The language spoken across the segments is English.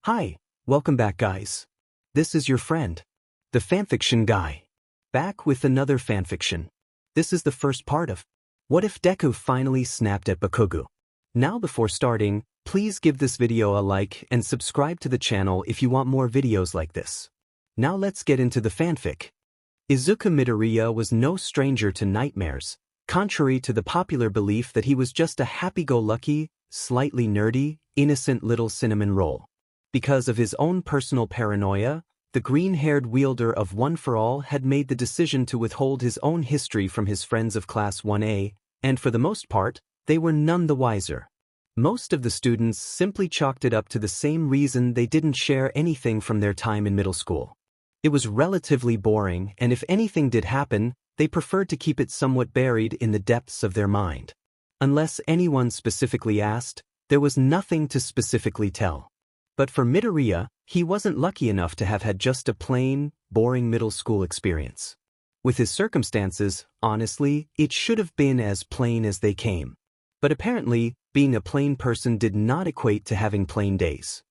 Hi, welcome back guys. This is your friend, the fanfiction guy. Back with another fanfiction. This is the first part of What If Deku Finally Snapped at Bakugou. Now before starting, please give this video a like and subscribe to the channel if you want more videos like this. Now let's get into the fanfic. Izuku Midoriya was no stranger to nightmares, contrary to the popular belief that he was just a happy-go-lucky, slightly nerdy, innocent little cinnamon roll. Because of his own personal paranoia, the green-haired wielder of One for All had made the decision to withhold his own history from his friends of Class 1A, and for the most part, they were none the wiser. Most of the students simply chalked it up to the same reason they didn't share anything from their time in middle school. It was relatively boring, and if anything did happen, they preferred to keep it somewhat buried in the depths of their mind. Unless anyone specifically asked, there was nothing to specifically tell. But for Midoriya, he wasn't lucky enough to have had just a plain, boring middle school experience. With his circumstances, honestly, it should have been as plain as they came. But apparently, being a plain person did not equate to having plain days.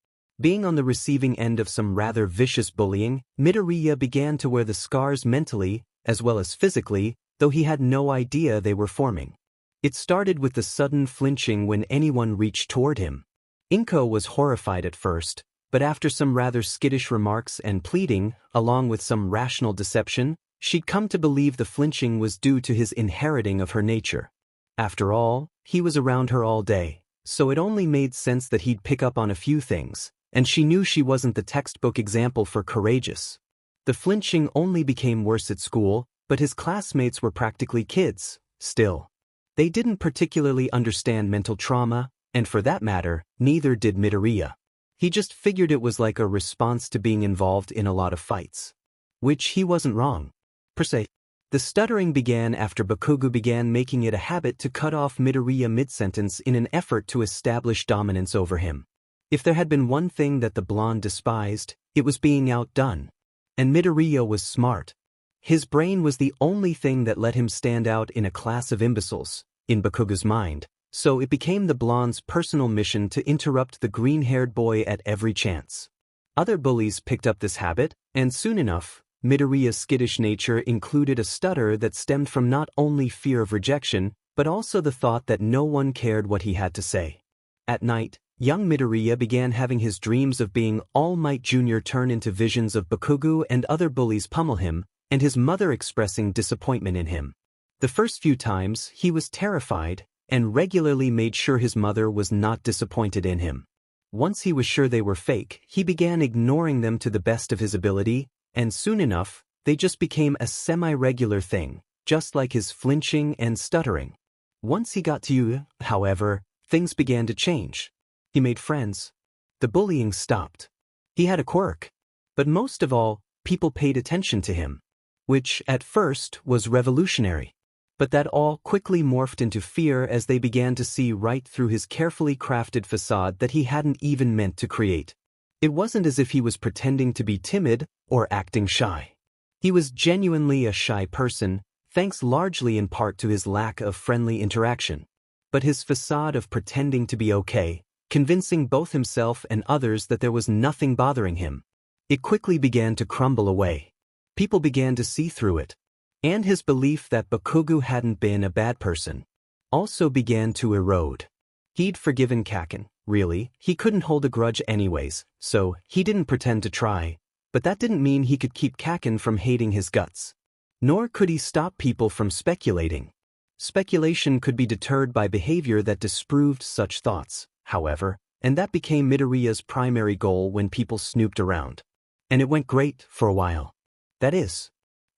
Being on the receiving end of some rather vicious bullying, Midoriya began to wear the scars mentally, as well as physically, though he had no idea they were forming. It started with the sudden flinching when anyone reached toward him. Inko was horrified at first, but after some rather skittish remarks and pleading, along with some rational deception, she'd come to believe the flinching was due to his inheriting of her nature. After all, he was around her all day, so it only made sense that he'd pick up on a few things, and she knew she wasn't the textbook example for courageous. The flinching only became worse at school, but his classmates were practically kids, still. They didn't particularly understand mental trauma, and for that matter, neither did Midoriya. He just figured it was like a response to being involved in a lot of fights. Which he wasn't wrong, per se. The stuttering began after Bakugou began making it a habit to cut off Midoriya mid-sentence in an effort to establish dominance over him. If there had been one thing that the blonde despised, it was being outdone. And Midoriya was smart. His brain was the only thing that let him stand out in a class of imbeciles, in Bakugou's mind. So it became the blonde's personal mission to interrupt the green-haired boy at every chance. Other bullies picked up this habit, and soon enough, Midoriya's skittish nature included a stutter that stemmed from not only fear of rejection, but also the thought that no one cared what he had to say. At night, young Midoriya began having his dreams of being All Might Jr. turn into visions of Bakugou and other bullies pummel him, and his mother expressing disappointment in him. The first few times, he was terrified, and regularly made sure his mother was not disappointed in him. Once he was sure they were fake, he began ignoring them to the best of his ability, and soon enough, they just became a semi-regular thing, just like his flinching and stuttering. Once he got to you, however, things began to change. He made friends. The bullying stopped. He had a quirk. But most of all, people paid attention to him. Which, at first, was revolutionary. But that all quickly morphed into fear as they began to see right through his carefully crafted facade that he hadn't even meant to create. It wasn't as if he was pretending to be timid or acting shy. He was genuinely a shy person, thanks largely in part to his lack of friendly interaction. But his facade of pretending to be okay, convincing both himself and others that there was nothing bothering him, it quickly began to crumble away. People began to see through it. And his belief that Bakugou hadn't been a bad person also began to erode. He'd forgiven Kaken, really, he couldn't hold a grudge anyways, so he didn't pretend to try, but that didn't mean he could keep Kaken from hating his guts. Nor could he stop people from speculating. Speculation could be deterred by behavior that disproved such thoughts, however, and that became Midoriya's primary goal when people snooped around. And it went great for a while. That is,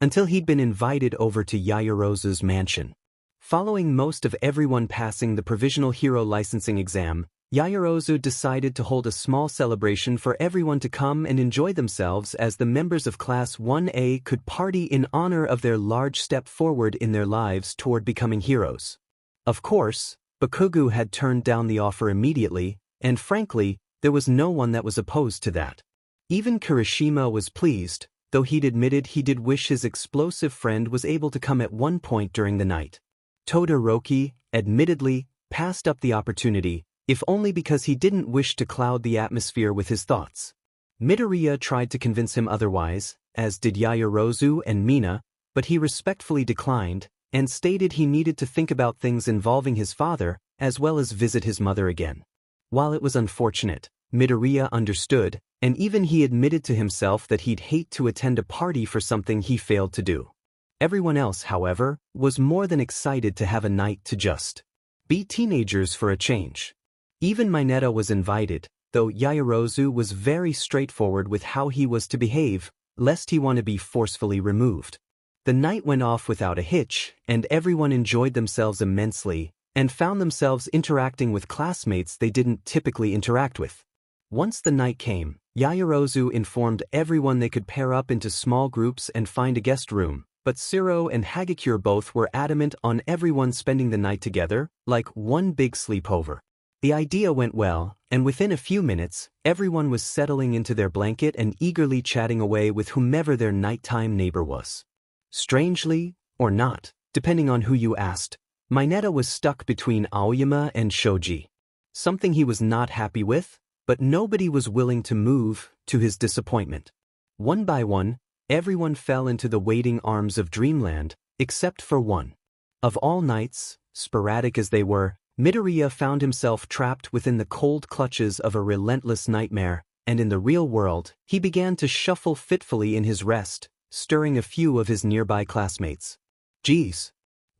until he'd been invited over to Yaoyorozu's mansion. Following most of everyone passing the Provisional Hero Licensing exam, Yaoyorozu decided to hold a small celebration for everyone to come and enjoy themselves as the members of Class 1A could party in honor of their large step forward in their lives toward becoming heroes. Of course, Bakugou had turned down the offer immediately, and frankly, there was no one that was opposed to that. Even Kirishima was pleased, though he'd admitted he did wish his explosive friend was able to come at one point during the night. Todoroki, admittedly, passed up the opportunity, if only because he didn't wish to cloud the atmosphere with his thoughts. Midoriya tried to convince him otherwise, as did Yaoyorozu and Mina, but he respectfully declined, and stated he needed to think about things involving his father, as well as visit his mother again. While it was unfortunate, Midoriya understood, and even he admitted to himself that he'd hate to attend a party for something he failed to do. Everyone else, however, was more than excited to have a night to just be teenagers for a change. Even Mineta was invited, though Yaoyorozu was very straightforward with how he was to behave, lest he want to be forcefully removed. The night went off without a hitch, and everyone enjoyed themselves immensely, and found themselves interacting with classmates they didn't typically interact with. Once the night came, Yaoyorozu informed everyone they could pair up into small groups and find a guest room, but Shiro and Hagakure both were adamant on everyone spending the night together, like one big sleepover. The idea went well, and within a few minutes, everyone was settling into their blanket and eagerly chatting away with whomever their nighttime neighbor was. Strangely, or not, depending on who you asked, Mineta was stuck between Aoyama and Shoji. Something he was not happy with, but nobody was willing to move, to his disappointment. One by one, everyone fell into the waiting arms of dreamland, except for one. Of all nights, sporadic as they were, Midoriya found himself trapped within the cold clutches of a relentless nightmare, and in the real world, he began to shuffle fitfully in his rest, stirring a few of his nearby classmates. Geez,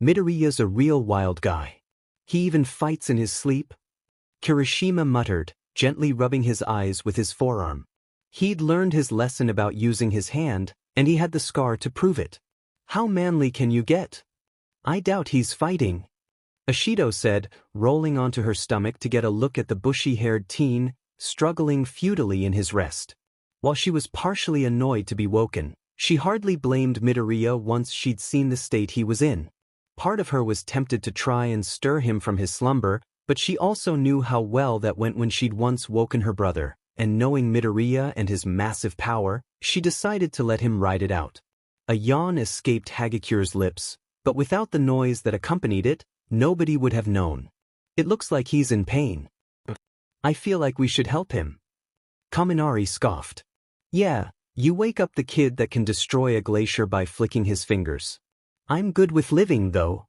Midoriya's a real wild guy. He even fights in his sleep? Kirishima muttered, gently rubbing his eyes with his forearm. He'd learned his lesson about using his hand, and he had the scar to prove it. How manly can you get? I doubt he's fighting. Ashido said, rolling onto her stomach to get a look at the bushy-haired teen, struggling futilely in his rest. While she was partially annoyed to be woken, she hardly blamed Midoriya once she'd seen the state he was in. Part of her was tempted to try and stir him from his slumber, but she also knew how well that went when she'd once woken her brother, and knowing Midoriya and his massive power, she decided to let him ride it out. A yawn escaped Hagakure's lips, but without the noise that accompanied it, nobody would have known. It looks like he's in pain. I feel like we should help him. Kaminari scoffed. Yeah, you wake up the kid that can destroy a glacier by flicking his fingers. I'm good with living, though.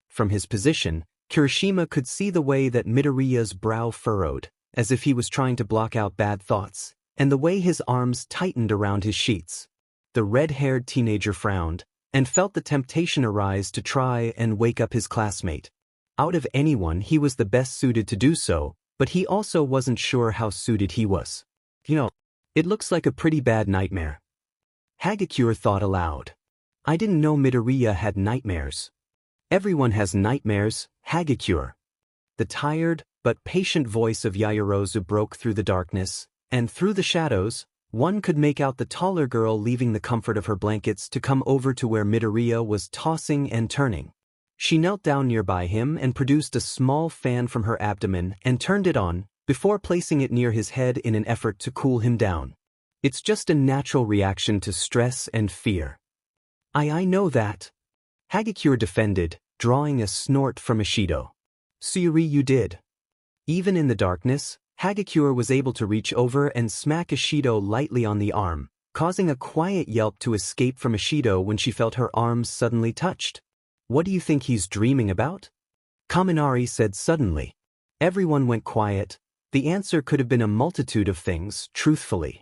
From his position, Kirishima could see the way that Midoriya's brow furrowed, as if he was trying to block out bad thoughts, and the way his arms tightened around his sheets. The red-haired teenager frowned, and felt the temptation arise to try and wake up his classmate. Out of anyone, he was the best suited to do so, but he also wasn't sure how suited he was. It looks like a pretty bad nightmare. Hagakure thought aloud. I didn't know Midoriya had nightmares. Everyone has nightmares, Hagakure. The tired, but patient voice of Yaoyorozu broke through the darkness, and through the shadows, one could make out the taller girl leaving the comfort of her blankets to come over to where Midoriya was tossing and turning. She knelt down nearby him and produced a small fan from her abdomen and turned it on, before placing it near his head in an effort to cool him down. It's just a natural reaction to stress and fear. I know that. Hagakure defended, drawing a snort from Ashido. Sayuri, you did. Even in the darkness, Hagakure was able to reach over and smack Ashido lightly on the arm, causing a quiet yelp to escape from Ashido when she felt her arms suddenly touched. What do you think he's dreaming about? Kaminari said suddenly. Everyone went quiet. The answer could have been a multitude of things, truthfully.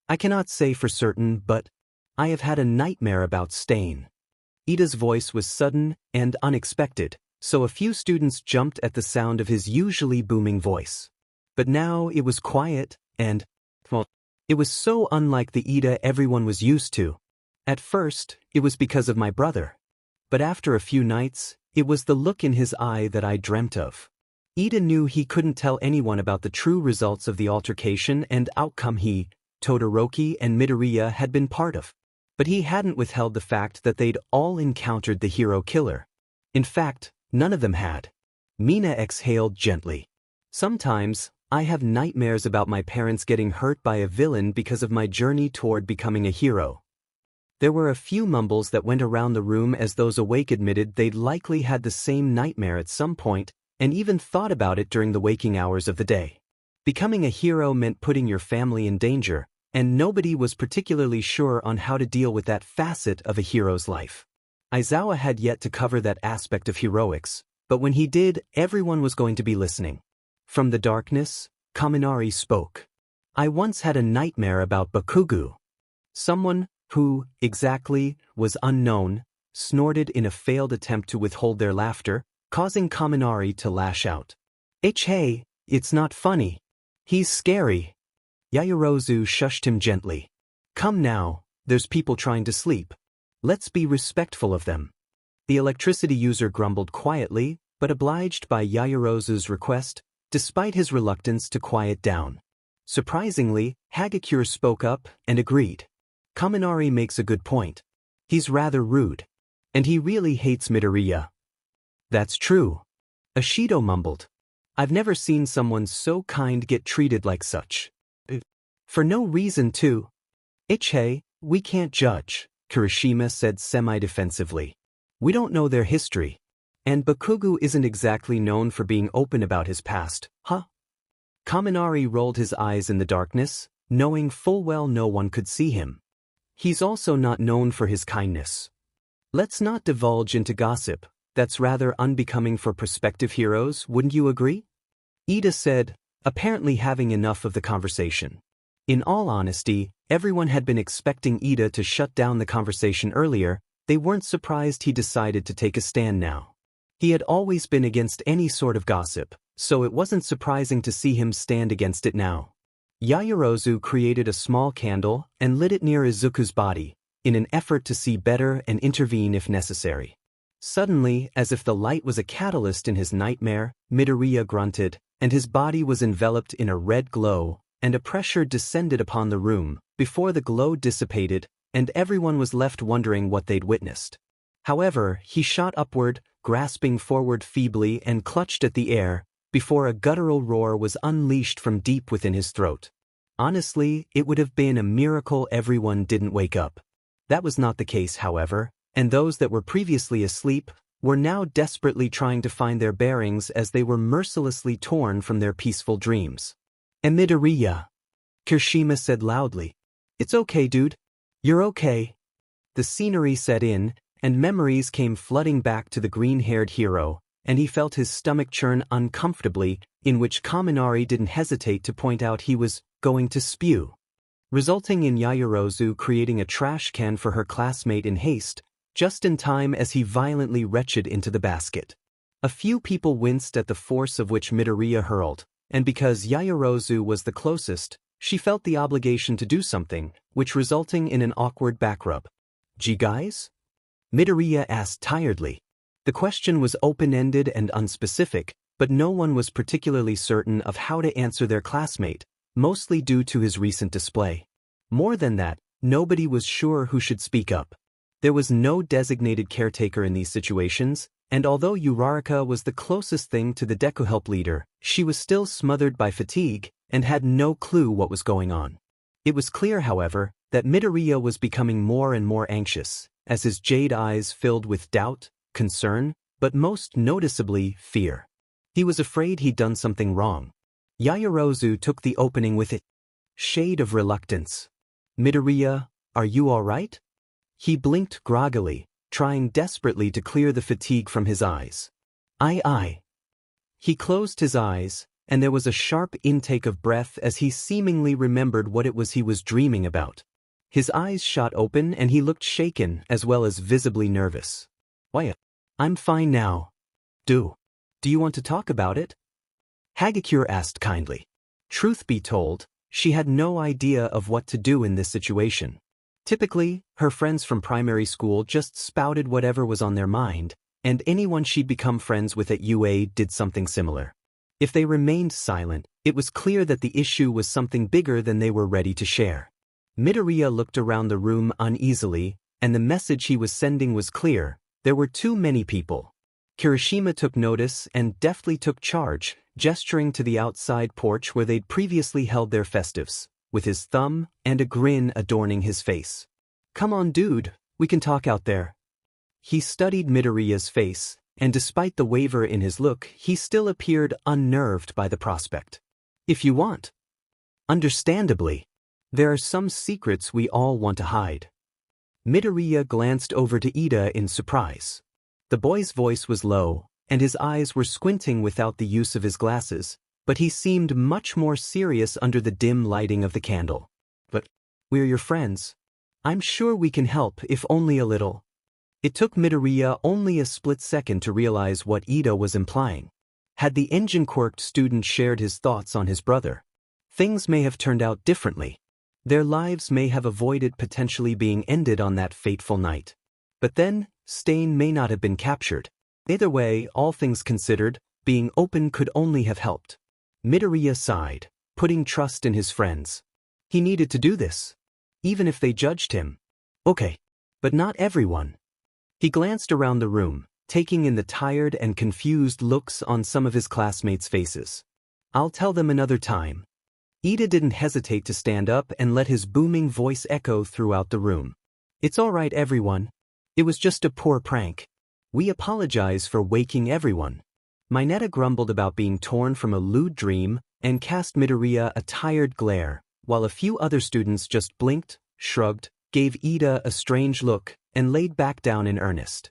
I cannot say for certain, but I have had a nightmare about Stain. Ida's voice was sudden and unexpected, so a few students jumped at the sound of his usually booming voice. But now it was quiet, and, well, it was so unlike the Ida everyone was used to. At first, it was because of my brother. But after a few nights, it was the look in his eye that I dreamt of. Ida knew he couldn't tell anyone about the true results of the altercation and outcome he, Todoroki and Midoriya had been part of. But he hadn't withheld the fact that they'd all encountered the hero killer. In fact, none of them had. Mina exhaled gently. Sometimes, I have nightmares about my parents getting hurt by a villain because of my journey toward becoming a hero. There were a few mumbles that went around the room as those awake admitted they'd likely had the same nightmare at some point, and even thought about it during the waking hours of the day. Becoming a hero meant putting your family in danger, and nobody was particularly sure on how to deal with that facet of a hero's life. Aizawa had yet to cover that aspect of heroics, but when he did, everyone was going to be listening. From the darkness, Kaminari spoke. I once had a nightmare about Bakugou. Someone who, exactly, was unknown, snorted in a failed attempt to withhold their laughter, causing Kaminari to lash out. Hey, it's not funny. He's scary. Yaoyorozu shushed him gently. Come now, there's people trying to sleep. Let's be respectful of them. The electricity user grumbled quietly, but obliged by Yaoyorozu's request, despite his reluctance to quiet down. Surprisingly, Hagakure spoke up and agreed. Kaminari makes a good point. He's rather rude. And he really hates Midoriya. That's true. Ashido mumbled. I've never seen someone so kind get treated like such. For no reason too. Hey, we can't judge, Kirishima said semi-defensively. We don't know their history. And Bakugou isn't exactly known for being open about his past, huh? Kaminari rolled his eyes in the darkness, knowing full well no one could see him. He's also not known for his kindness. Let's not divulge into gossip. That's rather unbecoming for prospective heroes, wouldn't you agree? Ida said, apparently having enough of the conversation. In all honesty, everyone had been expecting Ida to shut down the conversation earlier. They weren't surprised he decided to take a stand now. He had always been against any sort of gossip, so it wasn't surprising to see him stand against it now. Yaoyorozu created a small candle and lit it near Izuku's body, in an effort to see better and intervene if necessary. Suddenly, as if the light was a catalyst in his nightmare, Midoriya grunted, and his body was enveloped in a red glow, and a pressure descended upon the room, before the glow dissipated, and everyone was left wondering what they'd witnessed. However, he shot upward, grasping forward feebly and clutched at the air, before a guttural roar was unleashed from deep within his throat. Honestly, it would have been a miracle everyone didn't wake up. That was not the case, however, and those that were previously asleep were now desperately trying to find their bearings as they were mercilessly torn from their peaceful dreams. And Midoriya, Kirishima said loudly. It's okay, dude. You're okay. The scenery set in, and memories came flooding back to the green-haired hero, and he felt his stomach churn uncomfortably, in which Kaminari didn't hesitate to point out he was going to spew, resulting in Yaoyorozu creating a trash can for her classmate in haste, just in time as he violently retched into the basket. A few people winced at the force of which Midoriya hurled, and because Yaoyorozu was the closest, she felt the obligation to do something, which resulting in an awkward backrub. Gee guys? Midoriya asked tiredly. The question was open-ended and unspecific, but no one was particularly certain of how to answer their classmate, mostly due to his recent display. More than that, nobody was sure who should speak up. There was no designated caretaker in these situations, and although Uraraka was the closest thing to the Deku help leader, she was still smothered by fatigue and had no clue what was going on. It was clear, however, that Midoriya was becoming more and more anxious, as his jade eyes filled with doubt, concern, but most noticeably fear. He was afraid he'd done something wrong. Yaoyorozu took the opening with a shade of reluctance. Midoriya, are you all right? He blinked groggily, trying desperately to clear the fatigue from his eyes. Aye. He closed his eyes, and there was a sharp intake of breath as he seemingly remembered what it was he was dreaming about. His eyes shot open and he looked shaken as well as visibly nervous. Why? I'm fine now. Do you want to talk about it? Hagakure asked kindly. Truth be told, she had no idea of what to do in this situation. Typically, her friends from primary school just spouted whatever was on their mind, and anyone she'd become friends with at UA did something similar. If they remained silent, it was clear that the issue was something bigger than they were ready to share. Midoriya looked around the room uneasily, and the message he was sending was clear: there were too many people. Kirishima took notice and deftly took charge, gesturing to the outside porch where they'd previously held their festives, with his thumb and a grin adorning his face. Come on, dude, we can talk out there. He studied Midoriya's face, and despite the waver in his look, he still appeared unnerved by the prospect. If you want. Understandably. There are some secrets we all want to hide. Midoriya glanced over to Ida in surprise. The boy's voice was low, and his eyes were squinting without the use of his glasses, but he seemed much more serious under the dim lighting of the candle. But we're your friends. I'm sure we can help, if only a little. It took Midoriya only a split second to realize what Ida was implying. Had the engine-quirked student shared his thoughts on his brother, things may have turned out differently. Their lives may have avoided potentially being ended on that fateful night. But then, Stain may not have been captured. Either way, all things considered, being open could only have helped. Midoriya sighed, putting trust in his friends. He needed to do this. Even if they judged him. Okay. But not everyone. He glanced around the room, taking in the tired and confused looks on some of his classmates' faces. I'll tell them another time. Ida didn't hesitate to stand up and let his booming voice echo throughout the room. It's all right, everyone. It was just a poor prank. We apologize for waking everyone. Mineta grumbled about being torn from a lewd dream and cast Midoriya a tired glare, while a few other students just blinked, shrugged, gave Ida a strange look, and laid back down in earnest.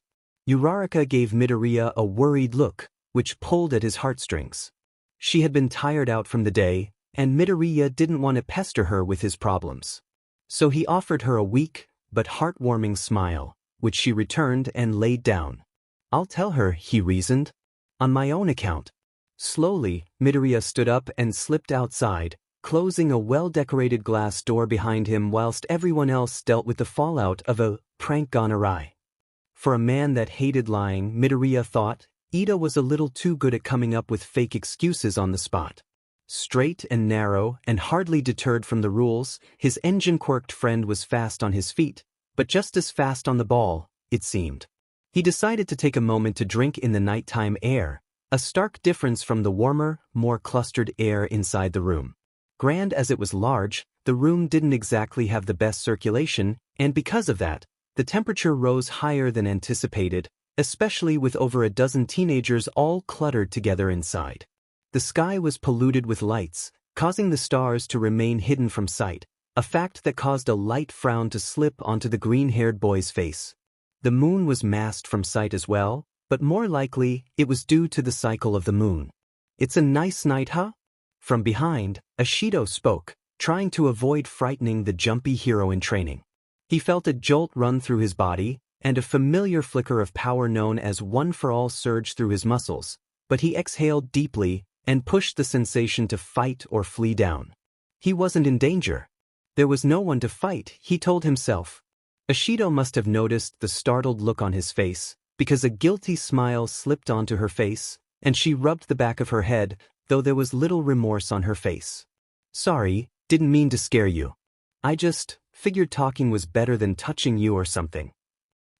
Uraraka gave Midoriya a worried look, which pulled at his heartstrings. She had been tired out from the day, and Midoriya didn't want to pester her with his problems. So he offered her a weak, but heartwarming smile, which she returned and laid down. I'll tell her, he reasoned. On my own account. Slowly, Midoriya stood up and slipped outside, closing a well-decorated glass door behind him whilst everyone else dealt with the fallout of a prank gone awry. For a man that hated lying, Midoriya thought, Ida was a little too good at coming up with fake excuses on the spot. Straight and narrow and hardly deterred from the rules, his engine-quirked friend was fast on his feet, but just as fast on the ball, it seemed. He decided to take a moment to drink in the nighttime air, a stark difference from the warmer, more clustered air inside the room. Grand as it was large, the room didn't exactly have the best circulation, and because of that, the temperature rose higher than anticipated, especially with over a dozen teenagers all cluttered together inside. The sky was polluted with lights, causing the stars to remain hidden from sight, a fact that caused a light frown to slip onto the green-haired boy's face. The moon was masked from sight as well, but more likely, it was due to the cycle of the moon. It's a nice night, huh? From behind, Ashido spoke, trying to avoid frightening the jumpy hero in training. He felt a jolt run through his body, and a familiar flicker of power known as One for All surged through his muscles, but he exhaled deeply and pushed the sensation to fight or flee down. He wasn't in danger. There was no one to fight, he told himself. Ashido must have noticed the startled look on his face, because a guilty smile slipped onto her face, and she rubbed the back of her head, though there was little remorse on her face. Sorry, didn't mean to scare you. I just figured talking was better than touching you or something.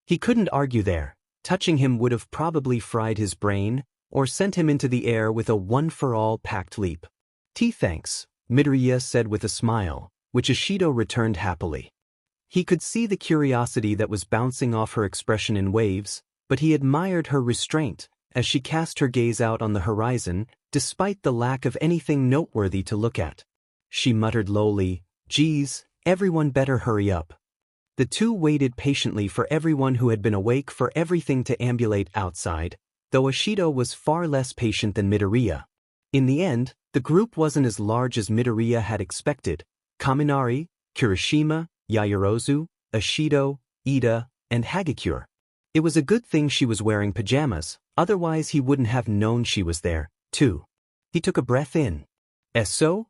He couldn't argue there. Touching him would have probably fried his brain, or sent him into the air with a one-for-all packed leap. Thanks, Midoriya said with a smile, which Ashido returned happily. He could see the curiosity that was bouncing off her expression in waves, but he admired her restraint as she cast her gaze out on the horizon, despite the lack of anything noteworthy to look at. She muttered lowly, "Geez, everyone better hurry up." The two waited patiently for everyone who had been awake for everything to ambulate outside, though Ashido was far less patient than Midoriya. In the end, the group wasn't as large as Midoriya had expected. Kaminari, Kirishima, Yaoyorozu, Ashido, Ida, and Hagakure. It was a good thing she was wearing pajamas, otherwise he wouldn't have known she was there, too. He took a breath in. So?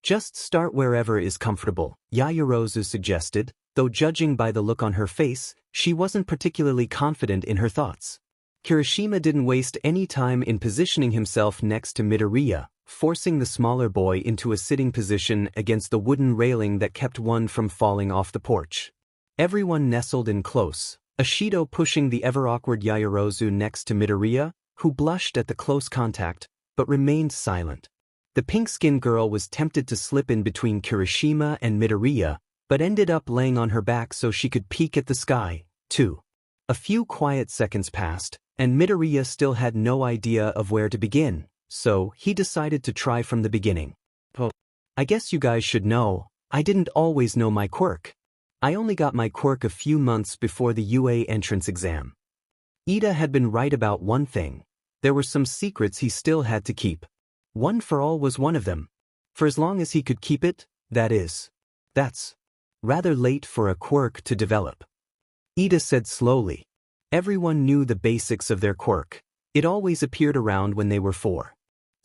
Just start wherever is comfortable, Yaoyorozu suggested, though judging by the look on her face, she wasn't particularly confident in her thoughts. Kirishima didn't waste any time in positioning himself next to Midoriya, forcing the smaller boy into a sitting position against the wooden railing that kept one from falling off the porch. Everyone nestled in close, Ashido pushing the ever-awkward Yaoyorozu next to Midoriya, who blushed at the close contact, but remained silent. The pink-skinned girl was tempted to slip in between Kirishima and Midoriya, but ended up laying on her back so she could peek at the sky, too. A few quiet seconds passed, And Midoriya still had no idea of where to begin, so he decided to try from the beginning. "Oh, I guess you guys should know, I didn't always know my quirk. I only got my quirk a few months before the UA entrance exam." Ida had been right about one thing. There were some secrets he still had to keep. One for all was one of them. For as long as he could keep it, that is. That's rather late for a quirk to develop. Ida said slowly. Everyone knew the basics of their quirk. It always appeared around when they were 4.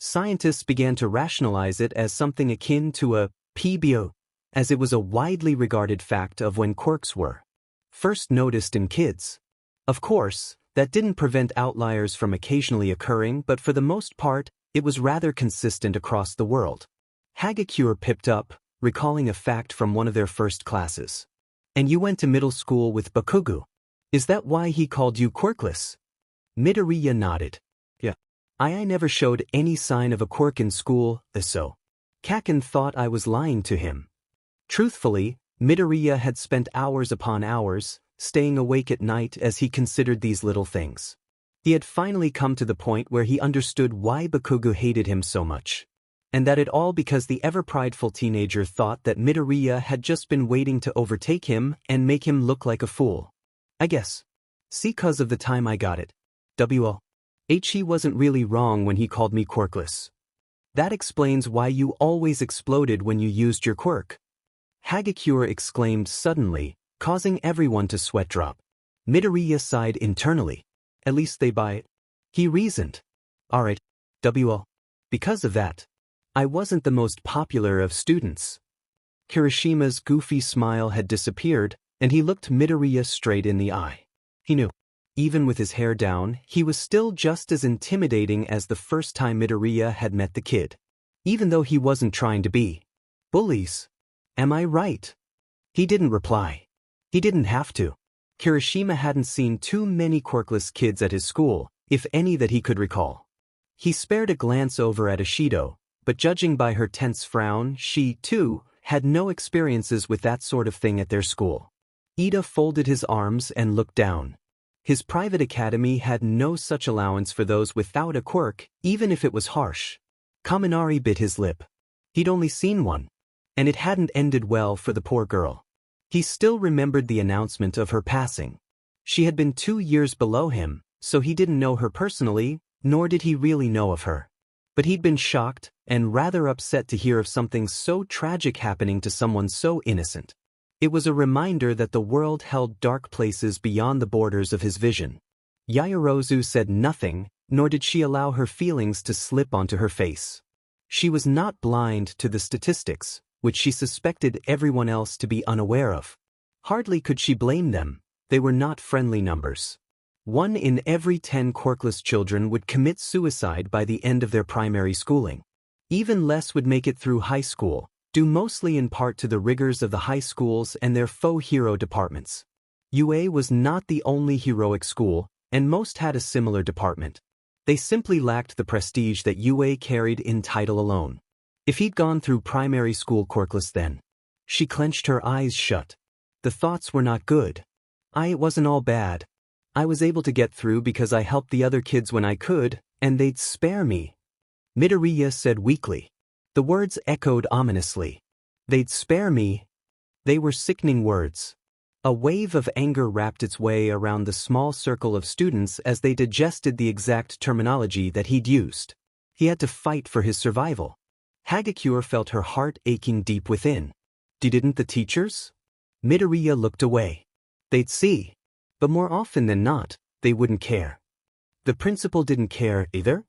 Scientists began to rationalize it as something akin to a PBO, as it was a widely regarded fact of when quirks were first noticed in kids. Of course, that didn't prevent outliers from occasionally occurring, but for the most part, it was rather consistent across the world. Hagakure pipped up, recalling a fact from one of their first classes. "And you went to middle school with Bakugou. Is that why he called you quirkless?" Midoriya nodded. "Yeah. I never showed any sign of a quirk in school, so." Kaken thought I was lying to him. Truthfully, Midoriya had spent hours upon hours, staying awake at night as he considered these little things. He had finally come to the point where he understood why Bakugou hated him so much. And that it all because the ever-prideful teenager thought that Midoriya had just been waiting to overtake him and make him look like a fool. "I guess. See, 'cause of the time I got it. He wasn't really wrong when he called me quirkless. That explains why you always exploded when you used your quirk." Hagakure exclaimed suddenly, causing everyone to sweat drop. Midoriya sighed internally. "At least they buy it," he reasoned. "Alright, because of that, I wasn't the most popular of students." Kirishima's goofy smile had disappeared, and he looked Midoriya straight in the eye. He knew. Even with his hair down, he was still just as intimidating as the first time Midoriya had met the kid. Even though he wasn't trying to be. "Bullies. Am I right?" He didn't reply. He didn't have to. Kirishima hadn't seen too many quirkless kids at his school, if any that he could recall. He spared a glance over at Ishido, but judging by her tense frown, she, too, had no experiences with that sort of thing at their school. Ida folded his arms and looked down. His private academy had no such allowance for those without a quirk, even if it was harsh. Kaminari bit his lip. He'd only seen one. And it hadn't ended well for the poor girl. He still remembered the announcement of her passing. She had been 2 years below him, so he didn't know her personally, nor did he really know of her. But he'd been shocked and rather upset to hear of something so tragic happening to someone so innocent. It was a reminder that the world held dark places beyond the borders of his vision. Yaoyorozu said nothing, nor did she allow her feelings to slip onto her face. She was not blind to the statistics, which she suspected everyone else to be unaware of. Hardly could she blame them. They were not friendly numbers. 1 in every 10 quirkless children would commit suicide by the end of their primary schooling. Even less would make it through high school, due mostly in part to the rigors of the high schools and their faux hero departments. UA was not the only heroic school, and most had a similar department. They simply lacked the prestige that UA carried in title alone. If he'd gone through primary school quirkless then. She clenched her eyes shut. The thoughts were not good. It wasn't all bad. I was able to get through because I helped the other kids when I could, and they'd spare me. Midoriya said weakly. The words echoed ominously. They'd spare me. They were sickening words. A wave of anger wrapped its way around the small circle of students as they digested the exact terminology that he'd used. He had to fight for his survival. Hagakure felt her heart aching deep within. Didn't the teachers? Midoriya looked away. They'd see. But more often than not, they wouldn't care. The principal didn't care either?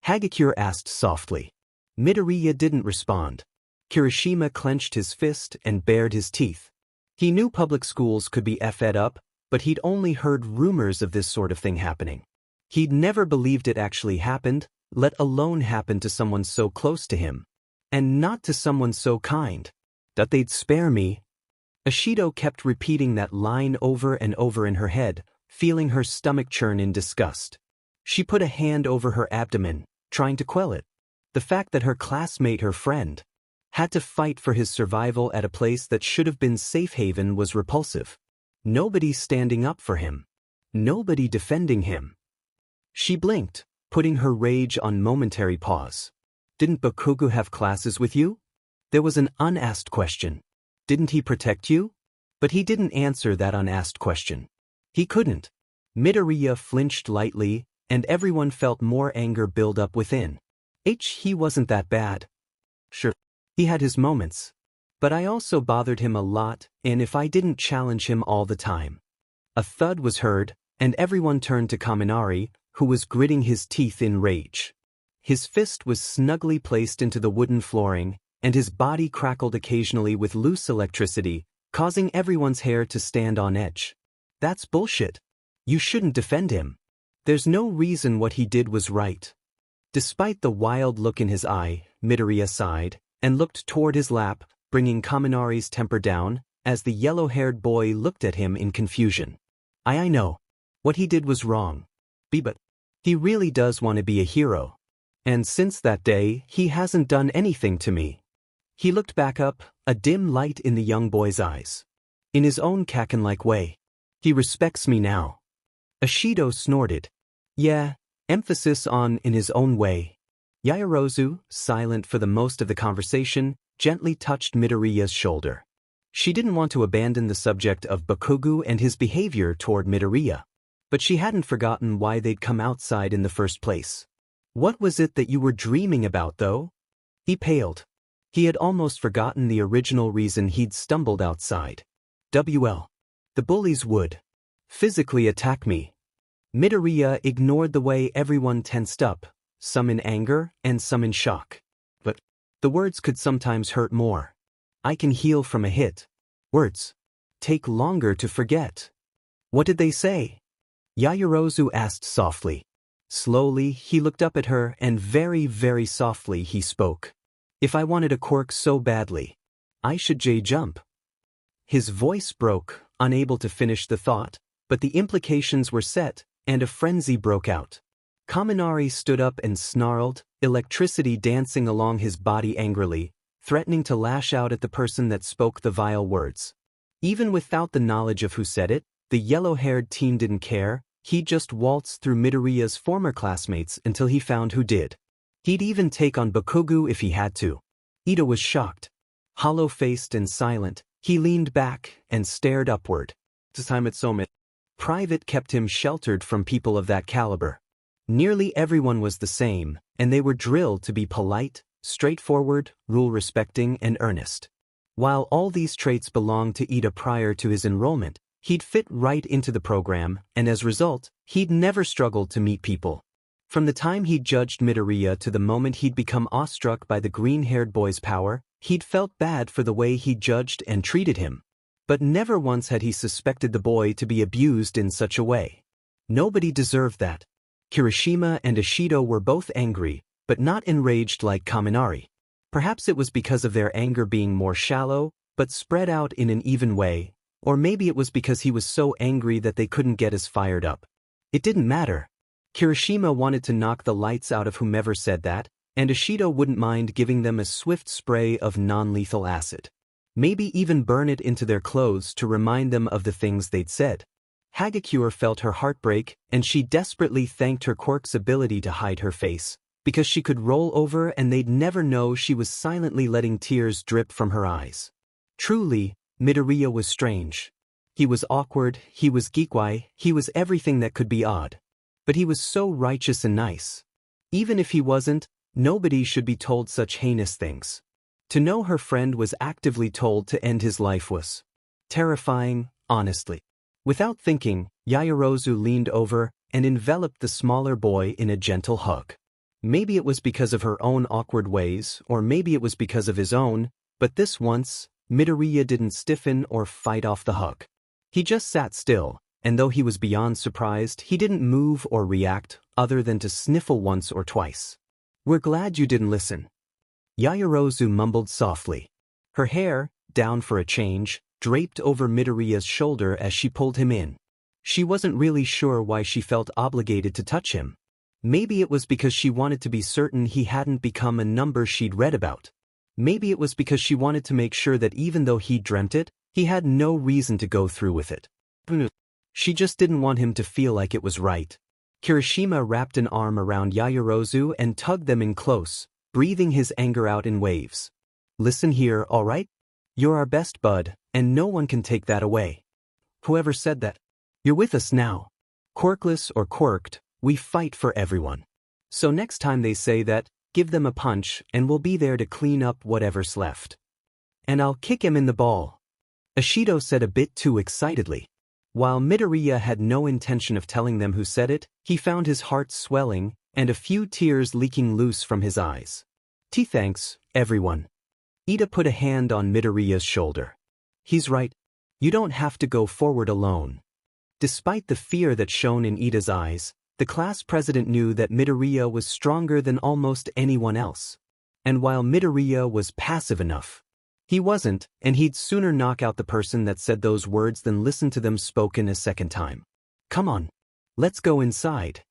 Hagakure asked softly. Midoriya didn't respond. Kirishima clenched his fist and bared his teeth. He knew public schools could be effed up, but he'd only heard rumors of this sort of thing happening. He'd never believed it actually happened, let alone happen to someone so close to him. And not to someone so kind. That they'd spare me. Ishido kept repeating that line over and over in her head, feeling her stomach churn in disgust. She put a hand over her abdomen, trying to quell it. The fact that her classmate, her friend, had to fight for his survival at a place that should have been safe haven was repulsive. Nobody standing up for him. Nobody defending him. She blinked, putting her rage on momentary pause. Didn't Bakugou have classes with you? There was an unasked question. Didn't he protect you? But he didn't answer that unasked question. He couldn't. Midoriya flinched lightly, and everyone felt more anger build up within. He wasn't that bad. Sure, he had his moments. But I also bothered him a lot, and if I didn't challenge him all the time. A thud was heard, and everyone turned to Kaminari, who was gritting his teeth in rage. His fist was snugly placed into the wooden flooring, and his body crackled occasionally with loose electricity, causing everyone's hair to stand on edge. That's bullshit. You shouldn't defend him. There's no reason what he did was right. Despite the wild look in his eye, Midoriya sighed, and looked toward his lap, bringing Kaminari's temper down, as the yellow-haired boy looked at him in confusion. I know. What he did was wrong. But he really does want to be a hero. And since that day, he hasn't done anything to me. He looked back up, a dim light in the young boy's eyes. In his own Kaken-like way. He respects me now. Ashido snorted. Yeah, emphasis on in his own way. Yaoyorozu, silent for the most of the conversation, gently touched Midoriya's shoulder. She didn't want to abandon the subject of Bakugou and his behavior toward Midoriya. But she hadn't forgotten why they'd come outside in the first place. What was it that you were dreaming about, though? He paled. He had almost forgotten the original reason he'd stumbled outside. The bullies would physically attack me. Midoriya ignored the way everyone tensed up, some in anger and some in shock. But the words could sometimes hurt more. I can heal from a hit. Words take longer to forget. What did they say? Yaoyorozu asked softly. Slowly, he looked up at her and very, very softly he spoke. If I wanted a quirk so badly, I should J-jump. His voice broke, unable to finish the thought, but the implications were set, and a frenzy broke out. Kaminari stood up and snarled, electricity dancing along his body angrily, threatening to lash out at the person that spoke the vile words. Even without the knowledge of who said it, the yellow-haired teen didn't care. He'd just waltzed through Midoriya's former classmates until he found who did. He'd even take on Bakugou if he had to. Ito was shocked. Hollow-faced and silent, he leaned back and stared upward. Private kept him sheltered from people of that caliber. Nearly everyone was the same, and they were drilled to be polite, straightforward, rule-respecting, and earnest. While all these traits belonged to Ito prior to his enrollment, he'd fit right into the program, and as a result, he'd never struggled to meet people. From the time he'd judged Midoriya to the moment he'd become awestruck by the green-haired boy's power, he'd felt bad for the way he'd judged and treated him. But never once had he suspected the boy to be abused in such a way. Nobody deserved that. Kirishima and Ashido were both angry, but not enraged like Kaminari. Perhaps it was because of their anger being more shallow, but spread out in an even way. Or maybe it was because he was so angry that they couldn't get as fired up. It didn't matter. Kirishima wanted to knock the lights out of whomever said that, and Ashido wouldn't mind giving them a swift spray of non-lethal acid. Maybe even burn it into their clothes to remind them of the things they'd said. Hagakure felt her heart break, and she desperately thanked her quirk's ability to hide her face, because she could roll over and they'd never know she was silently letting tears drip from her eyes. Truly, Midoriya was strange. He was awkward, he was geekwai, he was everything that could be odd. But he was so righteous and nice. Even if he wasn't, nobody should be told such heinous things. To know her friend was actively told to end his life was terrifying, honestly. Without thinking, Yaoyorozu leaned over and enveloped the smaller boy in a gentle hug. Maybe it was because of her own awkward ways, or maybe it was because of his own, but this once, Midoriya didn't stiffen or fight off the hug. He just sat still, and though he was beyond surprised, he didn't move or react other than to sniffle once or twice. We're glad you didn't listen. Yaoyorozu mumbled softly. Her hair, down for a change, draped over Midoriya's shoulder as she pulled him in. She wasn't really sure why she felt obligated to touch him. Maybe it was because she wanted to be certain he hadn't become a number she'd read about. Maybe it was because she wanted to make sure that even though he dreamt it, he had no reason to go through with it. She just didn't want him to feel like it was right. Kirishima wrapped an arm around Yaoyorozu and tugged them in close, breathing his anger out in waves. Listen here, alright? You're our best bud, and no one can take that away. Whoever said that? You're with us now. Quirkless or quirked, we fight for everyone. So next time they say that, give them a punch and we'll be there to clean up whatever's left. And I'll kick him in the ball. Ashido said a bit too excitedly. While Midoriya had no intention of telling them who said it, he found his heart swelling and a few tears leaking loose from his eyes. Thanks, everyone. Ida put a hand on Midoriya's shoulder. He's right. You don't have to go forward alone. Despite the fear that shone in Ida's eyes, the class president knew that Midoriya was stronger than almost anyone else. And while Midoriya was passive enough, he wasn't, and he'd sooner knock out the person that said those words than listen to them spoken a second time. Come on. Let's go inside.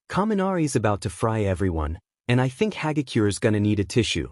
Kaminari's about to fry everyone, and I think Hagakure's gonna need a tissue.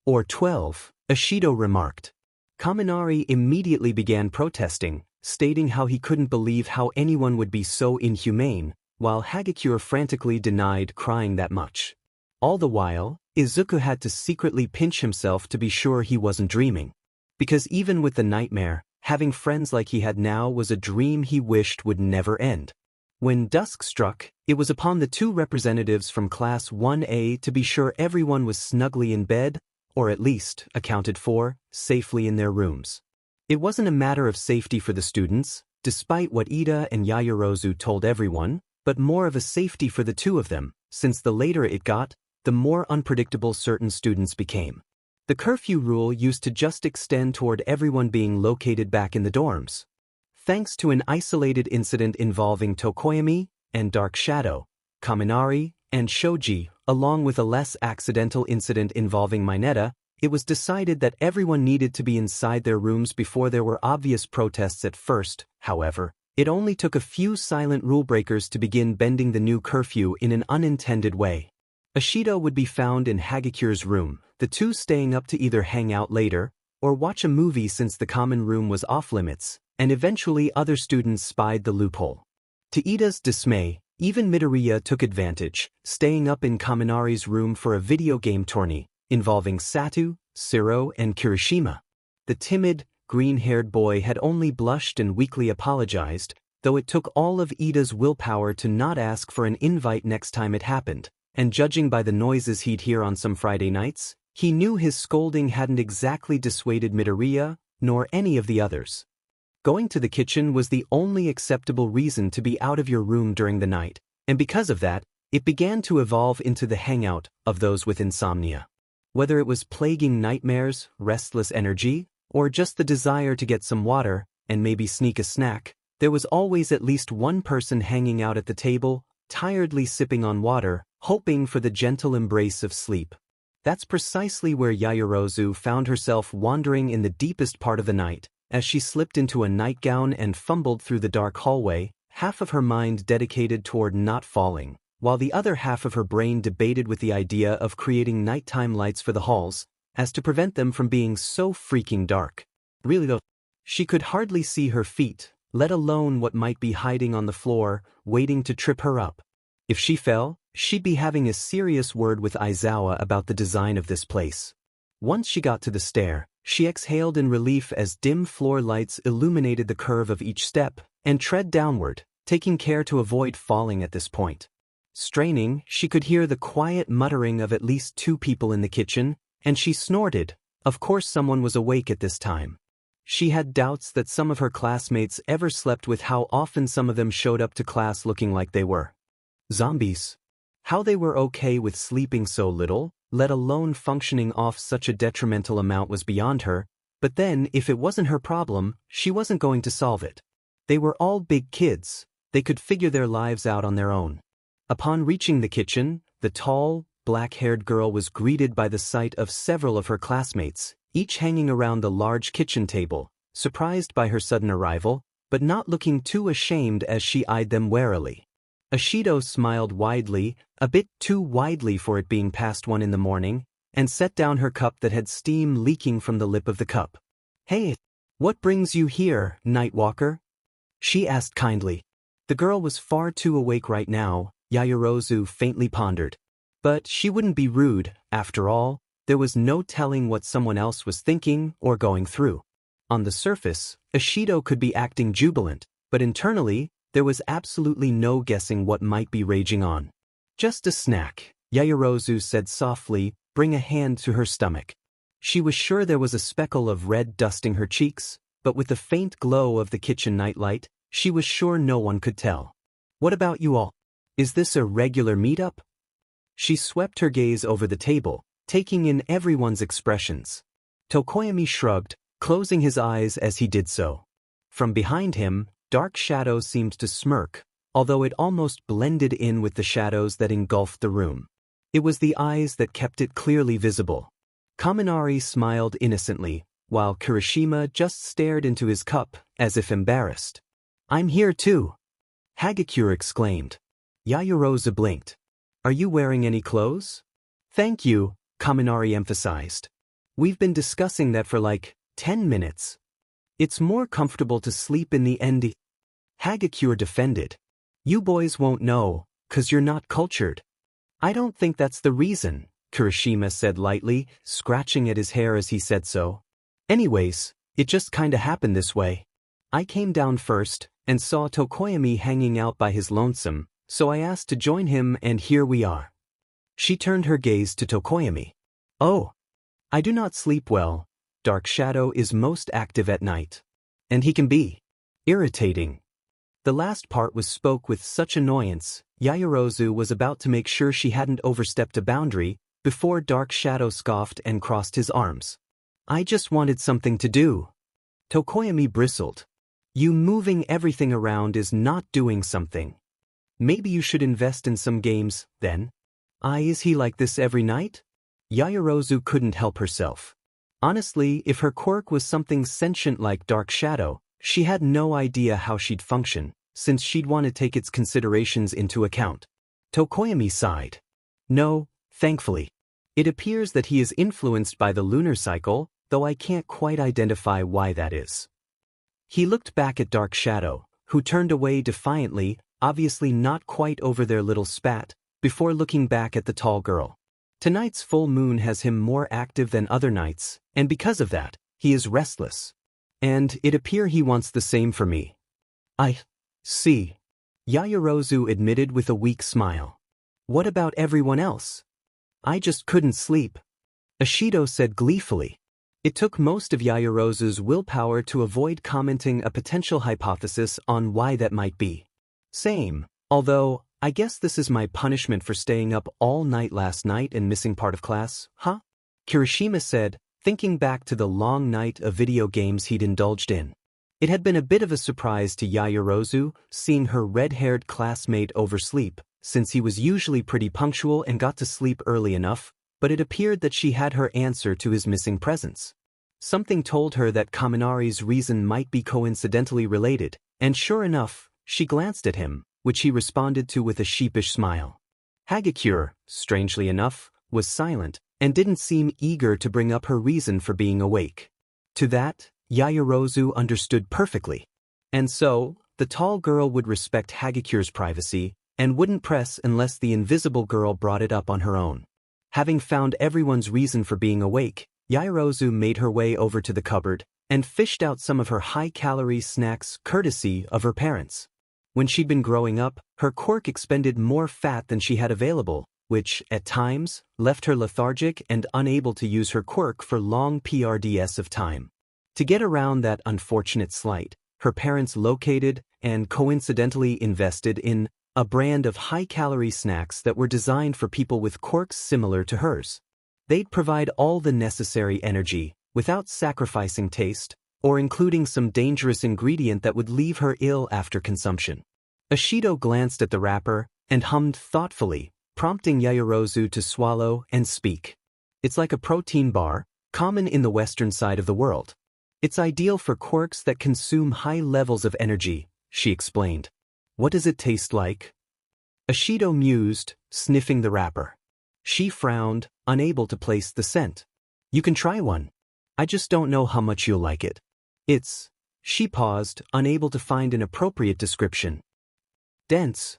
Or 12, Ashido remarked. Kaminari immediately began protesting, stating how he couldn't believe how anyone would be so inhumane, while Hagakure frantically denied crying that much. All the while, Izuku had to secretly pinch himself to be sure he wasn't dreaming. Because even with the nightmare, having friends like he had now was a dream he wished would never end. When dusk struck, it was upon the two representatives from Class 1A to be sure everyone was snugly in bed, or at least, accounted for, safely in their rooms. It wasn't a matter of safety for the students, despite what Ida and Yaoyorozu told everyone, but more of a safety for the two of them, since the later it got, the more unpredictable certain students became. The curfew rule used to just extend toward everyone being located back in the dorms. Thanks to an isolated incident involving Tokoyami and Dark Shadow, Kaminari, and Shoji, along with a less accidental incident involving Mineta, it was decided that everyone needed to be inside their rooms before there were obvious protests at first. However, it only took a few silent rule breakers to begin bending the new curfew in an unintended way. Ashido would be found in Hagakure's room, the two staying up to either hang out later or watch a movie since the common room was off-limits, and eventually other students spied the loophole. To Ida's dismay, even Midoriya took advantage, staying up in Kaminari's room for a video game tourney involving Satu, Siro, and Kirishima. The timid, green-haired boy had only blushed and weakly apologized, though it took all of Ida's willpower to not ask for an invite next time it happened, and judging by the noises he'd hear on some Friday nights, he knew his scolding hadn't exactly dissuaded Midoriya, nor any of the others. Going to the kitchen was the only acceptable reason to be out of your room during the night, and because of that, it began to evolve into the hangout of those with insomnia. Whether it was plaguing nightmares, restless energy, or just the desire to get some water and maybe sneak a snack, there was always at least one person hanging out at the table, tiredly sipping on water, hoping for the gentle embrace of sleep. That's precisely where Yaoyorozu found herself wandering in the deepest part of the night, as she slipped into a nightgown and fumbled through the dark hallway, half of her mind dedicated toward not falling, while the other half of her brain debated with the idea of creating nighttime lights for the halls, as to prevent them from being so freaking dark. Really though, she could hardly see her feet, let alone what might be hiding on the floor, waiting to trip her up. If she fell, she'd be having a serious word with Aizawa about the design of this place. Once she got to the stair, she exhaled in relief as dim floor lights illuminated the curve of each step, and tread downward, taking care to avoid falling at this point. Straining, she could hear the quiet muttering of at least two people in the kitchen, and she snorted. Of course someone was awake at this time. She had doubts that some of her classmates ever slept with how often some of them showed up to class looking like they were zombies. How they were okay with sleeping so little, let alone functioning off such a detrimental amount, was beyond her, but then if it wasn't her problem, she wasn't going to solve it. They were all big kids, they could figure their lives out on their own. Upon reaching the kitchen, the tall, black-haired girl was greeted by the sight of several of her classmates, each hanging around the large kitchen table, surprised by her sudden arrival, but not looking too ashamed as she eyed them warily. Ashido smiled widely, a bit too widely for it being past 1 in the morning, and set down her cup that had steam leaking from the lip of the cup. "Hey, what brings you here, Nightwalker?" she asked kindly. The girl was far too awake right now, Yaoyorozu faintly pondered. But she wouldn't be rude, after all. There was no telling what someone else was thinking or going through. On the surface, Ishido could be acting jubilant, but internally, there was absolutely no guessing what might be raging on. Just a snack, Yaoyorozu said softly, bring a hand to her stomach. She was sure there was a speckle of red dusting her cheeks, but with the faint glow of the kitchen nightlight, she was sure no one could tell. What about you all? Is this a regular meetup? She swept her gaze over the table, taking in everyone's expressions. Tokoyami shrugged, closing his eyes as he did so. From behind him, dark shadows seemed to smirk, although it almost blended in with the shadows that engulfed the room. It was the eyes that kept it clearly visible. Kaminari smiled innocently, while Kirishima just stared into his cup, as if embarrassed. I'm here too, Hagakure exclaimed. Yaoyorozu blinked. Are you wearing any clothes? Thank you, Kaminari emphasized. We've been discussing that for like 10 minutes. It's more comfortable to sleep in the end. Hagakure defended. You boys won't know, 'cause you're not cultured. I don't think that's the reason, Kirishima said lightly, scratching at his hair as he said so. Anyways, it just kinda happened this way. I came down first, and saw Tokoyami hanging out by his lonesome, so I asked to join him and here we are. She turned her gaze to Tokoyami. Oh. I do not sleep well. Dark Shadow is most active at night. And he can be irritating. The last part was spoke with such annoyance, Yaoyorozu was about to make sure she hadn't overstepped a boundary, before Dark Shadow scoffed and crossed his arms. I just wanted something to do. Tokoyami bristled. You moving everything around is not doing something. Maybe you should invest in some games, then. Is he like this every night? Yaoyorozu couldn't help herself. Honestly, if her quirk was something sentient like Dark Shadow, she had no idea how she'd function, since she'd want to take its considerations into account. Tokoyami sighed. No, thankfully. It appears that he is influenced by the lunar cycle, though I can't quite identify why that is. He looked back at Dark Shadow, who turned away defiantly, obviously not quite over their little spat, before looking back at the tall girl. Tonight's full moon has him more active than other nights, and because of that, he is restless. And it appears he wants the same for me. I see. Yaoyorozu admitted with a weak smile. What about everyone else? I just couldn't sleep. Ishido said gleefully. It took most of Yaoyorozu's willpower to avoid commenting a potential hypothesis on why that might be. Same, although, I guess this is my punishment for staying up all night last night and missing part of class, huh? Kirishima said, thinking back to the long night of video games he'd indulged in. It had been a bit of a surprise to Yaoyorozu, seeing her red-haired classmate oversleep, since he was usually pretty punctual and got to sleep early enough, but it appeared that she had her answer to his missing presence. Something told her that Kaminari's reason might be coincidentally related, and sure enough, she glanced at him, which he responded to with a sheepish smile. Hagakure, strangely enough, was silent, and didn't seem eager to bring up her reason for being awake. To that, Yaoyorozu understood perfectly. And so, the tall girl would respect Hagakure's privacy, and wouldn't press unless the invisible girl brought it up on her own. Having found everyone's reason for being awake, Yaoyorozu made her way over to the cupboard, and fished out some of her high-calorie snacks courtesy of her parents. When she'd been growing up, her quirk expended more fat than she had available, which, at times, left her lethargic and unable to use her quirk for long periods of time. To get around that unfortunate slight, her parents located and coincidentally invested in a brand of high-calorie snacks that were designed for people with quirks similar to hers. They'd provide all the necessary energy, without sacrificing taste, or including some dangerous ingredient that would leave her ill after consumption. Ishido glanced at the wrapper and hummed thoughtfully, prompting Yaoyorozu to swallow and speak. It's like a protein bar, common in the western side of the world. It's ideal for quirks that consume high levels of energy, she explained. What does it taste like? Ishido mused, sniffing the wrapper. She frowned, unable to place the scent. You can try one. I just don't know how much you'll like it. She paused, unable to find an appropriate description. Dense.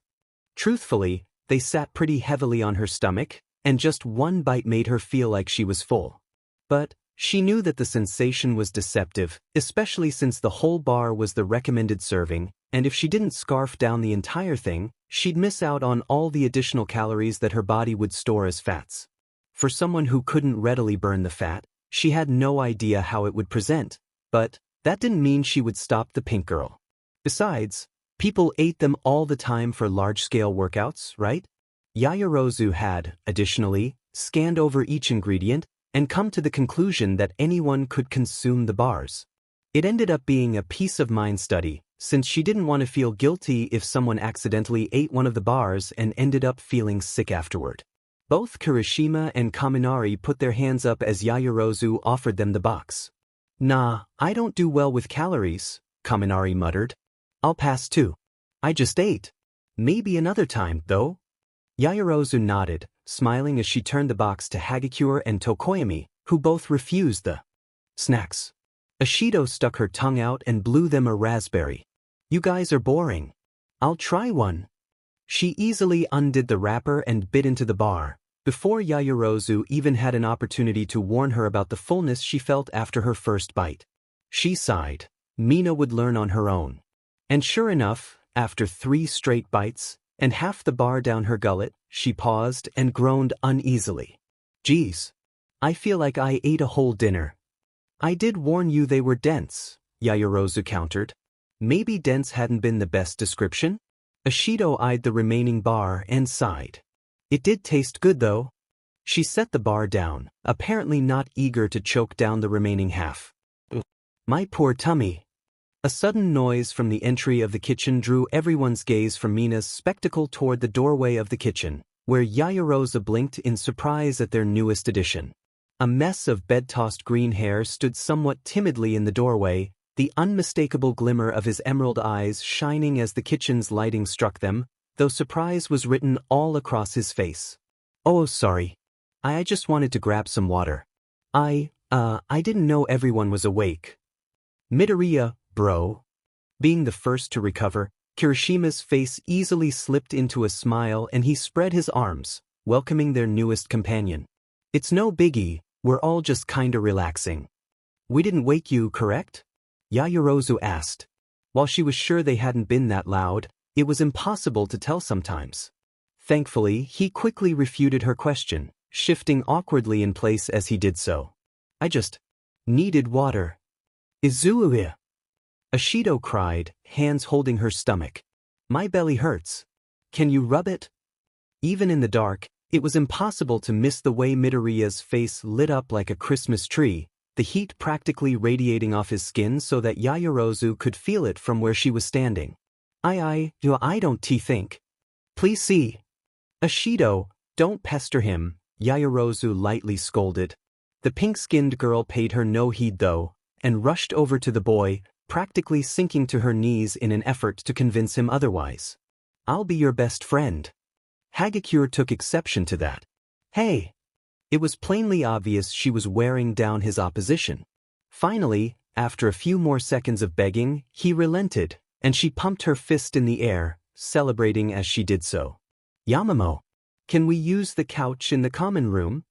Truthfully, They sat pretty heavily on her stomach, and just one bite made her feel like she was full. But she knew that the sensation was deceptive, especially since the whole bar was the recommended serving, and if she didn't scarf down the entire thing, she'd miss out on all the additional calories that her body would store as fats. For someone who couldn't readily burn the fat, she had no idea how it would present, but that didn't mean she would stop the pink girl. Besides, people ate them all the time for large-scale workouts, right? Yaoyorozu had, additionally, scanned over each ingredient and come to the conclusion that anyone could consume the bars. It ended up being a peace of mind study, since she didn't want to feel guilty if someone accidentally ate one of the bars and ended up feeling sick afterward. Both Kirishima and Kaminari put their hands up as Yaoyorozu offered them the box. "Nah, I don't do well with calories," Kaminari muttered. "I'll pass too. I just ate. Maybe another time, though." Yaoyorozu nodded, smiling as she turned the box to Hagakure and Tokoyami, who both refused the snacks. Ashido stuck her tongue out and blew them a raspberry. "You guys are boring. I'll try one." She easily undid the wrapper and bit into the bar, before Yaoyorozu even had an opportunity to warn her about the fullness she felt after her first bite. She sighed. Mina would learn on her own. And sure enough, after 3 straight bites, and half the bar down her gullet, she paused and groaned uneasily. "Geez, I feel like I ate a whole dinner." "I did warn you they were dense," Yaoyorozu countered. Maybe dense hadn't been the best description? Ashido eyed the remaining bar and sighed. "It did taste good though." She set the bar down, apparently not eager to choke down the remaining half. "My poor tummy." A sudden noise from the entry of the kitchen drew everyone's gaze from Mina's spectacle toward the doorway of the kitchen, where Yaoyorozu blinked in surprise at their newest addition. A mess of bed-tossed green hair stood somewhat timidly in the doorway, the unmistakable glimmer of his emerald eyes shining as the kitchen's lighting struck them, though surprise was written all across his face. "Oh, sorry. I just wanted to grab some water. I didn't know everyone was awake." "Midoriya, bro." Being the first to recover, Kirishima's face easily slipped into a smile and he spread his arms, welcoming their newest companion. "It's no biggie, we're all just kinda relaxing." "We didn't wake you, correct?" Yaoyorozu asked. While she was sure they hadn't been that loud, it was impossible to tell sometimes. Thankfully, he quickly refuted her question, shifting awkwardly in place as he did so. "I just needed water." "Izuuya!" Ashido cried, hands holding her stomach. "My belly hurts. Can you rub it?" Even in the dark, it was impossible to miss the way Midoriya's face lit up like a Christmas tree, the heat practically radiating off his skin so that Yaoyorozu could feel it from where she was standing. I don't think. Please see." "Ashido, don't pester him," Yaoyorozu lightly scolded. The pink-skinned girl paid her no heed though, and rushed over to the boy, practically sinking to her knees in an effort to convince him otherwise. "I'll be your best friend." Hagakure took exception to that. "Hey!" It was plainly obvious she was wearing down his opposition. Finally, after a few more seconds of begging, he relented, and she pumped her fist in the air, celebrating as she did so. "Yamamo, can we use the couch in the common room?"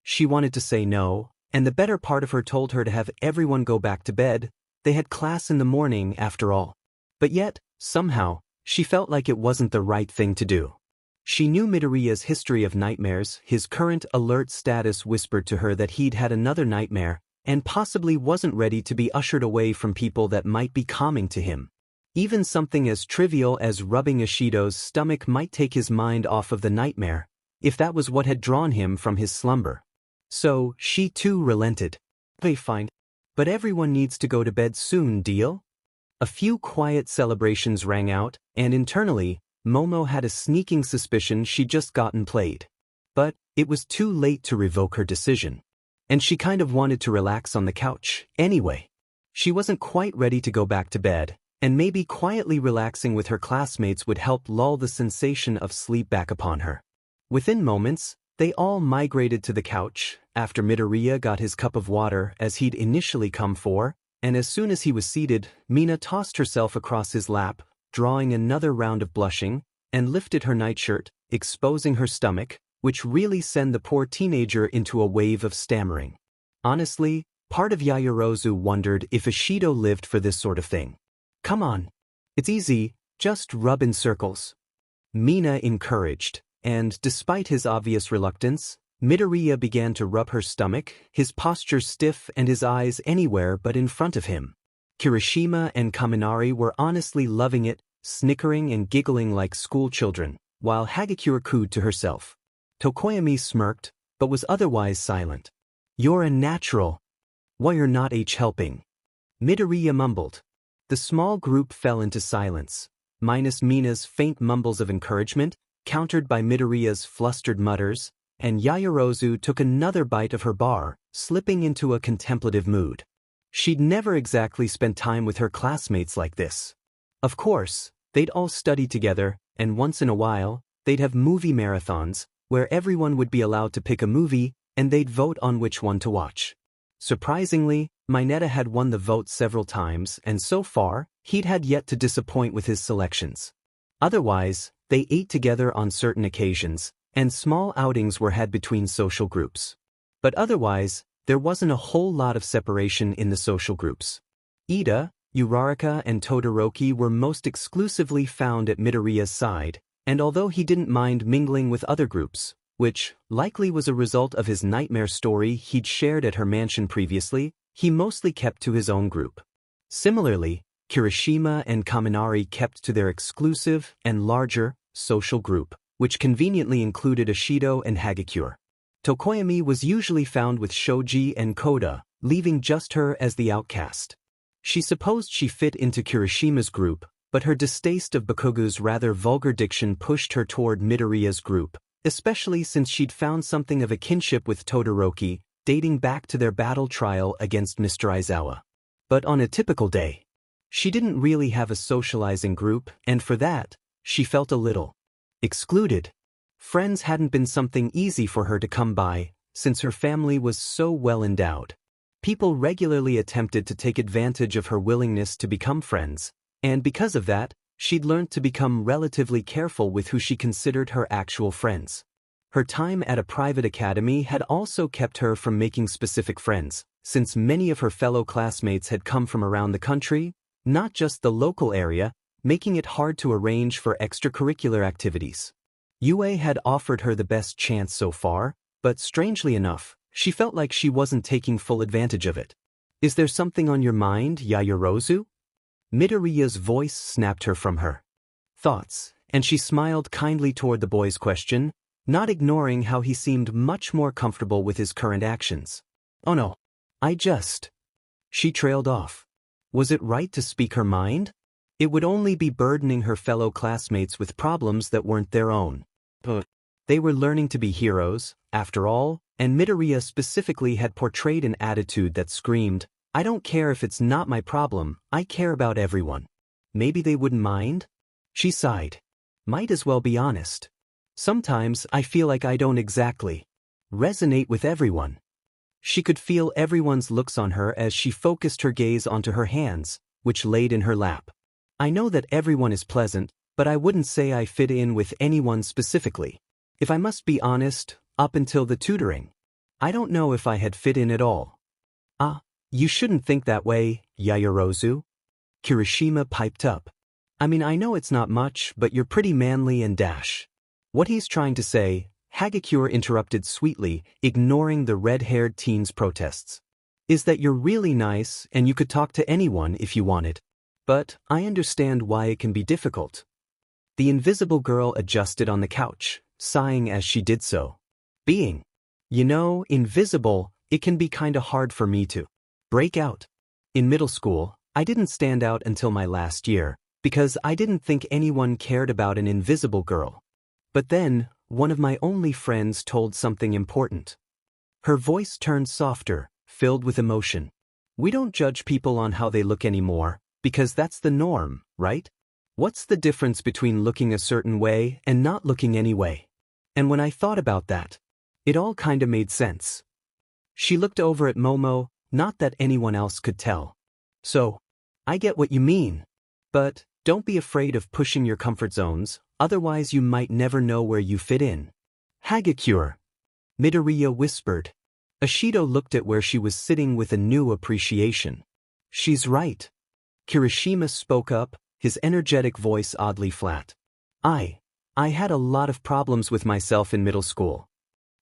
She wanted to say no, and the better part of her told her to have everyone go back to bed. They had class in the morning after all. But yet, somehow, she felt like it wasn't the right thing to do. She knew Midoriya's history of nightmares. His current alert status whispered to her that he'd had another nightmare, and possibly wasn't ready to be ushered away from people that might be calming to him. Even something as trivial as rubbing Ashido's stomach might take his mind off of the nightmare, if that was what had drawn him from his slumber. So, she too relented. Fine. But everyone needs to go to bed soon, deal?" A few quiet celebrations rang out, and internally, Momo had a sneaking suspicion she'd just gotten played. But it was too late to revoke her decision. And she kind of wanted to relax on the couch, anyway. She wasn't quite ready to go back to bed, and maybe quietly relaxing with her classmates would help lull the sensation of sleep back upon her. Within moments, they all migrated to the couch, after Midoriya got his cup of water as he'd initially come for, and as soon as he was seated, Mina tossed herself across his lap, drawing another round of blushing, and lifted her nightshirt, exposing her stomach, which really sent the poor teenager into a wave of stammering. Honestly, part of Yaoyorozu wondered if Ishido lived for this sort of thing. "Come on. It's easy, just rub in circles," Mina encouraged, and despite his obvious reluctance, Midoriya began to rub her stomach, his posture stiff and his eyes anywhere but in front of him. Kirishima and Kaminari were honestly loving it, snickering and giggling like schoolchildren, while Hagakure cooed to herself. Tokoyami smirked, but was otherwise silent. "You're a natural. Why you're not helping?" Midoriya mumbled. The small group fell into silence, minus Mina's faint mumbles of encouragement, countered by Midoriya's flustered mutters, and Yaoyorozu took another bite of her bar, slipping into a contemplative mood. She'd never exactly spent time with her classmates like this. Of course, they'd all study together, and once in a while, they'd have movie marathons, where everyone would be allowed to pick a movie, and they'd vote on which one to watch. Surprisingly, Mineta had won the vote several times, and so far, he'd had yet to disappoint with his selections. Otherwise, they ate together on certain occasions, and small outings were had between social groups. But otherwise, there wasn't a whole lot of separation in the social groups. Ida, Uraraka and Todoroki were most exclusively found at Midoriya's side, and although he didn't mind mingling with other groups, which likely was a result of his nightmare story he'd shared at her mansion previously, he mostly kept to his own group. Similarly, Kirishima and Kaminari kept to their exclusive and larger social group, which conveniently included Ishido and Hagakure. Tokoyami was usually found with Shoji and Koda, leaving just her as the outcast. She supposed she fit into Kirishima's group, but her distaste of Bakugou's rather vulgar diction pushed her toward Midoriya's group, especially since she'd found something of a kinship with Todoroki, dating back to their battle trial against Mr. Aizawa. But on a typical day, she didn't really have a socializing group, and for that, she felt a little excluded. Friends hadn't been something easy for her to come by, since her family was so well endowed. People regularly attempted to take advantage of her willingness to become friends, and because of that, she'd learned to become relatively careful with who she considered her actual friends. Her time at a private academy had also kept her from making specific friends, since many of her fellow classmates had come from around the country, not just the local area, making it hard to arrange for extracurricular activities. Yue had offered her the best chance so far, but strangely enough, she felt like she wasn't taking full advantage of it. "Is there something on your mind, Yaoyorozu?" Midoriya's voice snapped her from her thoughts, and she smiled kindly toward the boy's question, not ignoring how he seemed much more comfortable with his current actions. "Oh no. She trailed off. Was it right to speak her mind? It would only be burdening her fellow classmates with problems that weren't their own. But they were learning to be heroes, after all, and Midoriya specifically had portrayed an attitude that screamed, "I don't care if it's not my problem, I care about everyone. Maybe they wouldn't mind?" She sighed. "Might as well be honest. Sometimes I feel like I don't exactly resonate with everyone." She could feel everyone's looks on her as she focused her gaze onto her hands, which laid in her lap. "I know that everyone is pleasant, but I wouldn't say I fit in with anyone specifically. If I must be honest, up until the tutoring, I don't know if I had fit in at all." "Ah, you shouldn't think that way, Yaoyorozu," Kirishima piped up. "I mean, I know it's not much, but you're pretty manly and dash." What he's trying to say, Hagakure interrupted sweetly, ignoring the red-haired teen's protests, "is that you're really nice and you could talk to anyone if you wanted. But I understand why it can be difficult." The invisible girl adjusted on the couch, sighing as she did so. "Being, invisible, it can be kinda hard for me to break out. In middle school, I didn't stand out until my last year, because I didn't think anyone cared about an invisible girl. But then, one of my only friends told something important." Her voice turned softer, filled with emotion. "We don't judge people on how they look anymore, because that's the norm, right? What's the difference between looking a certain way and not looking any way?" And when I thought about that, it all kinda made sense. She looked over at Momo, not that anyone else could tell. "So, I get what you mean. But, Don't be afraid of pushing your comfort zones, otherwise you might never know where you fit in. Hagakure, Midoriya whispered. Ashido looked at where she was sitting with a new appreciation. She's right. Kirishima spoke up, his energetic voice oddly flat. I had a lot of problems with myself in middle school.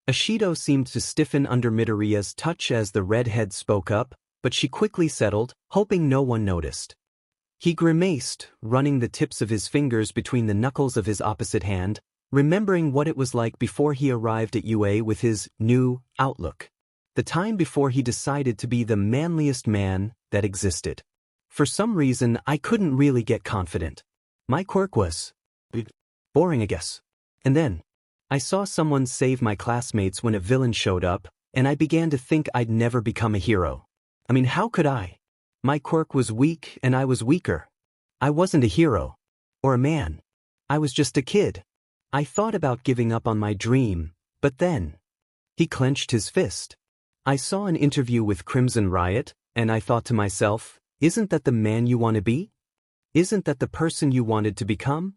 Ashido seemed to stiffen under Midoriya's touch as the redhead spoke up, but she quickly settled, hoping no one noticed. He grimaced, running the tips of his fingers between the knuckles of his opposite hand, remembering what it was like before he arrived at UA with his new outlook. The time before he decided to be the manliest man that existed. For some reason, I couldn't really get confident. My quirk was boring, I guess. And then I saw someone save my classmates when a villain showed up, and I began to think I'd never become a hero. I mean, how could I? My quirk was weak and I was weaker. I wasn't a hero. Or a man. I was just a kid. I thought about giving up on my dream, but then he clenched his fist. I saw an interview with Crimson Riot, and I thought to myself, isn't that the man you want to be? Isn't that the person you wanted to become?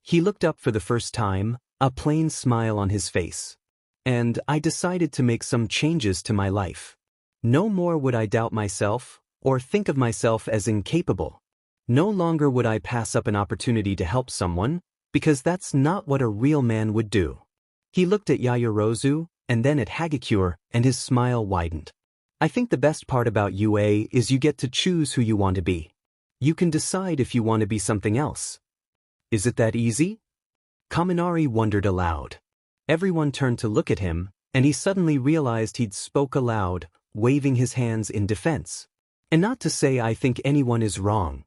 He looked up for the first time, a plain smile on his face. And I decided to make some changes to my life. No more would I doubt myself, or think of myself as incapable. No longer would I pass up an opportunity to help someone, because that's not what a real man would do. He looked at Yaoyorozu, and then at Hagakure, and his smile widened. I think the best part about UA is you get to choose who you want to be. You can decide if you want to be something else. Is it that easy? Kaminari wondered aloud. Everyone turned to look at him, and he suddenly realized he'd spoke aloud, waving his hands in defense. And not to say I think anyone is wrong.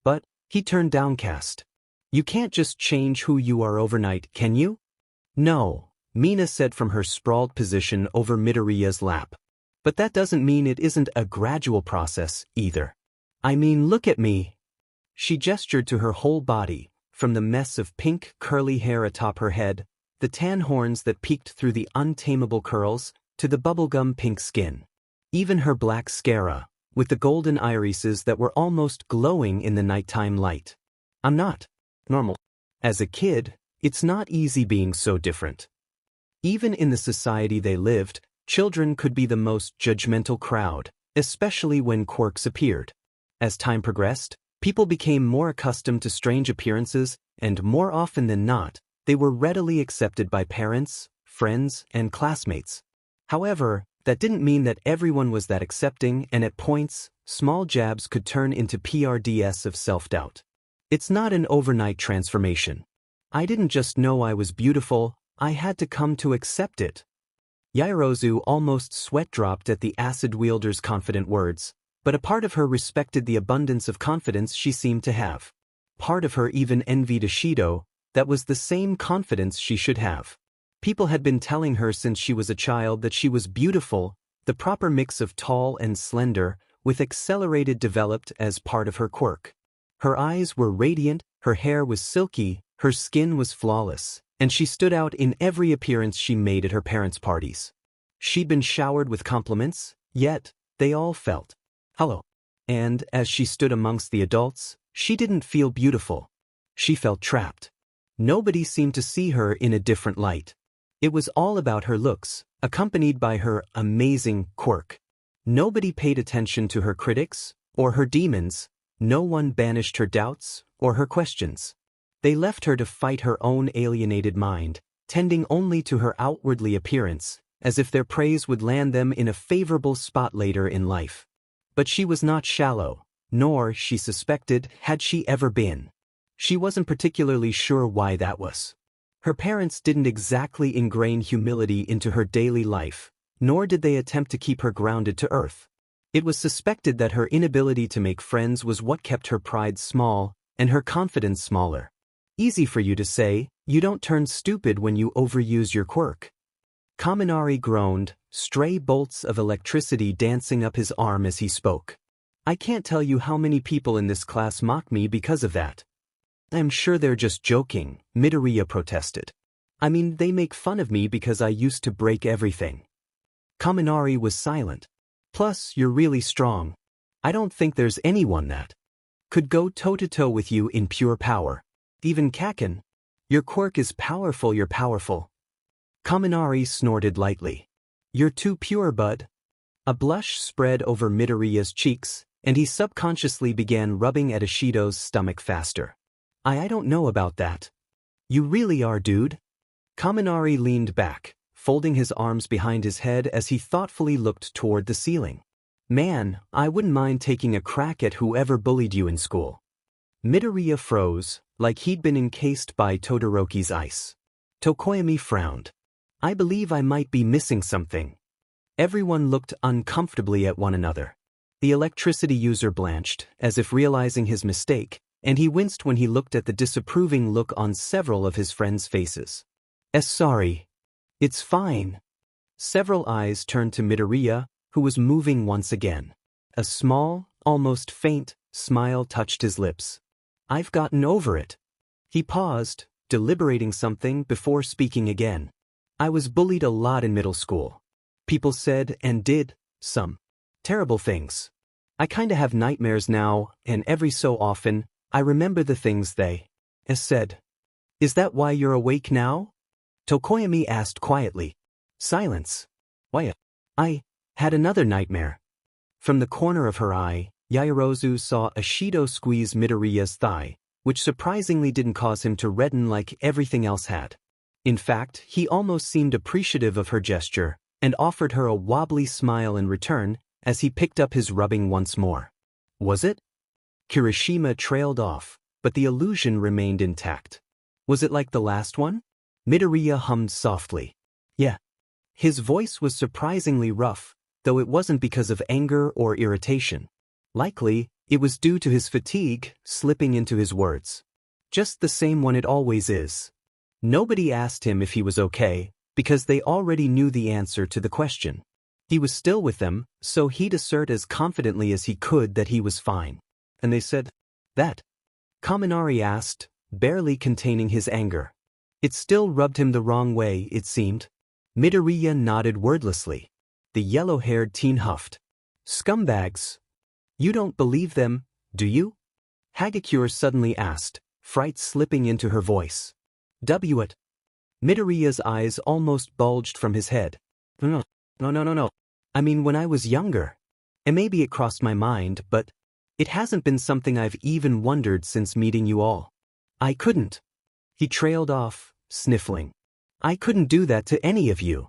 But he turned downcast. You can't just change who you are overnight, can you? No, Mina said from her sprawled position over Midoriya's lap. But that doesn't mean it isn't a gradual process, either. I mean, look at me. She gestured to her whole body, from the mess of pink, curly hair atop her head, the tan horns that peeked through the untamable curls, to the bubblegum pink skin. Even her black scara, with the golden irises that were almost glowing in the nighttime light. I'm not normal. As a kid, it's not easy being so different. Even in the society they lived, children could be the most judgmental crowd, especially when quirks appeared. As time progressed, people became more accustomed to strange appearances, and more often than not, they were readily accepted by parents, friends, and classmates. However, that didn't mean that everyone was that accepting, and at points, small jabs could turn into PRDS of self-doubt. It's not an overnight transformation. I didn't just know I was beautiful, I had to come to accept it. Yaoyorozu almost sweat-dropped at the acid wielder's confident words, but a part of her respected the abundance of confidence she seemed to have. Part of her even envied Ashido, that was the same confidence she should have. People had been telling her since she was a child that she was beautiful, the proper mix of tall and slender, with accelerated developed as part of her quirk. Her eyes were radiant, her hair was silky, her skin was flawless, and she stood out in every appearance she made at her parents' parties. She'd been showered with compliments, yet they all felt hollow. And as she stood amongst the adults, she didn't feel beautiful. She felt trapped. Nobody seemed to see her in a different light. It was all about her looks, accompanied by her amazing quirk. Nobody paid attention to her critics, or her demons. No one banished her doubts, or her questions. They left her to fight her own alienated mind, tending only to her outwardly appearance, as if their praise would land them in a favorable spot later in life. But she was not shallow, nor, she suspected, had she ever been. She wasn't particularly sure why that was. Her parents didn't exactly ingrain humility into her daily life, nor did they attempt to keep her grounded to earth. It was suspected that her inability to make friends was what kept her pride small, and her confidence smaller. Easy for you to say, you don't turn stupid when you overuse your quirk. Kaminari groaned, stray bolts of electricity dancing up his arm as he spoke. I can't tell you how many people in this class mock me because of that. I'm sure they're just joking, Midoriya protested. I mean, they make fun of me because I used to break everything. Kaminari was silent. Plus, you're really strong. I don't think there's anyone that could go toe-to-toe with you in pure power. Even Kaken. Your quirk is powerful, you're powerful. Kaminari snorted lightly. You're too pure, bud. A blush spread over Midoriya's cheeks, and he subconsciously began rubbing at Ishido's stomach faster. I don't know about that. You really are, dude. Kaminari leaned back, folding his arms behind his head as he thoughtfully looked toward the ceiling. Man, I wouldn't mind taking a crack at whoever bullied you in school. Midoriya froze, like he'd been encased by Todoroki's ice. Tokoyami frowned. I believe I might be missing something. Everyone looked uncomfortably at one another. The electricity user blanched, as if realizing his mistake, and he winced when he looked at the disapproving look on several of his friends' faces. Sorry. It's fine. Several eyes turned to Midoriya, who was moving once again. A small, almost faint, smile touched his lips. I've gotten over it. He paused, deliberating something before speaking again. I was bullied a lot in middle school. People said and did some terrible things. I kinda have nightmares now, and every so often, I remember the things they said. Is that why you're awake now? Tokoyami asked quietly. Silence. Why? I had another nightmare. From the corner of her eye, Yaoyorozu saw Ishido squeeze Midoriya's thigh, which surprisingly didn't cause him to redden like everything else had. In fact, he almost seemed appreciative of her gesture, and offered her a wobbly smile in return as he picked up his rubbing once more. Was it? Kirishima trailed off, but the illusion remained intact. Was it like the last one? Midoriya hummed softly. Yeah. His voice was surprisingly rough, though it wasn't because of anger or irritation. Likely, it was due to his fatigue slipping into his words. Just the same one it always is. Nobody asked him if he was okay, because they already knew the answer to the question. He was still with them, so he'd assert as confidently as he could that he was fine. And they said, that? Kaminari asked, barely containing his anger. It still rubbed him the wrong way, it seemed. Midoriya nodded wordlessly. The yellow-haired teen huffed. Scumbags. You don't believe them, do you? Hagakure suddenly asked, fright slipping into her voice. What? Midoriya's eyes almost bulged from his head. No. I mean, when I was younger. And maybe it crossed my mind, but it hasn't been something I've even wondered since meeting you all. I couldn't. He trailed off, sniffling. I couldn't do that to any of you.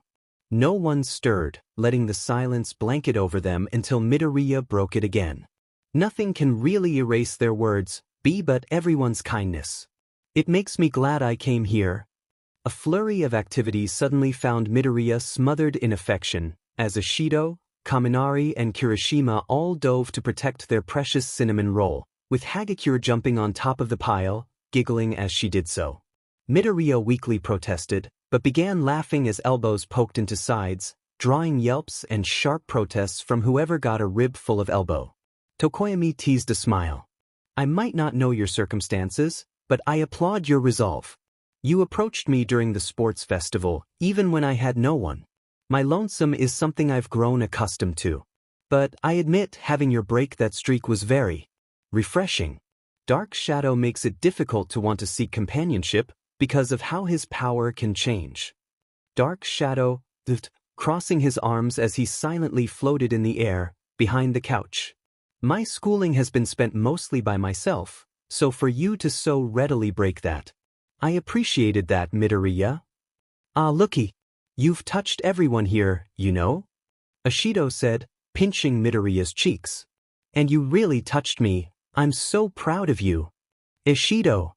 No one stirred, letting the silence blanket over them until Midoriya broke it again. Nothing can really erase their words, but everyone's kindness. It makes me glad I came here. A flurry of activities suddenly found Midoriya smothered in affection, as Ishido, Kaminari and Kirishima all dove to protect their precious cinnamon roll, with Hagakure jumping on top of the pile, giggling as she did so. Midoriya weakly protested, but began laughing as elbows poked into sides, drawing yelps and sharp protests from whoever got a rib full of elbow. Tokoyami teased a smile. I might not know your circumstances, but I applaud your resolve. You approached me during the sports festival, even when I had no one. My lonesome is something I've grown accustomed to. But I admit having your break that streak was very refreshing. Dark Shadow makes it difficult to want to seek companionship because of how his power can change. Dark Shadow, crossing his arms as he silently floated in the air, behind the couch. My schooling has been spent mostly by myself, so for you to so readily break that. I appreciated that, Midoriya. Ah, looky. You've touched everyone here, you know? Ishido said, pinching Midoriya's cheeks. And you really touched me. I'm so proud of you. Ishido.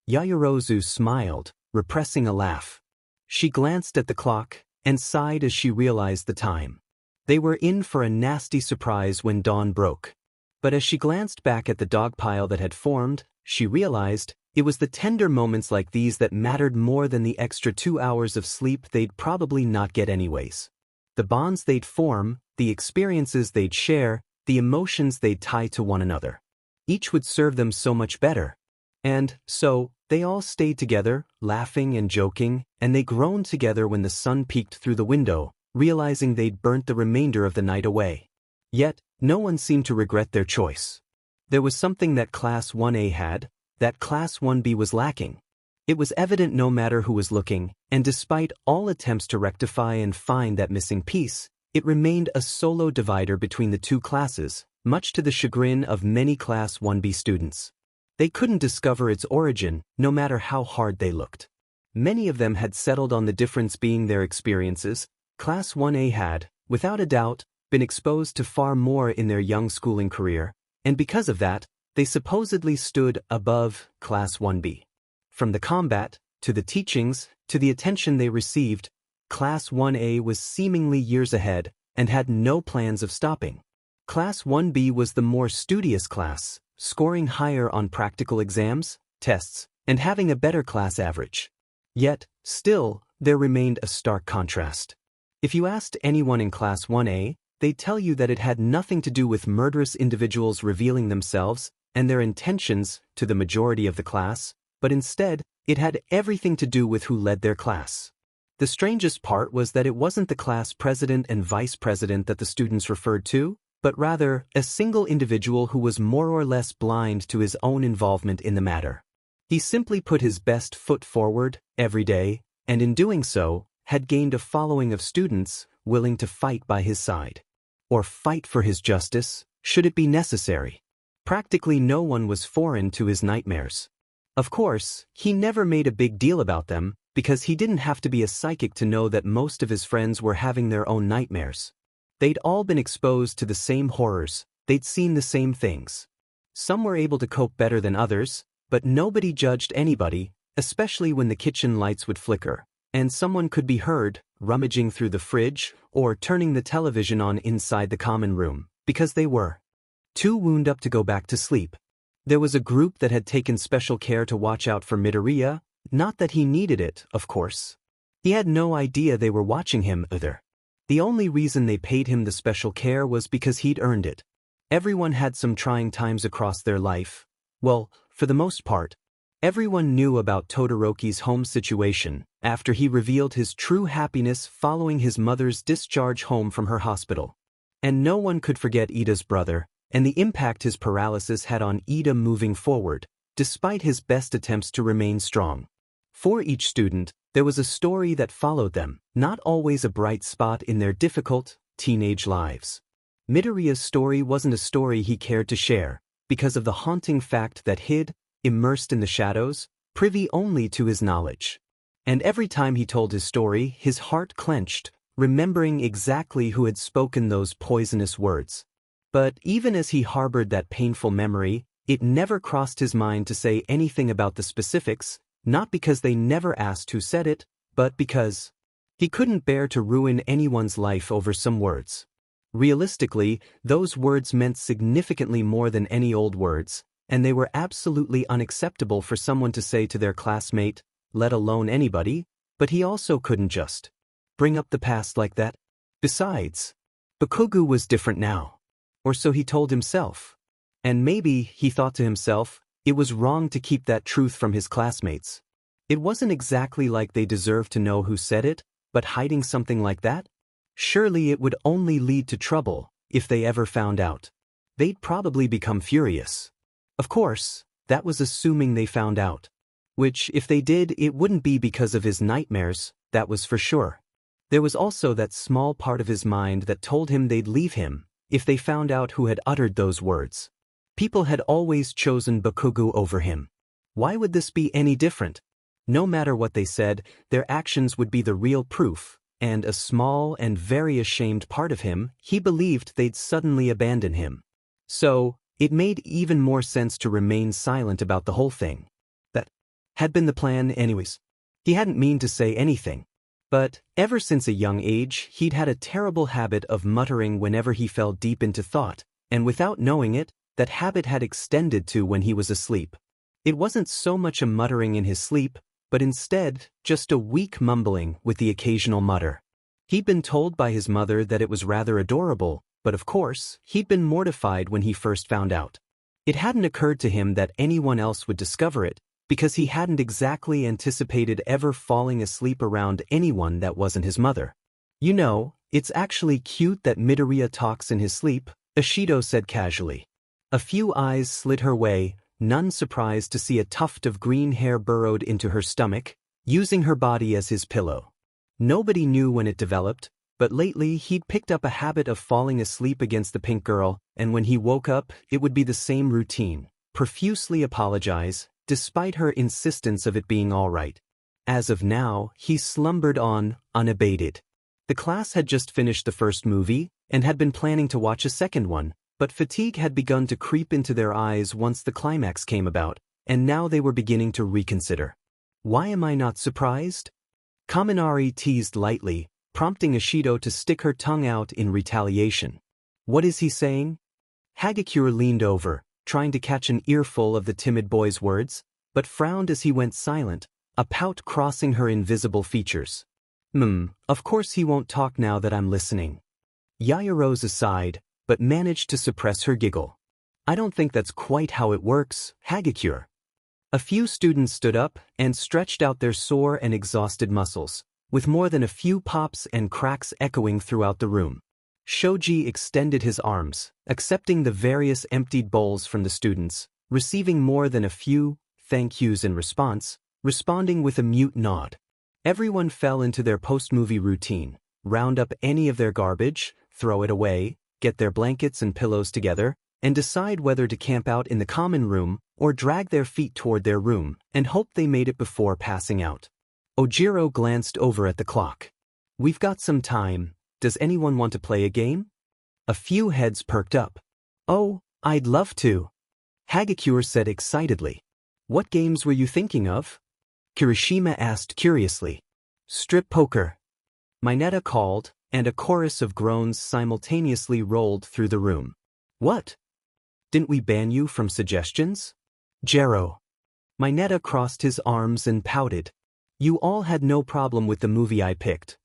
Yaoyorozu smiled, repressing a laugh. She glanced at the clock and sighed as she realized the time. They were in for a nasty surprise when dawn broke. But as she glanced back at the dog pile that had formed, she realized it was the tender moments like these that mattered more than the extra 2 hours of sleep they'd probably not get anyways. The bonds they'd form, the experiences they'd share, the emotions they'd tie to one another. Each would serve them so much better. And so, they all stayed together, laughing and joking, and they groaned together when the sun peeked through the window, realizing they'd burnt the remainder of the night away. Yet, no one seemed to regret their choice. There was something that Class 1A had, that Class 1B was lacking. It was evident no matter who was looking, and despite all attempts to rectify and find that missing piece, it remained a solo divider between the two classes, much to the chagrin of many Class 1B students. They couldn't discover its origin, no matter how hard they looked. Many of them had settled on the difference being their experiences. Class 1A had, without a doubt, been exposed to far more in their young schooling career, and because of that, they supposedly stood above Class 1B. From the combat, to the teachings, to the attention they received, Class 1A was seemingly years ahead and had no plans of stopping. Class 1B was the more studious class, scoring higher on practical exams, tests, and having a better class average. Yet, still, there remained a stark contrast. If you asked anyone in Class 1A, they'd tell you that it had nothing to do with murderous individuals revealing themselves and their intentions to the majority of the class, but instead, it had everything to do with who led their class. The strangest part was that it wasn't the class president and vice president that the students referred to, but rather a single individual who was more or less blind to his own involvement in the matter. He simply put his best foot forward every day, and in doing so, had gained a following of students willing to fight by his side. Or fight for his justice, should it be necessary. Practically no one was foreign to his nightmares. Of course, he never made a big deal about them, because he didn't have to be a psychic to know that most of his friends were having their own nightmares. They'd all been exposed to the same horrors, they'd seen the same things. Some were able to cope better than others, but nobody judged anybody, especially when the kitchen lights would flicker, and someone could be heard rummaging through the fridge or turning the television on inside the common room, because they were too wound up to go back to sleep. There was a group that had taken special care to watch out for Midoriya, not that he needed it, of course. He had no idea they were watching him either. The only reason they paid him the special care was because he'd earned it. Everyone had some trying times across their life. Well, for the most part, everyone knew about Todoroki's home situation after he revealed his true happiness following his mother's discharge home from her hospital. And no one could forget Ida's brother, and the impact his paralysis had on Ida moving forward, despite his best attempts to remain strong. For each student, there was a story that followed them, not always a bright spot in their difficult, teenage lives. Midoriya's story wasn't a story he cared to share, because of the haunting fact that hid, immersed in the shadows, privy only to his knowledge. And every time he told his story, his heart clenched, remembering exactly who had spoken those poisonous words. But even as he harbored that painful memory, it never crossed his mind to say anything about the specifics, not because they never asked who said it, but because he couldn't bear to ruin anyone's life over some words. Realistically, those words meant significantly more than any old words, and they were absolutely unacceptable for someone to say to their classmate, let alone anybody, but he also couldn't just bring up the past like that. Besides, Bakugou was different now. Or so he told himself. And maybe, he thought to himself, it was wrong to keep that truth from his classmates. It wasn't exactly like they deserved to know who said it, but hiding something like that? Surely it would only lead to trouble, if they ever found out. They'd probably become furious. Of course, that was assuming they found out. Which, if they did, it wouldn't be because of his nightmares, that was for sure. There was also that small part of his mind that told him they'd leave him, if they found out who had uttered those words. People had always chosen Bakugou over him. Why would this be any different? No matter what they said, their actions would be the real proof, and a small and very ashamed part of him, he believed they'd suddenly abandon him. So, it made even more sense to remain silent about the whole thing. That had been the plan anyways. He hadn't mean to say anything. But, ever since a young age, he'd had a terrible habit of muttering whenever he fell deep into thought, and without knowing it, that habit had extended to when he was asleep. It wasn't so much a muttering in his sleep, but instead, just a weak mumbling with the occasional mutter. He'd been told by his mother that it was rather adorable, but of course, he'd been mortified when he first found out. It hadn't occurred to him that anyone else would discover it, because he hadn't exactly anticipated ever falling asleep around anyone that wasn't his mother. You know, it's actually cute that Midoriya talks in his sleep, Ishido said casually. A few eyes slid her way, none surprised to see a tuft of green hair burrowed into her stomach, using her body as his pillow. Nobody knew when it developed, but lately he'd picked up a habit of falling asleep against the pink girl, and when he woke up, it would be the same routine, profusely apologize, despite her insistence of it being all right. As of now, he slumbered on, unabated. The class had just finished the first movie, and had been planning to watch a second one, but fatigue had begun to creep into their eyes once the climax came about, and now they were beginning to reconsider. Why am I not surprised? Kaminari teased lightly, prompting Ashido to stick her tongue out in retaliation. What is he saying? Hagakure leaned over, trying to catch an earful of the timid boy's words, but frowned as he went silent, a pout crossing her invisible features. Of course he won't talk now that I'm listening. Yaya rose aside, but managed to suppress her giggle. I don't think that's quite how it works, Hagakure. A few students stood up and stretched out their sore and exhausted muscles, with more than a few pops and cracks echoing throughout the room. Shoji extended his arms, accepting the various emptied bowls from the students, receiving more than a few thank yous in response, responding with a mute nod. Everyone fell into their post-movie routine, round up any of their garbage, throw it away, get their blankets and pillows together, and decide whether to camp out in the common room or drag their feet toward their room and hope they made it before passing out. Ojiro glanced over at the clock. We've got some time. Does anyone want to play a game? A few heads perked up. Oh, I'd love to. Hagakure said excitedly. What games were you thinking of? Kirishima asked curiously. Strip poker. Mineta called, and a chorus of groans simultaneously rolled through the room. What? Didn't we ban you from suggestions? Jero. Mineta crossed his arms and pouted. You all had no problem with the movie I picked.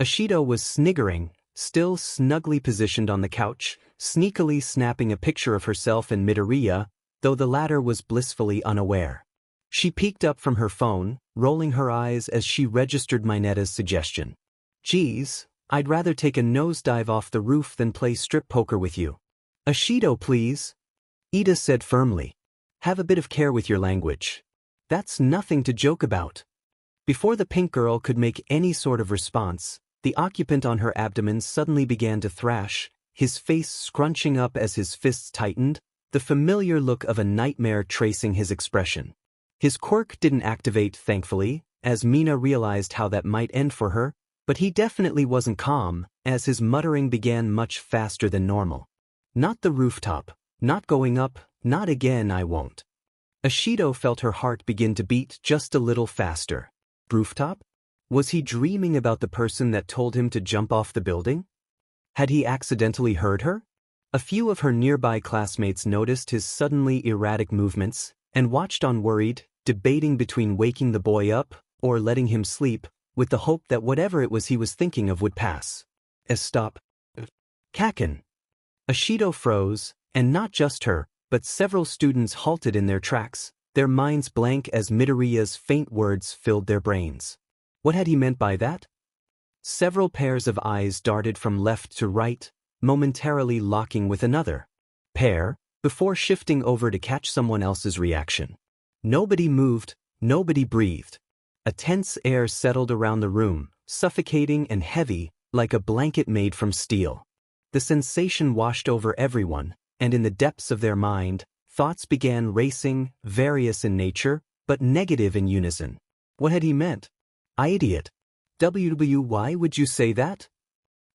Ashido was sniggering, still snugly positioned on the couch, sneakily snapping a picture of herself and Midoriya, though the latter was blissfully unaware. She peeked up from her phone, rolling her eyes as she registered Mineta's suggestion. Geez, I'd rather take a nosedive off the roof than play strip poker with you. Ashido, please. Ida said firmly. Have a bit of care with your language. That's nothing to joke about. Before the pink girl could make any sort of response, the occupant on her abdomen suddenly began to thrash, his face scrunching up as his fists tightened, the familiar look of a nightmare tracing his expression. His quirk didn't activate, thankfully, as Mina realized how that might end for her, but he definitely wasn't calm, as his muttering began much faster than normal. Not the rooftop, not going up, not again, I won't. Ashido felt her heart begin to beat just a little faster. Rooftop? Was he dreaming about the person that told him to jump off the building? Had he accidentally heard her? A few of her nearby classmates noticed his suddenly erratic movements, and watched on worried, debating between waking the boy up, or letting him sleep, with the hope that whatever it was he was thinking of would pass. Stop. Kaken. Ashido froze, and not just her, but several students halted in their tracks, their minds blank as Midoriya's faint words filled their brains. What had he meant by that? Several pairs of eyes darted from left to right, momentarily locking with another pair, before shifting over to catch someone else's reaction. Nobody moved, nobody breathed. A tense air settled around the room, suffocating and heavy, like a blanket made from steel. The sensation washed over everyone, and in the depths of their mind, thoughts began racing, various in nature, but negative in unison. What had he meant? I idiot. Why would you say that?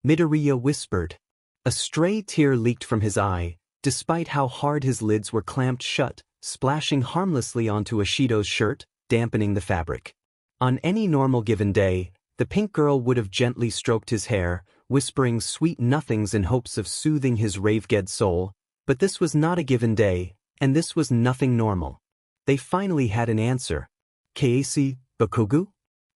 Midoriya whispered. A stray tear leaked from his eye, despite how hard his lids were clamped shut, splashing harmlessly onto Ashido's shirt, dampening the fabric. On any normal given day, the pink girl would have gently stroked his hair, whispering sweet nothings in hopes of soothing his rave-ged soul, but this was not a given day, and this was nothing normal. They finally had an answer. Kaisi, Bakugou?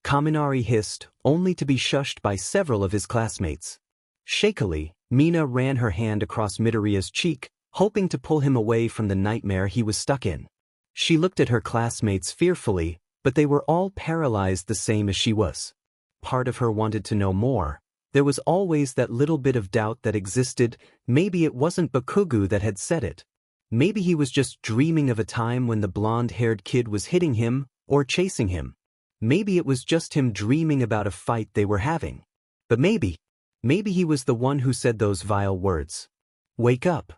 Kaminari hissed, only to be shushed by several of his classmates. Shakily, Mina ran her hand across Midoriya's cheek, hoping to pull him away from the nightmare he was stuck in. She looked at her classmates fearfully, but they were all paralyzed the same as she was. Part of her wanted to know more. There was always that little bit of doubt that existed, maybe it wasn't Bakugou that had said it. Maybe he was just dreaming of a time when the blonde-haired kid was hitting him or chasing him. Maybe it was just him dreaming about a fight they were having. But maybe he was the one who said those vile words. Wake up.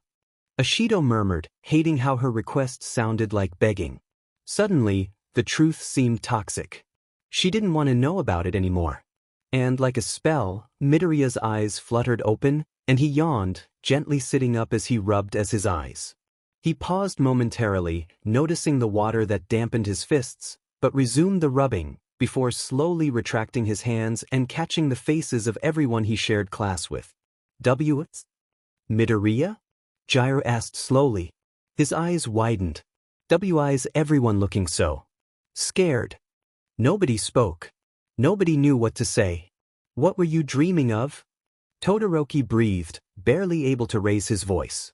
Ashido murmured, hating how her request sounded like begging. Suddenly, the truth seemed toxic. She didn't want to know about it anymore. And like a spell, Midoriya's eyes fluttered open, and he yawned, gently sitting up as he rubbed at his eyes. He paused momentarily, noticing the water that dampened his fists, but resumed the rubbing, before slowly retracting his hands and catching the faces of everyone he shared class with. W's? Midoriya? Gyro asked slowly. His eyes widened. Why's everyone looking so scared? Nobody spoke. Nobody knew what to say. What were you dreaming of? Todoroki breathed, barely able to raise his voice.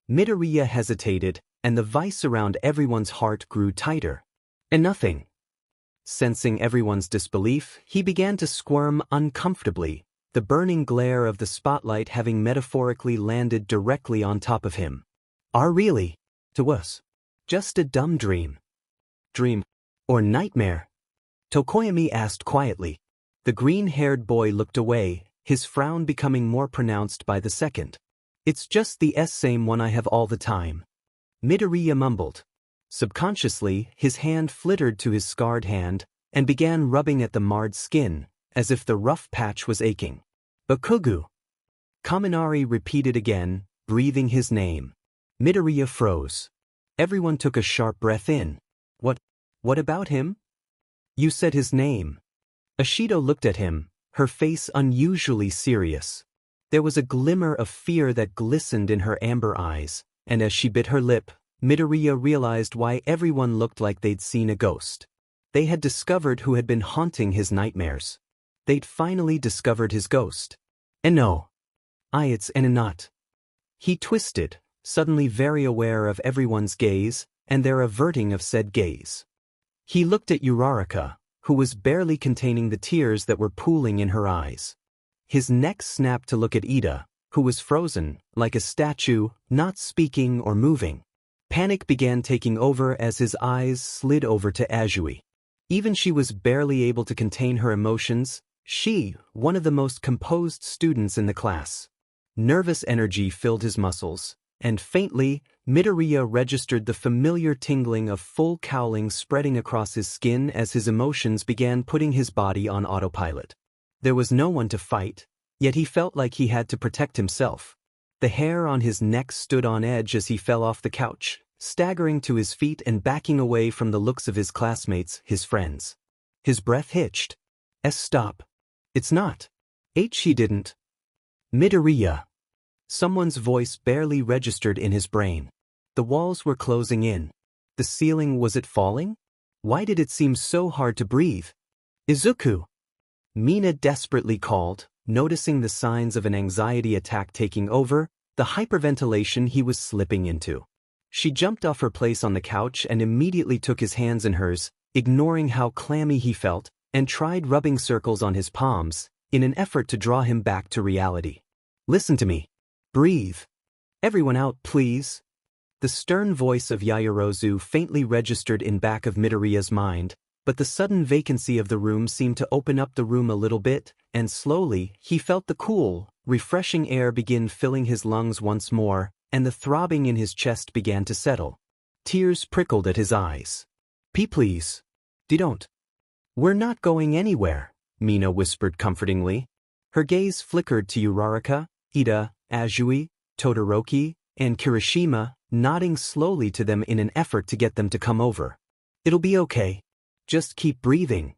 Midoriya hesitated, and the vice around everyone's heart grew tighter. And nothing. Sensing everyone's disbelief, he began to squirm uncomfortably, the burning glare of the spotlight having metaphorically landed directly on top of him. Really? To us? Just a dumb dream. Dream? Or nightmare? Tokoyami asked quietly. The green-haired boy looked away, his frown becoming more pronounced by the second. It's just the same one I have all the time. Midoriya mumbled. Subconsciously, his hand flittered to his scarred hand, and began rubbing at the marred skin, as if the rough patch was aching. Bakugou. Kaminari repeated again, breathing his name. Midoriya froze. Everyone took a sharp breath in. What about him? You said his name. Ashido looked at him, her face unusually serious. There was a glimmer of fear that glistened in her amber eyes, and as she bit her lip, Midoriya realized why everyone looked like they'd seen a ghost. They had discovered who had been haunting his nightmares. They'd finally discovered his ghost. And no. It's not. He twisted, suddenly very aware of everyone's gaze, and their averting of said gaze. He looked at Uraraka, who was barely containing the tears that were pooling in her eyes. His neck snapped to look at Ida, who was frozen, like a statue, not speaking or moving. Panic began taking over as his eyes slid over to Azui. Even she was barely able to contain her emotions, she, one of the most composed students in the class. Nervous energy filled his muscles, and faintly, Midoriya registered the familiar tingling of full cowling spreading across his skin as his emotions began putting his body on autopilot. There was no one to fight, yet he felt like he had to protect himself. The hair on his neck stood on edge as he fell off the couch, staggering to his feet and backing away from the looks of his classmates, his friends. His breath hitched. Stop. It's not. He didn't. Midoriya. Someone's voice barely registered in his brain. The walls were closing in. The ceiling, was it falling? Why did it seem so hard to breathe? Izuku. Mina desperately called, noticing the signs of an anxiety attack taking over, the hyperventilation he was slipping into. She jumped off her place on the couch and immediately took his hands in hers, ignoring how clammy he felt, and tried rubbing circles on his palms, in an effort to draw him back to reality. Listen to me. Breathe. Everyone out, please. The stern voice of Yaoyorozu faintly registered in back of Midoriya's mind, but the sudden vacancy of the room seemed to open up the room a little bit, and slowly, he felt the cool, refreshing air begin filling his lungs once more, and the throbbing in his chest began to settle. Tears prickled at his eyes. Please. Don't. We're not going anywhere, Mina whispered comfortingly. Her gaze flickered to Uraraka, Ida, Azui, Todoroki, and Kirishima, nodding slowly to them in an effort to get them to come over. It'll be okay. Just keep breathing.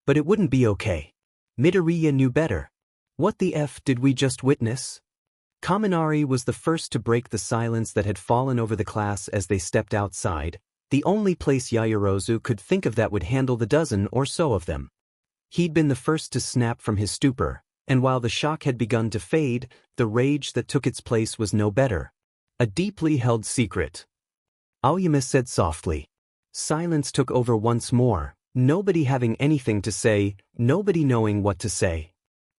But it wouldn't be okay. Midoriya knew better. What the F did we just witness? Kaminari was the first to break the silence that had fallen over the class as they stepped outside, the only place Yaoyorozu could think of that would handle the dozen or so of them. He'd been the first to snap from his stupor, and while the shock had begun to fade, the rage that took its place was no better. A deeply held secret. Aoyama said softly. Silence took over once more, nobody having anything to say, nobody knowing what to say.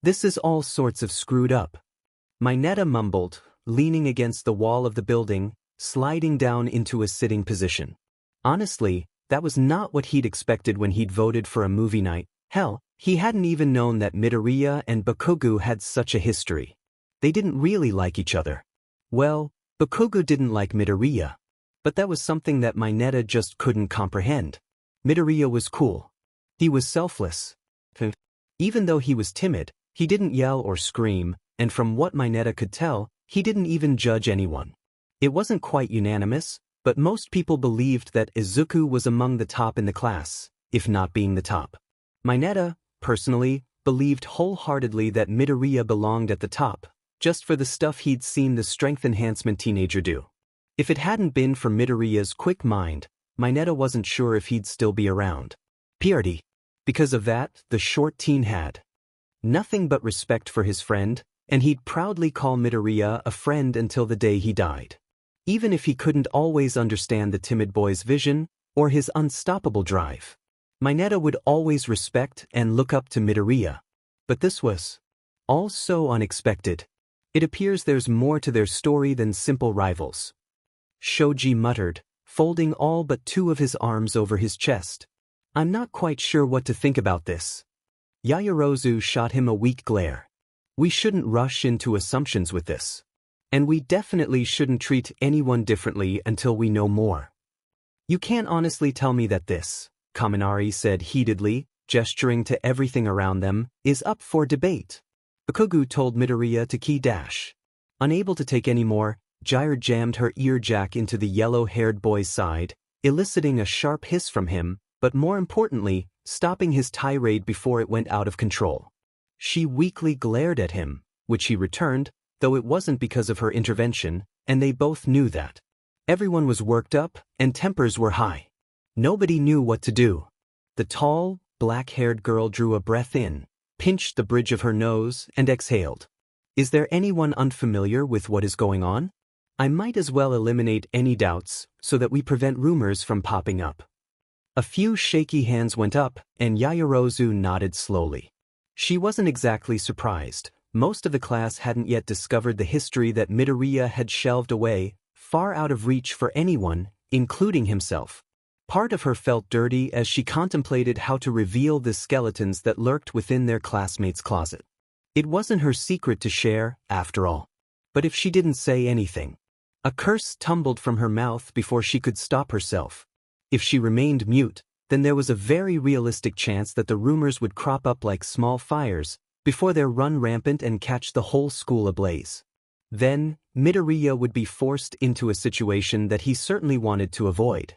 This is all sorts of screwed up. Mineta mumbled, leaning against the wall of the building, sliding down into a sitting position. Honestly, that was not what he'd expected when he'd voted for a movie night. Hell, he hadn't even known that Midoriya and Bakugou had such a history. They didn't really like each other. Well, Bakugou didn't like Midoriya. But that was something that Mineta just couldn't comprehend. Midoriya was cool. He was selfless. Even though he was timid, he didn't yell or scream, and from what Mineta could tell, he didn't even judge anyone. It wasn't quite unanimous, but most people believed that Izuku was among the top in the class, if not being the top. Mineta, personally, believed wholeheartedly that Midoriya belonged at the top, just for the stuff he'd seen the strength enhancement teenager do. If it hadn't been for Midoriya's quick mind, Mineta wasn't sure if he'd still be around. Purity. Because of that, the short teen had nothing but respect for his friend, and he'd proudly call Midoriya a friend until the day he died. Even if he couldn't always understand the timid boy's vision or his unstoppable drive, Mineta would always respect and look up to Midoriya. But this was all so unexpected. It appears there's more to their story than simple rivals. Shoji muttered, folding all but two of his arms over his chest. I'm not quite sure what to think about this. Yaoyorozu shot him a weak glare. We shouldn't rush into assumptions with this. And we definitely shouldn't treat anyone differently until we know more. You can't honestly tell me that this, Kaminari said heatedly, gesturing to everything around them, is up for debate. Bakugou told Midoriya to key dash. Unable to take any more, Gyre jammed her ear jack into the yellow-haired boy's side, eliciting a sharp hiss from him, but more importantly, stopping his tirade before it went out of control. She weakly glared at him, which he returned, though it wasn't because of her intervention, and they both knew that. Everyone was worked up, and tempers were high. Nobody knew what to do. The tall, black-haired girl drew a breath in, pinched the bridge of her nose, and exhaled. Is there anyone unfamiliar with what is going on? I might as well eliminate any doubts, so that we prevent rumors from popping up. A few shaky hands went up, and Yaoyorozu nodded slowly. She wasn't exactly surprised. Most of the class hadn't yet discovered the history that Midoriya had shelved away, far out of reach for anyone, including himself. Part of her felt dirty as she contemplated how to reveal the skeletons that lurked within their classmates' closet. It wasn't her secret to share, after all. But if she didn't say anything, a curse tumbled from her mouth before she could stop herself. If she remained mute, then there was a very realistic chance that the rumors would crop up like small fires, before they run rampant and catch the whole school ablaze. Then, Midoriya would be forced into a situation that he certainly wanted to avoid.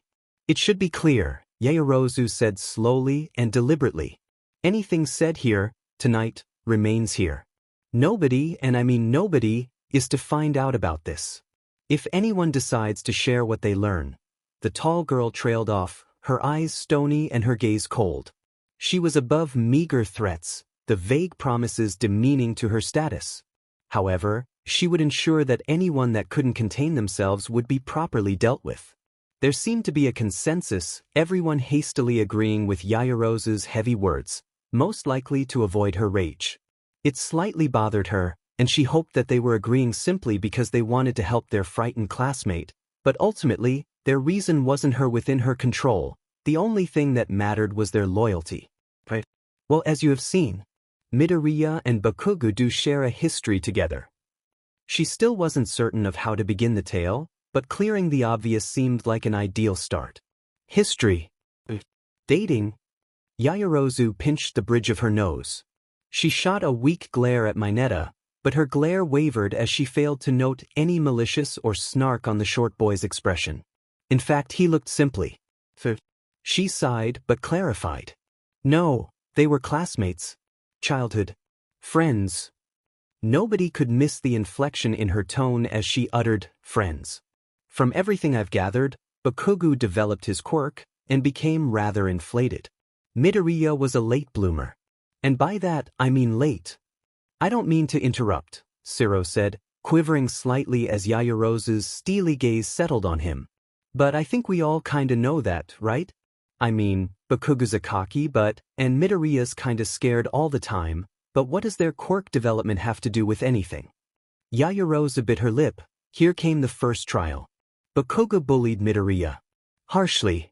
It should be clear, Yaoyorozu said slowly and deliberately. Anything said here, tonight, remains here. Nobody, and I mean nobody, is to find out about this. If anyone decides to share what they learn. The tall girl trailed off, her eyes stony and her gaze cold. She was above meager threats, the vague promises demeaning to her status. However, she would ensure that anyone that couldn't contain themselves would be properly dealt with. There seemed to be a consensus, everyone hastily agreeing with Yaoyorozu's heavy words, most likely to avoid her rage. It slightly bothered her, and she hoped that they were agreeing simply because they wanted to help their frightened classmate, but ultimately, their reason wasn't within her control. The only thing that mattered was their loyalty. Right? Well, as you have seen, Midoriya and Bakugou do share a history together. She still wasn't certain of how to begin the tale, but clearing the obvious seemed like an ideal start. History. Dating. Yaoyorozu pinched the bridge of her nose. She shot a weak glare at Mineta, but her glare wavered as she failed to note any malicious or snark on the short boy's expression. In fact, he looked simply. She sighed but clarified. No, they were classmates. Childhood. Friends. Nobody could miss the inflection in her tone as she uttered, friends. From everything I've gathered, Bakugou developed his quirk and became rather inflated. Midoriya was a late bloomer. And by that, I mean late. I don't mean to interrupt, Siro said, quivering slightly as Yaoyorozu's steely gaze settled on him. But I think we all kinda know that, right? I mean, Bakugou's a cocky and Midoriya's kinda scared all the time, but what does their quirk development have to do with anything? Yaoyorozu bit her lip. Here came the first trial. Bakugou bullied Midoriya harshly.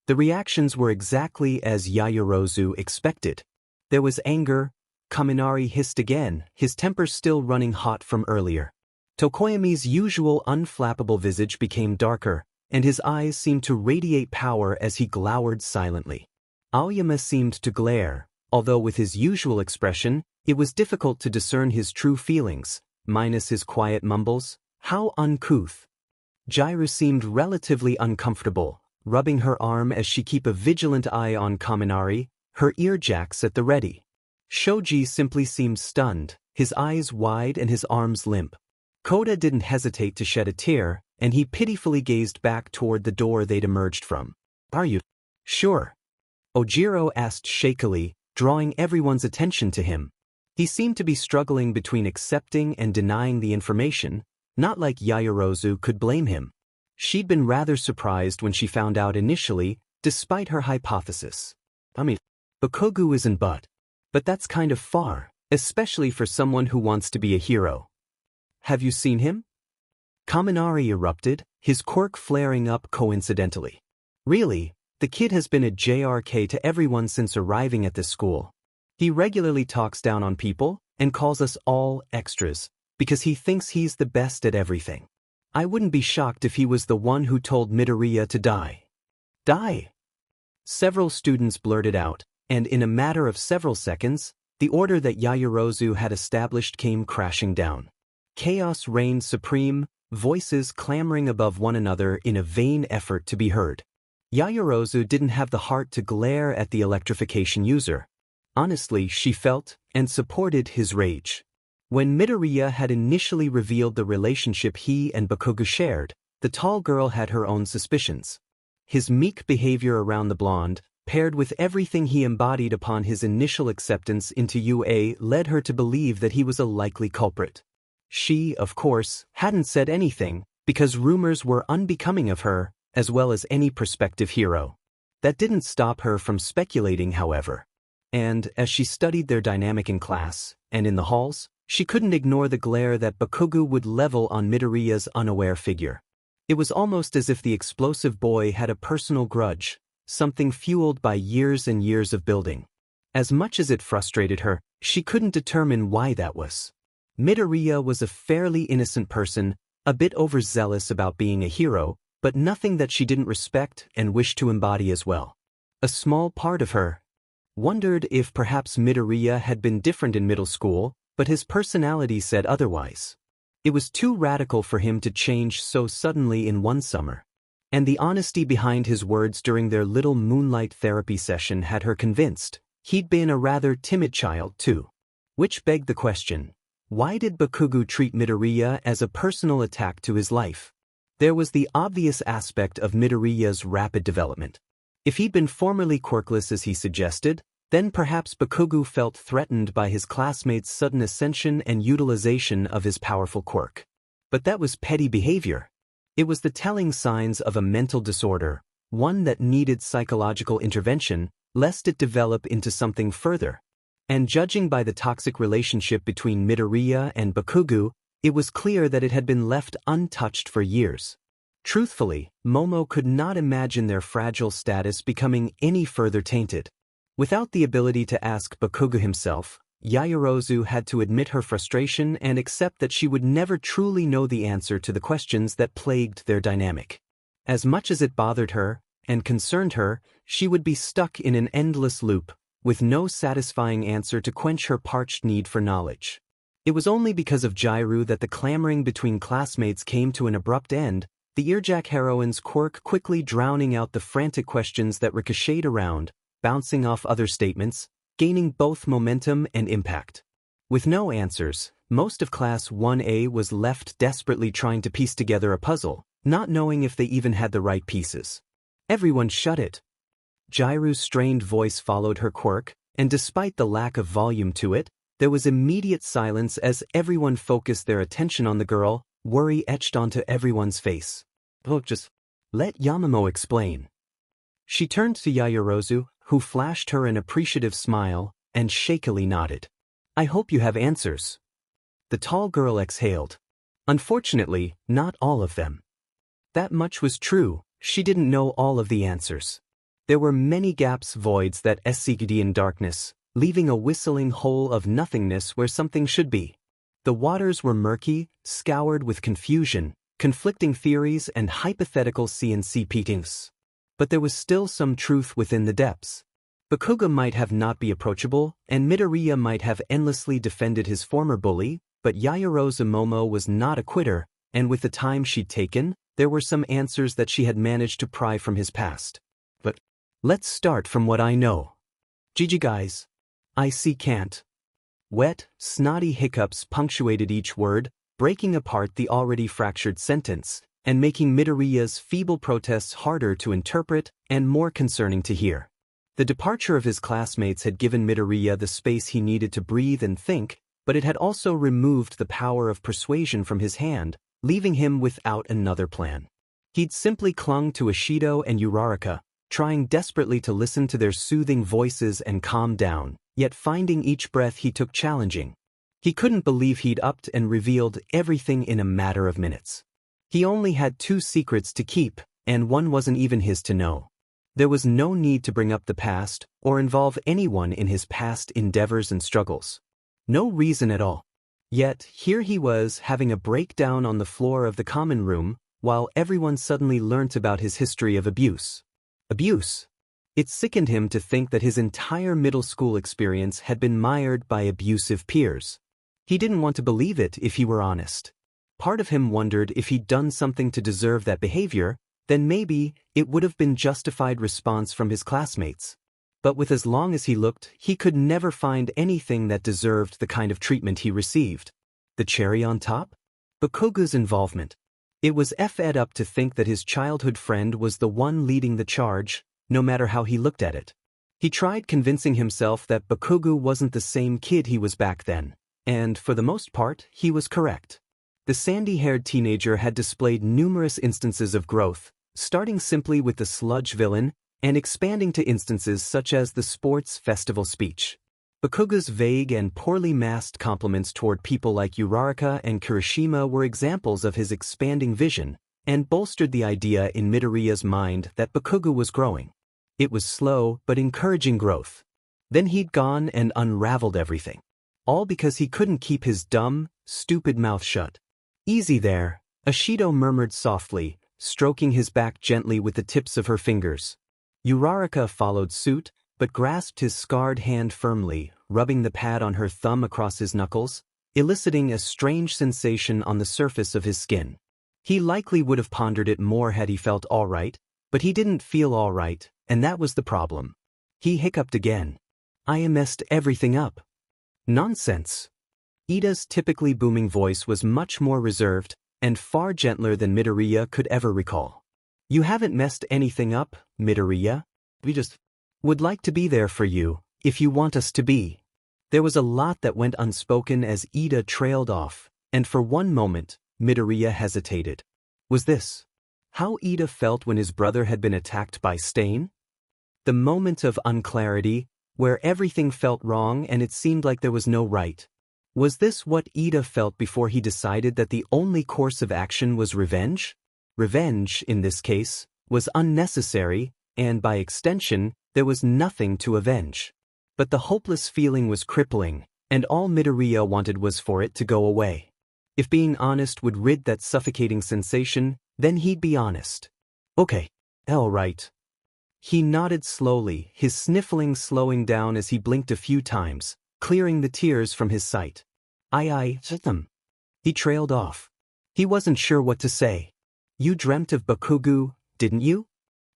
The reactions were exactly as Yaoyorozu expected. There was anger. Kaminari hissed again, his temper still running hot from earlier. Tokoyami's usual unflappable visage became darker, and his eyes seemed to radiate power as he glowered silently. Aoyama seemed to glare, although with his usual expression, it was difficult to discern his true feelings, minus his quiet mumbles. How uncouth. Jairu seemed relatively uncomfortable, rubbing her arm as she kept a vigilant eye on Kaminari, her earjacks at the ready. Shoji simply seemed stunned, his eyes wide and his arms limp. Koda didn't hesitate to shed a tear, and he pitifully gazed back toward the door they'd emerged from. Are you sure? Ojiro asked shakily, drawing everyone's attention to him. He seemed to be struggling between accepting and denying the information, not like Yaoyorozu could blame him. She'd been rather surprised when she found out initially, despite her hypothesis. Bakugou isn't but that's kind of far, especially for someone who wants to be a hero. Have you seen him? Kaminari erupted, his quirk flaring up coincidentally. Really, the kid has been a JRK to everyone since arriving at this school. He regularly talks down on people and calls us all extras because he thinks he's the best at everything. I wouldn't be shocked if he was the one who told Midoriya to die. Die? Several students blurted out, and in a matter of several seconds, the order that Yaoyorozu had established came crashing down. Chaos reigned supreme, voices clamoring above one another in a vain effort to be heard. Yaoyorozu didn't have the heart to glare at the electrification user. Honestly, she felt and supported his rage. When Midoriya had initially revealed the relationship he and Bakugou shared, the tall girl had her own suspicions. His meek behavior around the blonde, paired with everything he embodied upon his initial acceptance into UA, led her to believe that he was a likely culprit. She, of course, hadn't said anything, because rumors were unbecoming of her, as well as any prospective hero. That didn't stop her from speculating, however. And, as she studied their dynamic in class, and in the halls, she couldn't ignore the glare that Bakugou would level on Midoriya's unaware figure. It was almost as if the explosive boy had a personal grudge, something fueled by years and years of building. As much as it frustrated her, she couldn't determine why that was. Midoriya was a fairly innocent person, a bit overzealous about being a hero, but nothing that she didn't respect and wish to embody as well. A small part of her wondered if perhaps Midoriya had been different in middle school, but his personality said otherwise. It was too radical for him to change so suddenly in one summer. And the honesty behind his words during their little moonlight therapy session had her convinced he'd been a rather timid child too. Which begged the question, why did Bakugou treat Midoriya as a personal attack to his life? There was the obvious aspect of Midoriya's rapid development. If he'd been formerly quirkless as he suggested, then perhaps Bakugou felt threatened by his classmates' sudden ascension and utilization of his powerful quirk. But that was petty behavior. It was the telling signs of a mental disorder, one that needed psychological intervention, lest it develop into something further. And judging by the toxic relationship between Midoriya and Bakugou, it was clear that it had been left untouched for years. Truthfully, Momo could not imagine their fragile status becoming any further tainted. Without the ability to ask Bakugou himself, Yaoyorozu had to admit her frustration and accept that she would never truly know the answer to the questions that plagued their dynamic. As much as it bothered her and concerned her, she would be stuck in an endless loop, with no satisfying answer to quench her parched need for knowledge. It was only because of Jairu that the clamoring between classmates came to an abrupt end, the earjack heroine's quirk quickly drowning out the frantic questions that ricocheted around, bouncing off other statements, gaining both momentum and impact. With no answers, most of Class 1A was left desperately trying to piece together a puzzle, not knowing if they even had the right pieces. Everyone shut it. Jairu's strained voice followed her quirk, and despite the lack of volume to it, there was immediate silence as everyone focused their attention on the girl, worry etched onto everyone's face. Oh, just let Yamamoto explain. She turned to Yaoyorozu, who flashed her an appreciative smile, and shakily nodded. I hope you have answers. The tall girl exhaled. Unfortunately, not all of them. That much was true, she didn't know all of the answers. There were many gaps, voids that escaped in darkness, leaving a whistling hole of nothingness where something should be. The waters were murky, scoured with confusion, conflicting theories and hypothetical CNC paintings. But there was still some truth within the depths. Bakugou might have not be approachable, and Midoriya might have endlessly defended his former bully, but Yaoyorozu Momo was not a quitter, and with the time she'd taken, there were some answers that she had managed to pry from his past. But let's start from what I know. GG guys. I see can't. Wet, snotty hiccups punctuated each word, breaking apart the already fractured sentence, and making Midoriya's feeble protests harder to interpret and more concerning to hear. The departure of his classmates had given Midoriya the space he needed to breathe and think, but it had also removed the power of persuasion from his hand, leaving him without another plan. He'd simply clung to Ishido and Uraraka, trying desperately to listen to their soothing voices and calm down, yet finding each breath he took challenging. He couldn't believe he'd upped and revealed everything in a matter of minutes. He only had 2 secrets to keep, and one wasn't even his to know. There was no need to bring up the past or involve anyone in his past endeavors and struggles. No reason at all. Yet, here he was having a breakdown on the floor of the common room, while everyone suddenly learnt about his history of abuse. Abuse. It sickened him to think that his entire middle school experience had been mired by abusive peers. He didn't want to believe it if he were honest. Part of him wondered if he'd done something to deserve that behavior, then maybe it would have been justified response from his classmates. But with as long as he looked, he could never find anything that deserved the kind of treatment he received. The cherry on top? Bakugou's involvement. It was fed up to think that his childhood friend was the one leading the charge, no matter how he looked at it. He tried convincing himself that Bakugou wasn't the same kid he was back then, and for the most part, he was correct. The sandy-haired teenager had displayed numerous instances of growth, starting simply with the sludge villain, and expanding to instances such as the sports festival speech. Bakugou's vague and poorly masked compliments toward people like Uraraka and Kirishima were examples of his expanding vision, and bolstered the idea in Midoriya's mind that Bakugou was growing. It was slow but encouraging growth. Then he'd gone and unraveled everything. All because he couldn't keep his dumb, stupid mouth shut. Easy there, Ishido murmured softly, stroking his back gently with the tips of her fingers. Uraraka followed suit, but grasped his scarred hand firmly, rubbing the pad on her thumb across his knuckles, eliciting a strange sensation on the surface of his skin. He likely would have pondered it more had he felt all right, but he didn't feel all right, and that was the problem. He hiccuped again. I messed everything up. Nonsense. Ida's typically booming voice was much more reserved, and far gentler than Midoriya could ever recall. You haven't messed anything up, Midoriya. We just would like to be there for you, if you want us to be. There was a lot that went unspoken as Ida trailed off, and for one moment, Midoriya hesitated. Was this how Ida felt when his brother had been attacked by Stain? The moment of unclarity, where everything felt wrong and it seemed like there was no right. Was this what Ida felt before he decided that the only course of action was revenge? Revenge, in this case, was unnecessary, and by extension, there was nothing to avenge. But the hopeless feeling was crippling, and all Midoriya wanted was for it to go away. If being honest would rid that suffocating sensation, then he'd be honest. Okay, all right. He nodded slowly, his sniffling slowing down as he blinked a few times, clearing the tears from his sight. I them. He trailed off. He wasn't sure what to say. You dreamt of Bakugou, didn't you?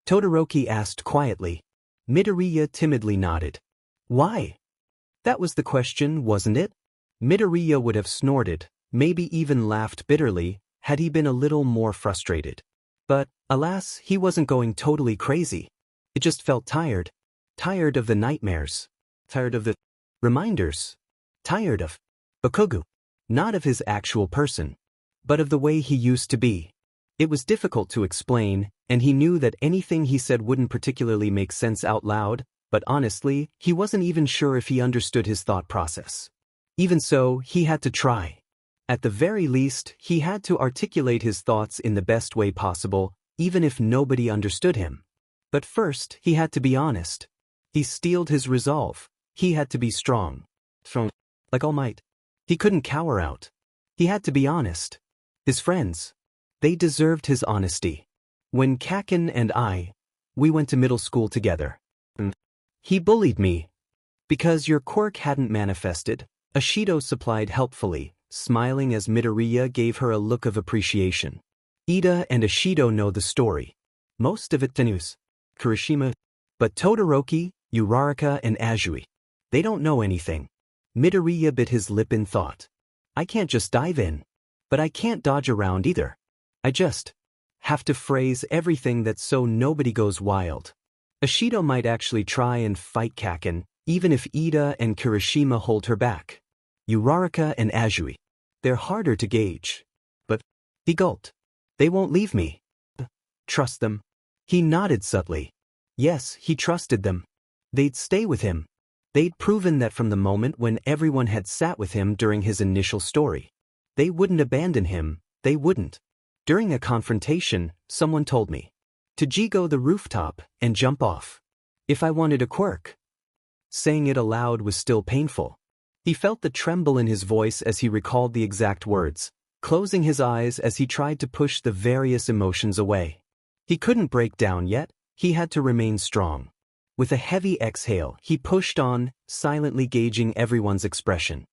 Todoroki asked quietly. Midoriya timidly nodded. Why? That was the question, wasn't it? Midoriya would have snorted, maybe even laughed bitterly, had he been a little more frustrated. But, alas, he wasn't going totally crazy. It just felt tired. Tired of the nightmares. Tired of the reminders. Tired of Bakugou. Not of his actual person, but of the way he used to be. It was difficult to explain, and he knew that anything he said wouldn't particularly make sense out loud, but honestly, he wasn't even sure if he understood his thought process. Even so, he had to try. At the very least, he had to articulate his thoughts in the best way possible, even if nobody understood him. But first, he had to be honest. He steeled his resolve. He had to be strong. Strong. Like All Might. He couldn't cower out. He had to be honest. His friends. They deserved his honesty. When Kaken and we went to middle school together. He bullied me. Because your quirk hadn't manifested, Ashido supplied helpfully, smiling as Midoriya gave her a look of appreciation. Ida and Ashido know the story. Most of it Tenus, Kirishima. But Todoroki, Uraraka and Azui. They don't know anything. Midoriya bit his lip in thought. I can't just dive in. But I can't dodge around either. I just have to phrase everything that's so nobody goes wild. Ashido might actually try and fight Kaken, even if Ida and Kirishima hold her back. Uraraka and Azui. They're harder to gauge. But he gulped. They won't leave me. Trust them. He nodded subtly. Yes, he trusted them. They'd stay with him. They'd proven that from the moment when everyone had sat with him during his initial story. They wouldn't abandon him, they wouldn't. During a confrontation, someone told me to go the rooftop and jump off. If I wanted a quirk. Saying it aloud was still painful. He felt the tremble in his voice as he recalled the exact words, closing his eyes as he tried to push the various emotions away. He couldn't break down yet, he had to remain strong. With a heavy exhale, he pushed on, silently gauging everyone's expression.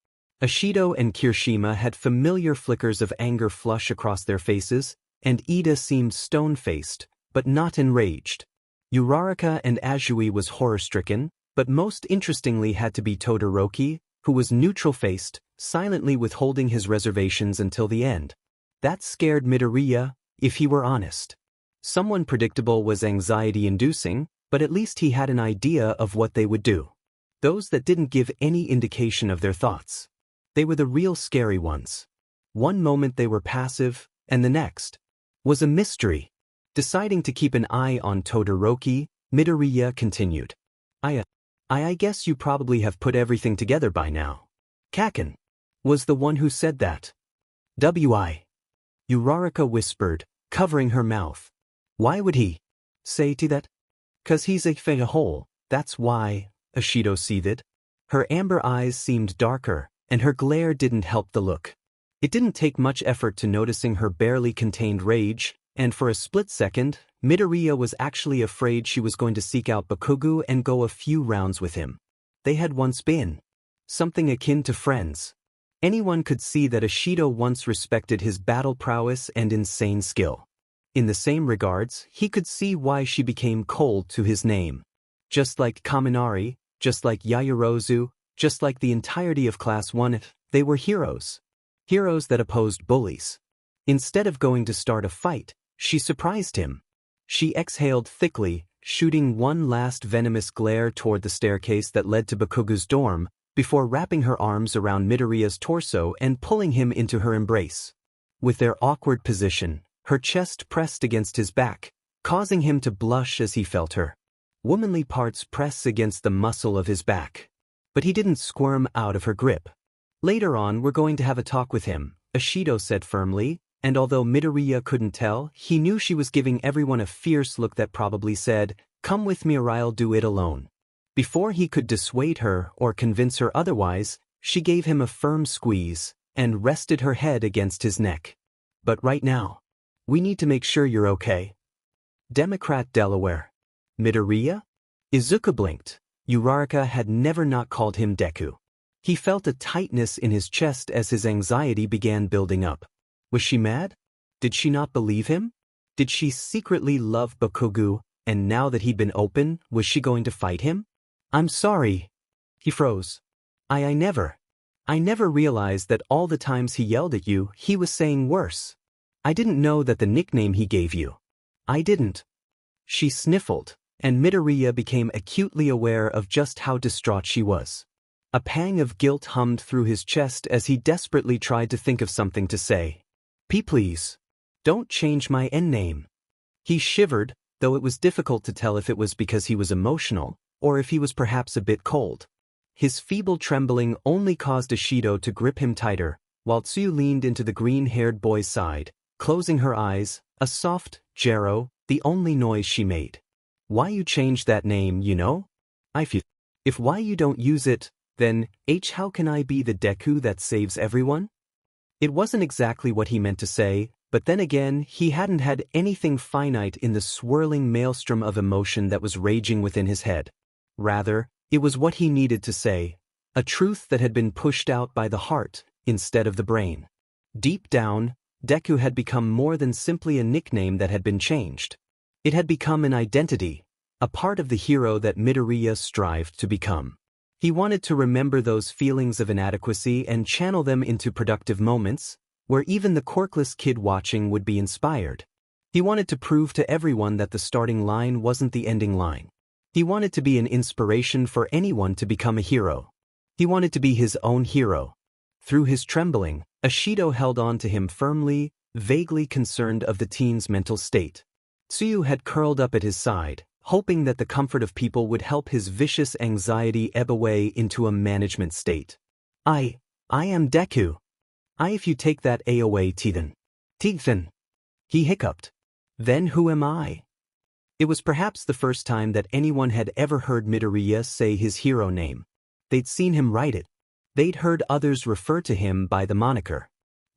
Ashido and Kirishima had familiar flickers of anger flush across their faces, and Ida seemed stone-faced, but not enraged. Uraraka and Azui was horror-stricken, but most interestingly had to be Todoroki, who was neutral-faced, silently withholding his reservations until the end. That scared Midoriya, if he were honest. Someone predictable was anxiety-inducing, but at least he had an idea of what they would do. Those that didn't give any indication of their thoughts. They were the real scary ones. One moment they were passive, and the next was a mystery. Deciding to keep an eye on Todoroki, Midoriya continued. I guess you probably have put everything together by now. Kaken was the one who said that. Uraraka whispered, covering her mouth. Why would he say to that? 'Cause he's a hole, that's why, Ashido seethed. Her amber eyes seemed darker, and her glare didn't help the look. It didn't take much effort to noticing her barely contained rage, and for a split second, Midoriya was actually afraid she was going to seek out Bakugou and go a few rounds with him. They had once been something akin to friends. Anyone could see that Ashido once respected his battle prowess and insane skill. In the same regards, he could see why she became cold to his name. Just like Kaminari, just like Yaoyorozu, just like the entirety of Class 1, they were heroes. Heroes that opposed bullies. Instead of going to start a fight, she surprised him. She exhaled thickly, shooting one last venomous glare toward the staircase that led to Bakugou's dorm, before wrapping her arms around Midoriya's torso and pulling him into her embrace. With their awkward position, her chest pressed against his back, causing him to blush as he felt her womanly parts press against the muscle of his back. But he didn't squirm out of her grip. Later on we're going to have a talk with him, Ashido said firmly, and although Midoriya couldn't tell, he knew she was giving everyone a fierce look that probably said, "Come with me or I'll do it alone." Before he could dissuade her or convince her otherwise, she gave him a firm squeeze and rested her head against his neck. But right now, we need to make sure you're okay. Democrat Delaware. Midoriya? Izuku blinked. Uraraka had never not called him Deku. He felt a tightness in his chest as his anxiety began building up. Was she mad? Did she not believe him? Did she secretly love Bakugou, and now that he'd been open, was she going to fight him? I'm sorry. He froze. I never realized that all the times he yelled at you, he was saying worse. I didn't know that the nickname he gave you. I didn't. She sniffled, and Midoriya became acutely aware of just how distraught she was. A pang of guilt hummed through his chest as he desperately tried to think of something to say. Please. Don't change my name. He shivered, though it was difficult to tell if it was because he was emotional, or if he was perhaps a bit cold. His feeble trembling only caused Ashido to grip him tighter, while Tsuyu leaned into the green-haired boy's side, closing her eyes, a soft, "Jero," the only noise she made. "Why you changed that name, you know? If why you don't use it, then, how can I be the Deku that saves everyone?" It wasn't exactly what he meant to say, but then again, he hadn't had anything finite in the swirling maelstrom of emotion that was raging within his head. Rather, it was what he needed to say, a truth that had been pushed out by the heart instead of the brain. Deep down, Deku had become more than simply a nickname that had been changed. It had become an identity, a part of the hero that Midoriya strived to become. He wanted to remember those feelings of inadequacy and channel them into productive moments, where even the quirkless kid watching would be inspired. He wanted to prove to everyone that the starting line wasn't the ending line. He wanted to be an inspiration for anyone to become a hero. He wanted to be his own hero. Through his trembling, Ashido held on to him firmly, vaguely concerned of the teen's mental state. Tsuyu had curled up at his side, hoping that the comfort of people would help his vicious anxiety ebb away into a management state. I am Deku. If you take that away, Tethan. He hiccuped. Then who am I? It was perhaps the first time that anyone had ever heard Midoriya say his hero name. They'd seen him write it. They'd heard others refer to him by the moniker.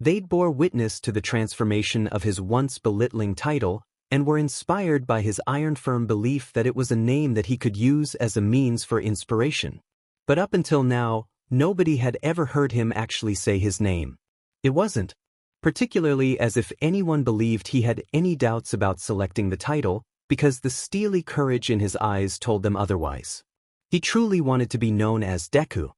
They'd bore witness to the transformation of his once belittling title, and were inspired by his iron-firm belief that it was a name that he could use as a means for inspiration. But up until now, nobody had ever heard him actually say his name. It wasn't, particularly as if anyone believed he had any doubts about selecting the title, because the steely courage in his eyes told them otherwise. He truly wanted to be known as Deku.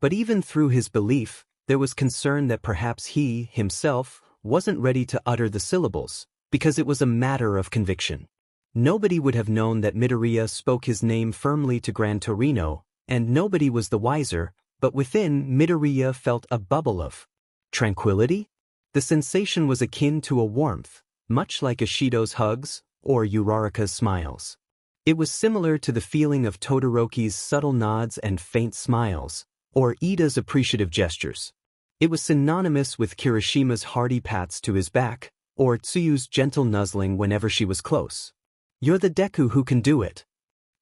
But even through his belief, there was concern that perhaps he, himself, wasn't ready to utter the syllables, because it was a matter of conviction. Nobody would have known that Midoriya spoke his name firmly to Gran Torino, and nobody was the wiser, but within Midoriya felt a bubble of tranquility. The sensation was akin to a warmth, much like Ishido's hugs or Uraraka's smiles. It was similar to the feeling of Todoroki's subtle nods and faint smiles, or Ida's appreciative gestures. It was synonymous with Kirishima's hearty pats to his back, or Tsuyu's gentle nuzzling whenever she was close. "You're the Deku who can do it,"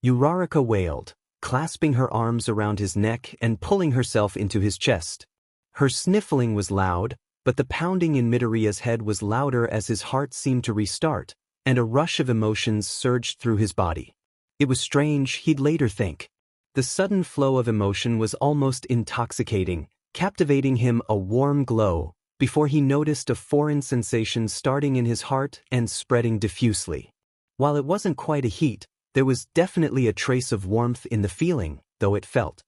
Uraraka wailed, clasping her arms around his neck and pulling herself into his chest. Her sniffling was loud, but the pounding in Midoriya's head was louder as his heart seemed to restart, and a rush of emotions surged through his body. It was strange, he'd later think. The sudden flow of emotion was almost intoxicating, captivating him a warm glow, before he noticed a foreign sensation starting in his heart and spreading diffusely. While it wasn't quite a heat, there was definitely a trace of warmth in the feeling, though it felt.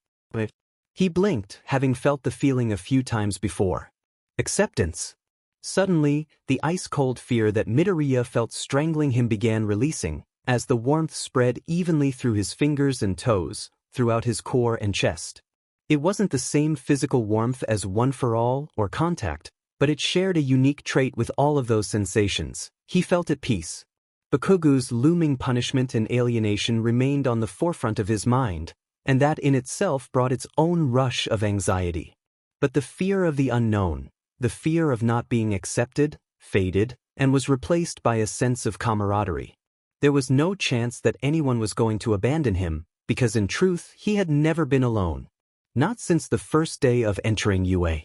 He blinked, having felt the feeling a few times before. Acceptance. Suddenly, the ice-cold fear that Midoriya felt strangling him began releasing, as the warmth spread evenly through his fingers and toes, throughout his core and chest. It wasn't the same physical warmth as One for All or Contact, but it shared a unique trait with all of those sensations. He felt at peace. Bakugou's looming punishment and alienation remained on the forefront of his mind, and that in itself brought its own rush of anxiety. But the fear of the unknown, the fear of not being accepted, faded, and was replaced by a sense of camaraderie. There was no chance that anyone was going to abandon him, because in truth he had never been alone. Not since the first day of entering UA.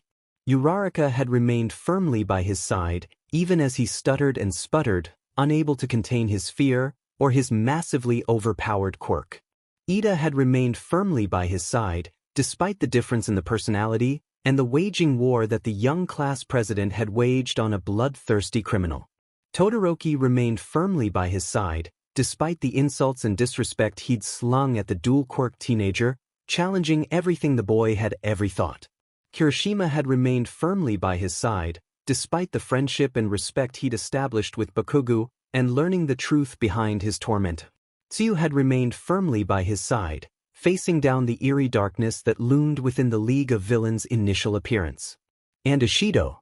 Uraraka had remained firmly by his side, even as he stuttered and sputtered, unable to contain his fear or his massively overpowered quirk. Ida had remained firmly by his side, despite the difference in the personality and the waging war that the young class president had waged on a bloodthirsty criminal. Todoroki remained firmly by his side, despite the insults and disrespect he'd slung at the dual-quirk teenager, challenging everything the boy had ever thought. Kirishima had remained firmly by his side, despite the friendship and respect he'd established with Bakugou and learning the truth behind his torment. Tsuyu had remained firmly by his side, facing down the eerie darkness that loomed within the League of Villains' initial appearance. And Ashido.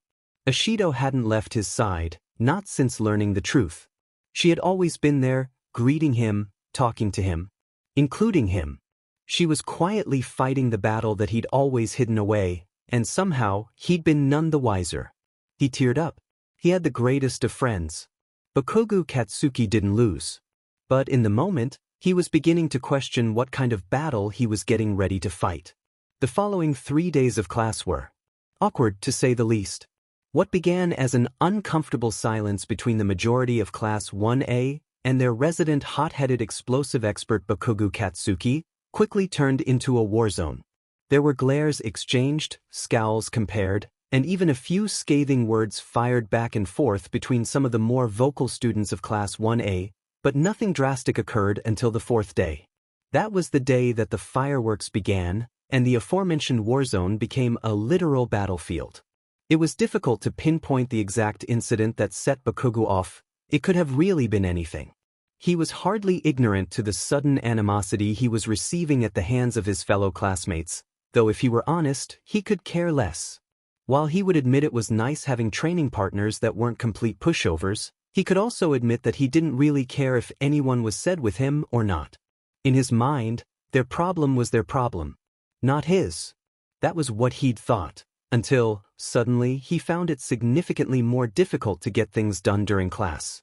Ashido hadn't left his side, not since learning the truth. She had always been there, greeting him, talking to him, including him. She was quietly fighting the battle that he'd always hidden away, and somehow, he'd been none the wiser. He teared up. He had the greatest of friends. Bakugou Katsuki didn't lose. But in the moment, he was beginning to question what kind of battle he was getting ready to fight. The following 3 days of class were awkward, to say the least. What began as an uncomfortable silence between the majority of Class 1A and their resident hot-headed explosive expert Bakugou Katsuki quickly turned into a war zone. There were glares exchanged, scowls compared, and even a few scathing words fired back and forth between some of the more vocal students of Class 1A, but nothing drastic occurred until the 4th day. That was the day that the fireworks began, and the aforementioned war zone became a literal battlefield. It was difficult to pinpoint the exact incident that set Bakugou off. It could have really been anything. He was hardly ignorant to the sudden animosity he was receiving at the hands of his fellow classmates, though if he were honest, he could care less. While he would admit it was nice having training partners that weren't complete pushovers, he could also admit that he didn't really care if anyone was said with him or not. In his mind, their problem was their problem, not his. That was what he'd thought, until, suddenly, he found it significantly more difficult to get things done during class.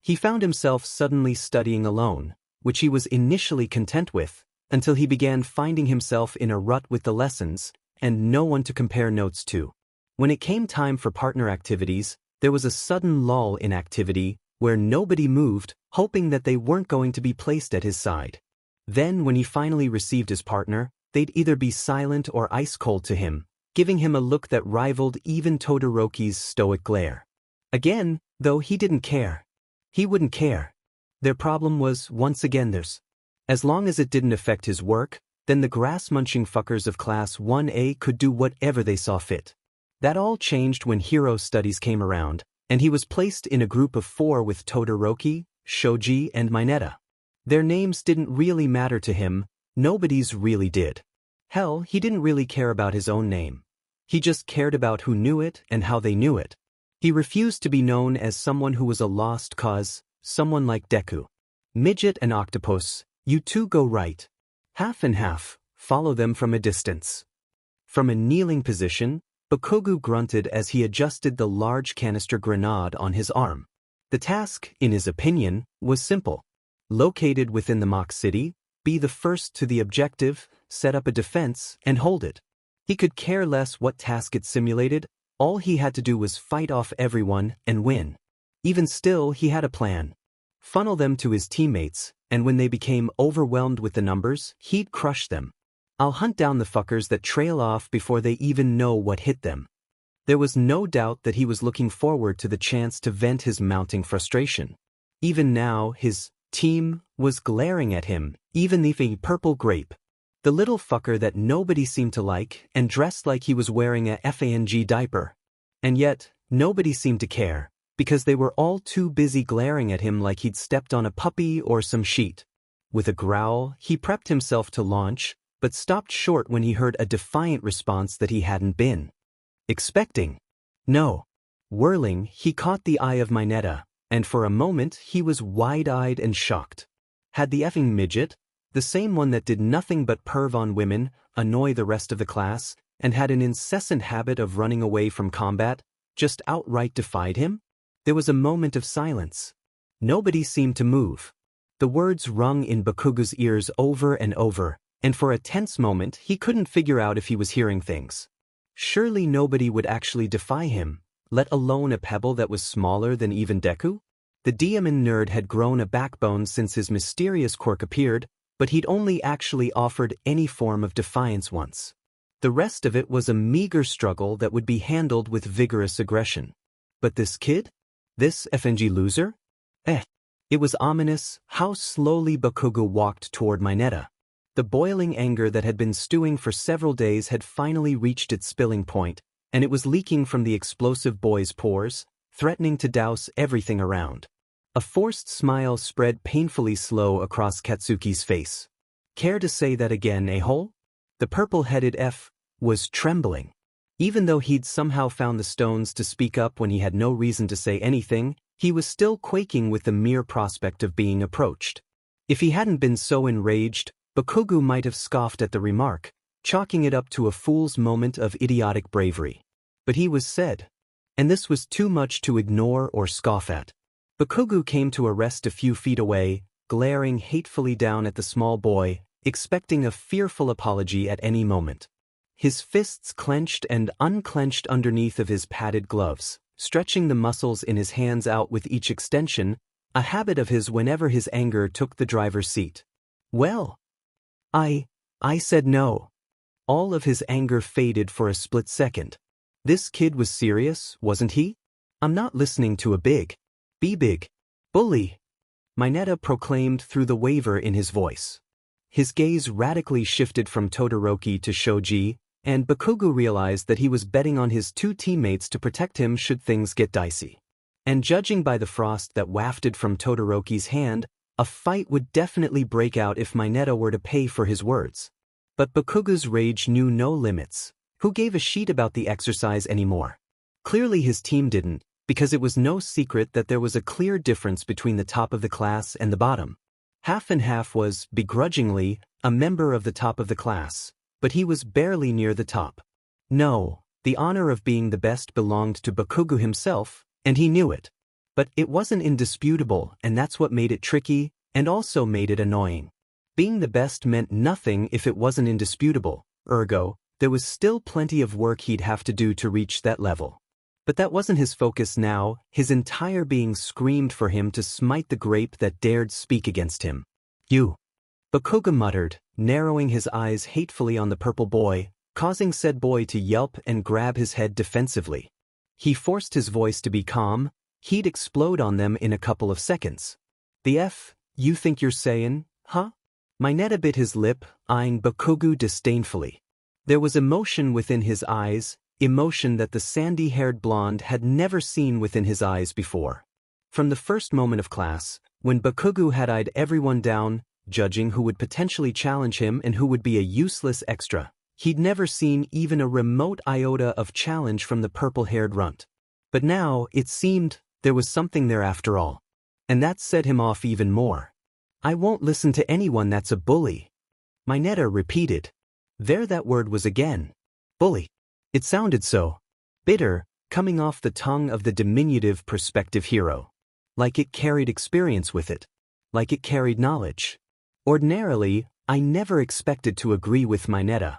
He found himself suddenly studying alone, which he was initially content with, until he began finding himself in a rut with the lessons, and no one to compare notes to. When it came time for partner activities, there was a sudden lull in activity, where nobody moved, hoping that they weren't going to be placed at his side. Then when he finally received his partner, they'd either be silent or ice-cold to him, giving him a look that rivaled even Todoroki's stoic glare. Again, though, he didn't care. He wouldn't care. Their problem was, once again, theirs. As long as it didn't affect his work, then the grass-munching fuckers of Class 1A could do whatever they saw fit. That all changed when Hero Studies came around, and he was placed in a group of 4 with Todoroki, Shoji, and Mineta. Their names didn't really matter to him, nobody's really did. Hell, he didn't really care about his own name. He just cared about who knew it and how they knew it. He refused to be known as someone who was a lost cause, someone like Deku. Midget and Octopus, you two go right. Half and half, follow them from a distance. From a kneeling position, Bakugou grunted as he adjusted the large canister grenade on his arm. The task, in his opinion, was simple. Located within the mock city, be the first to the objective, set up a defense, and hold it. He could care less what task it simulated, all he had to do was fight off everyone and win. Even still, he had a plan. Funnel them to his teammates, and when they became overwhelmed with the numbers, he'd crush them. I'll hunt down the fuckers that trail off before they even know what hit them. There was no doubt that he was looking forward to the chance to vent his mounting frustration. Even now, his team was glaring at him, even the purple grape. The little fucker that nobody seemed to like and dressed like he was wearing a FANG diaper. And yet, nobody seemed to care, because they were all too busy glaring at him like he'd stepped on a puppy or some sheet. With a growl, he prepped himself to launch, but stopped short when he heard a defiant response that he hadn't been expecting. No. Whirling, he caught the eye of Mineta, and for a moment he was wide-eyed and shocked. Had the effing midget, the same one that did nothing but perv on women, annoy the rest of the class, and had an incessant habit of running away from combat, just outright defied him? There was a moment of silence. Nobody seemed to move. The words rung in Bakugou's ears over and over, and for a tense moment he couldn't figure out if he was hearing things. Surely nobody would actually defy him, let alone a pebble that was smaller than even Deku? The demon nerd had grown a backbone since his mysterious quirk appeared, but he'd only actually offered any form of defiance once. The rest of it was a meager struggle that would be handled with vigorous aggression. But this kid? This FNG loser? It was ominous how slowly Bakugou walked toward Mineta. The boiling anger that had been stewing for several days had finally reached its spilling point, and it was leaking from the explosive boy's pores, threatening to douse everything around. A forced smile spread painfully slow across Katsuki's face. Care to say that again, a-hole? The purple-headed F was trembling. Even though he'd somehow found the stones to speak up when he had no reason to say anything, he was still quaking with the mere prospect of being approached. If he hadn't been so enraged, Bakugou might have scoffed at the remark, chalking it up to a fool's moment of idiotic bravery. But he was said. And this was too much to ignore or scoff at. Bakugou came to a rest a few feet away, glaring hatefully down at the small boy, expecting a fearful apology at any moment. His fists clenched and unclenched underneath of his padded gloves, stretching the muscles in his hands out with each extension, a habit of his whenever his anger took the driver's seat. Well, I said no. All of his anger faded for a split second. This kid was serious, wasn't he? I'm not listening to a big bully, Mineta proclaimed through the waver in his voice. His gaze radically shifted from Todoroki to Shoji, and Bakugou realized that he was betting on his two teammates to protect him should things get dicey. And judging by the frost that wafted from Todoroki's hand, a fight would definitely break out if Mineta were to pay for his words. But Bakugou's rage knew no limits. Who gave a shit about the exercise anymore? Clearly his team didn't, because it was no secret that there was a clear difference between the top of the class and the bottom. Half and Half was, begrudgingly, a member of the top of the class, but he was barely near the top. No, the honor of being the best belonged to Bakugou himself, and he knew it. But it wasn't indisputable, and that's what made it tricky, and also made it annoying. Being the best meant nothing if it wasn't indisputable, ergo, there was still plenty of work he'd have to do to reach that level. But that wasn't his focus now. His entire being screamed for him to smite the grape that dared speak against him. You. Bakugou muttered, narrowing his eyes hatefully on the purple boy, causing said boy to yelp and grab his head defensively. He forced his voice to be calm. He'd explode on them in a couple of seconds. The F, you think you're saying, huh? Mineta bit his lip, eyeing Bakugou disdainfully. There was emotion within his eyes, emotion that the sandy-haired blonde had never seen within his eyes before. From the first moment of class, when Bakugou had eyed everyone down, judging who would potentially challenge him and who would be a useless extra, he'd never seen even a remote iota of challenge from the purple-haired runt. But now, it seemed, there was something there after all. And that set him off even more. I won't listen to anyone that's a bully. Mineta repeated. There that word was again. Bully. It sounded so bitter, coming off the tongue of the diminutive perspective hero. Like it carried experience with it. Like it carried knowledge. Ordinarily, I never expected to agree with Mineta.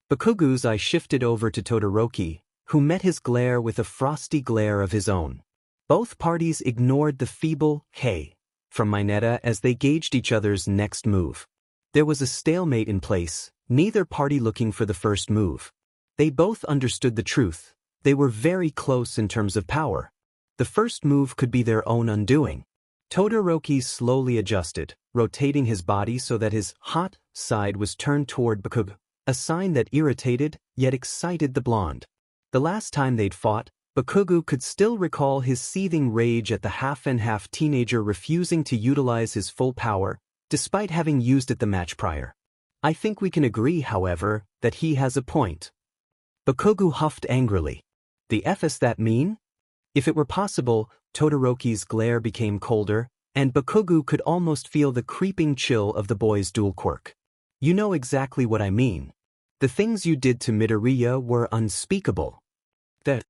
Bakugou's eye shifted over to Todoroki, who met his glare with a frosty glare of his own. Both parties ignored the feeble "hey" from Mineta as they gauged each other's next move. There was a stalemate in place, neither party looking for the first move. They both understood the truth. They were very close in terms of power. The first move could be their own undoing. Todoroki slowly adjusted, rotating his body so that his hot side was turned toward Bakugou, a sign that irritated, yet excited the blonde. The last time they'd fought, Bakugou could still recall his seething rage at the half-and-half teenager refusing to utilize his full power, despite having used it the match prior. I think we can agree, however, that he has a point. Bakugou huffed angrily. The F is that mean? If it were possible, Todoroki's glare became colder, and Bakugou could almost feel the creeping chill of the boy's dual quirk. You know exactly what I mean. The things you did to Midoriya were unspeakable. That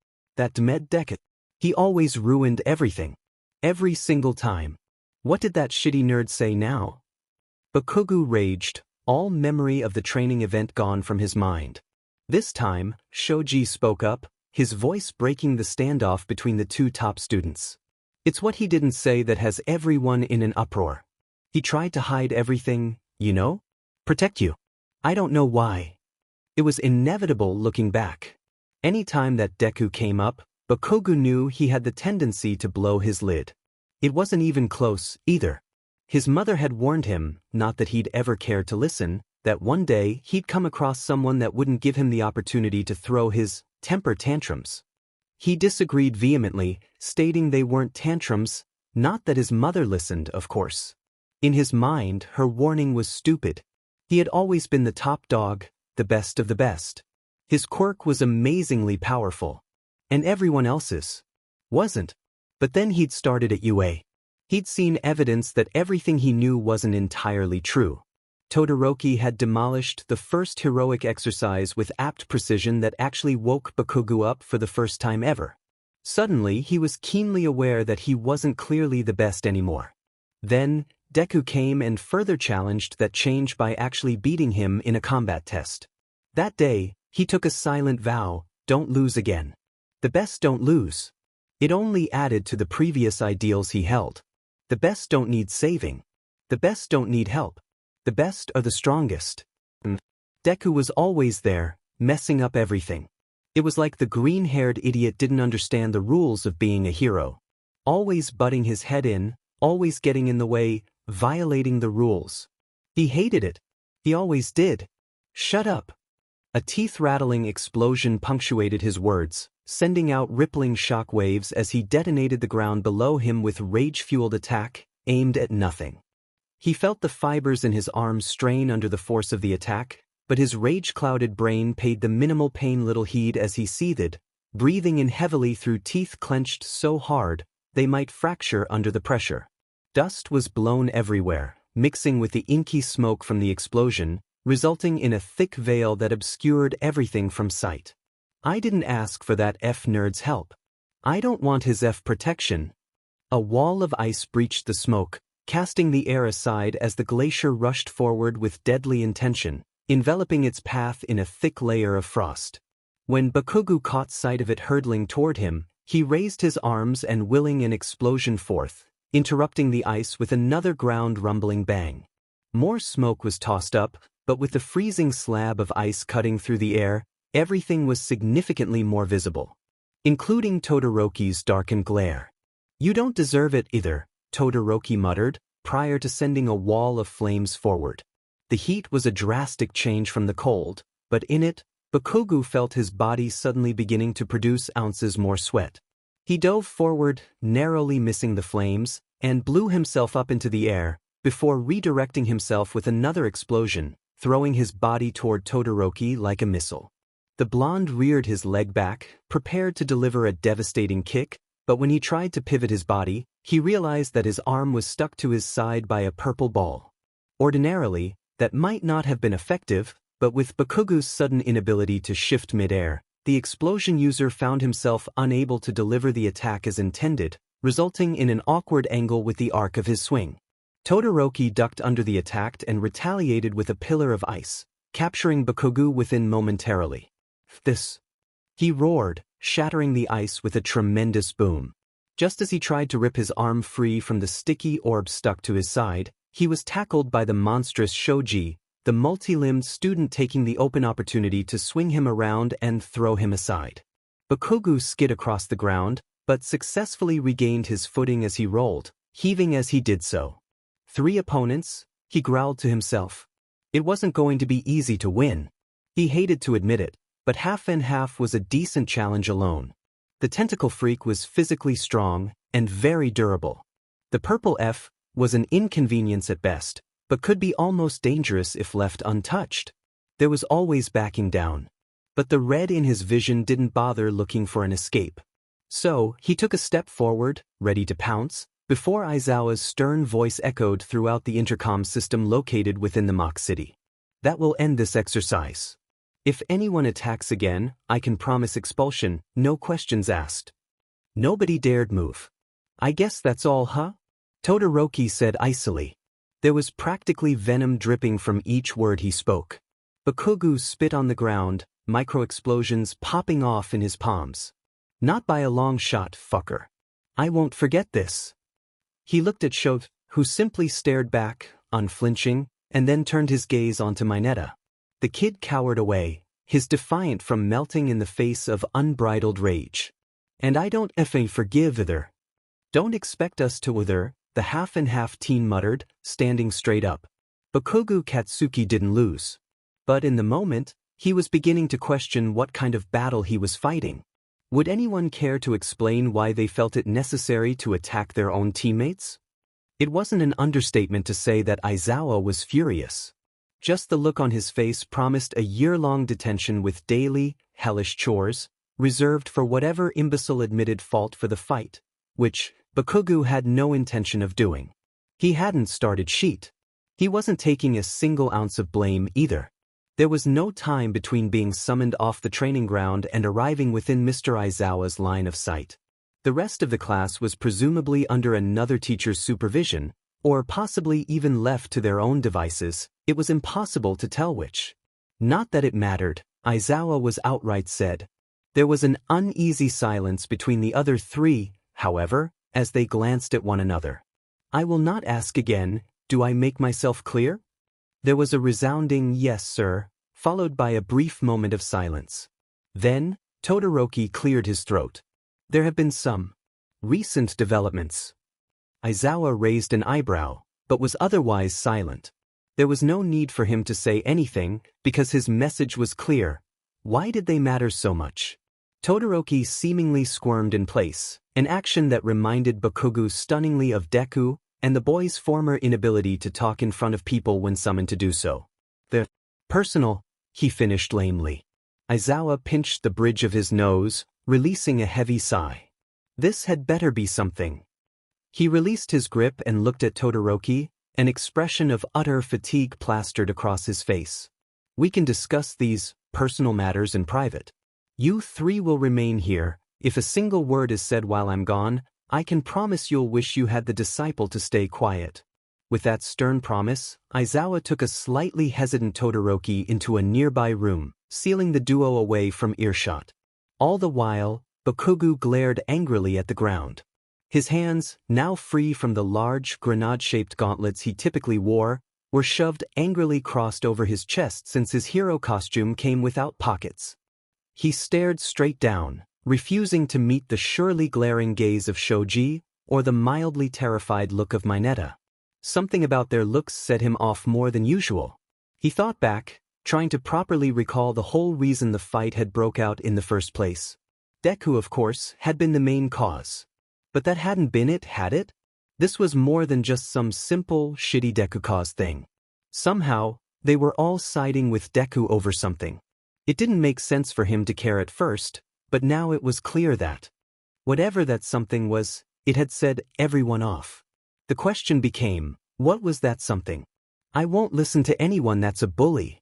Deku. He always ruined everything. Every single time. What did that shitty nerd say now? Bakugou raged, all memory of the training event gone from his mind. This time, Shoji spoke up, his voice breaking the standoff between the two top students. It's what he didn't say that has everyone in an uproar. He tried to hide everything, you know? Protect you. I don't know why. It was inevitable looking back. Any time that Deku came up, Bakugou knew he had the tendency to blow his lid. It wasn't even close, either. His mother had warned him, not that he'd ever cared to listen, that one day he'd come across someone that wouldn't give him the opportunity to throw his temper tantrums. He disagreed vehemently, stating they weren't tantrums, not that his mother listened, of course. In his mind, her warning was stupid. He had always been the top dog, the best of the best. His quirk was amazingly powerful. And everyone else's wasn't. But then he'd started at UA. He'd seen evidence that everything he knew wasn't entirely true. Todoroki had demolished the first heroic exercise with apt precision that actually woke Bakugou up for the first time ever. Suddenly, he was keenly aware that he wasn't clearly the best anymore. Then, Deku came and further challenged that change by actually beating him in a combat test. That day, he took a silent vow: don't lose again. The best don't lose. It only added to the previous ideals he held. The best don't need saving. The best don't need help. The best are the strongest. Deku was always there, messing up everything. It was like the green-haired idiot didn't understand the rules of being a hero. Always butting his head in, always getting in the way, violating the rules. He hated it. He always did. Shut up. A teeth-rattling explosion punctuated his words, sending out rippling shock waves as he detonated the ground below him with rage-fueled attack, aimed at nothing. He felt the fibers in his arms strain under the force of the attack, but his rage-clouded brain paid the minimal pain little heed as he seethed, breathing in heavily through teeth clenched so hard they might fracture under the pressure. Dust was blown everywhere, mixing with the inky smoke from the explosion, resulting in a thick veil that obscured everything from sight. I didn't ask for that F-nerd's help. I don't want his F protection. A wall of ice breached the smoke, casting the air aside as the glacier rushed forward with deadly intention, enveloping its path in a thick layer of frost. When Bakugou caught sight of it hurtling toward him, he raised his arms and willing an explosion forth, interrupting the ice with another ground-rumbling bang. More smoke was tossed up, but with the freezing slab of ice cutting through the air, everything was significantly more visible, including Todoroki's darkened glare. "You don't deserve it either," Todoroki muttered, prior to sending a wall of flames forward. The heat was a drastic change from the cold, but in it, Bakugou felt his body suddenly beginning to produce ounces more sweat. He dove forward, narrowly missing the flames, and blew himself up into the air, before redirecting himself with another explosion, throwing his body toward Todoroki like a missile. The blonde reared his leg back, prepared to deliver a devastating kick, but when he tried to pivot his body, he realized that his arm was stuck to his side by a purple ball. Ordinarily, that might not have been effective, but with Bakugou's sudden inability to shift mid-air, the explosion user found himself unable to deliver the attack as intended, resulting in an awkward angle with the arc of his swing. Todoroki ducked under the attack and retaliated with a pillar of ice, capturing Bakugou within momentarily. "This!" he roared, shattering the ice with a tremendous boom. Just as he tried to rip his arm free from the sticky orb stuck to his side, he was tackled by the monstrous Shoji, the multi-limbed student, taking the open opportunity to swing him around and throw him aside. Bakugou skid across the ground, but successfully regained his footing as he rolled, heaving as he did so. 3 opponents, he growled to himself. It wasn't going to be easy to win. He hated to admit it, but half and half was a decent challenge alone. The tentacle freak was physically strong and very durable. The purple F was an inconvenience at best, but could be almost dangerous if left untouched. There was always backing down. But the red in his vision didn't bother looking for an escape. So, he took a step forward, ready to pounce, before Aizawa's stern voice echoed throughout the intercom system located within the mock city. "That will end this exercise. If anyone attacks again, I can promise expulsion, no questions asked." Nobody dared move. "I guess that's all, huh?" Todoroki said icily. There was practically venom dripping from each word he spoke. Bakugou spit on the ground, micro-explosions popping off in his palms. "Not by a long shot, fucker. I won't forget this." He looked at Shote, who simply stared back, unflinching, and then turned his gaze onto Mineta. The kid cowered away, his defiant from melting in the face of unbridled rage. "And I don't effing forgive either." "Don't expect us to either," the half-and-half teen muttered, standing straight up. Bakugou Katsuki didn't lose. But in the moment, he was beginning to question what kind of battle he was fighting. Would anyone care to explain why they felt it necessary to attack their own teammates? It wasn't an understatement to say that Aizawa was furious. Just the look on his face promised a year-long detention with daily, hellish chores, reserved for whatever imbecile admitted fault for the fight, which Bakugou had no intention of doing. He hadn't started shit. He wasn't taking a single ounce of blame either. There was no time between being summoned off the training ground and arriving within Mr. Aizawa's line of sight. The rest of the class was presumably under another teacher's supervision, or possibly even left to their own devices. It was impossible to tell which. Not that it mattered, Aizawa was outright said. There was an uneasy silence between the other three, however, as they glanced at one another. I will not ask again, do I make myself clear? There was a resounding yes, sir, followed by a brief moment of silence. Then, Todoroki cleared his throat. There have been some recent developments. Aizawa raised an eyebrow, but was otherwise silent. There was no need for him to say anything, because his message was clear. Why did they matter so much? Todoroki seemingly squirmed in place, an action that reminded Bakugou stunningly of Deku and the boy's former inability to talk in front of people when summoned to do so. The personal, he finished lamely. Aizawa pinched the bridge of his nose, releasing a heavy sigh. This had better be something. He released his grip and looked at Todoroki, an expression of utter fatigue plastered across his face. We can discuss these personal matters in private. You three will remain here. If a single word is said while I'm gone, I can promise you'll wish you had the disciple to stay quiet. With that stern promise, Aizawa took a slightly hesitant Todoroki into a nearby room, sealing the duo away from earshot. All the while, Bakugou glared angrily at the ground. His hands, now free from the large, grenade-shaped gauntlets he typically wore, were shoved angrily crossed over his chest since his hero costume came without pockets. He stared straight down, refusing to meet the surely glaring gaze of Shoji or the mildly terrified look of Mineta. Something about their looks set him off more than usual. He thought back, trying to properly recall the whole reason the fight had broke out in the first place. Deku, of course, had been the main cause. But that hadn't been it, had it? This was more than just some simple, shitty Deku cause thing. Somehow, they were all siding with Deku over something. It didn't make sense for him to care at first, but now it was clear that whatever that something was, it had set everyone off. The question became, what was that something? I won't listen to anyone that's a bully.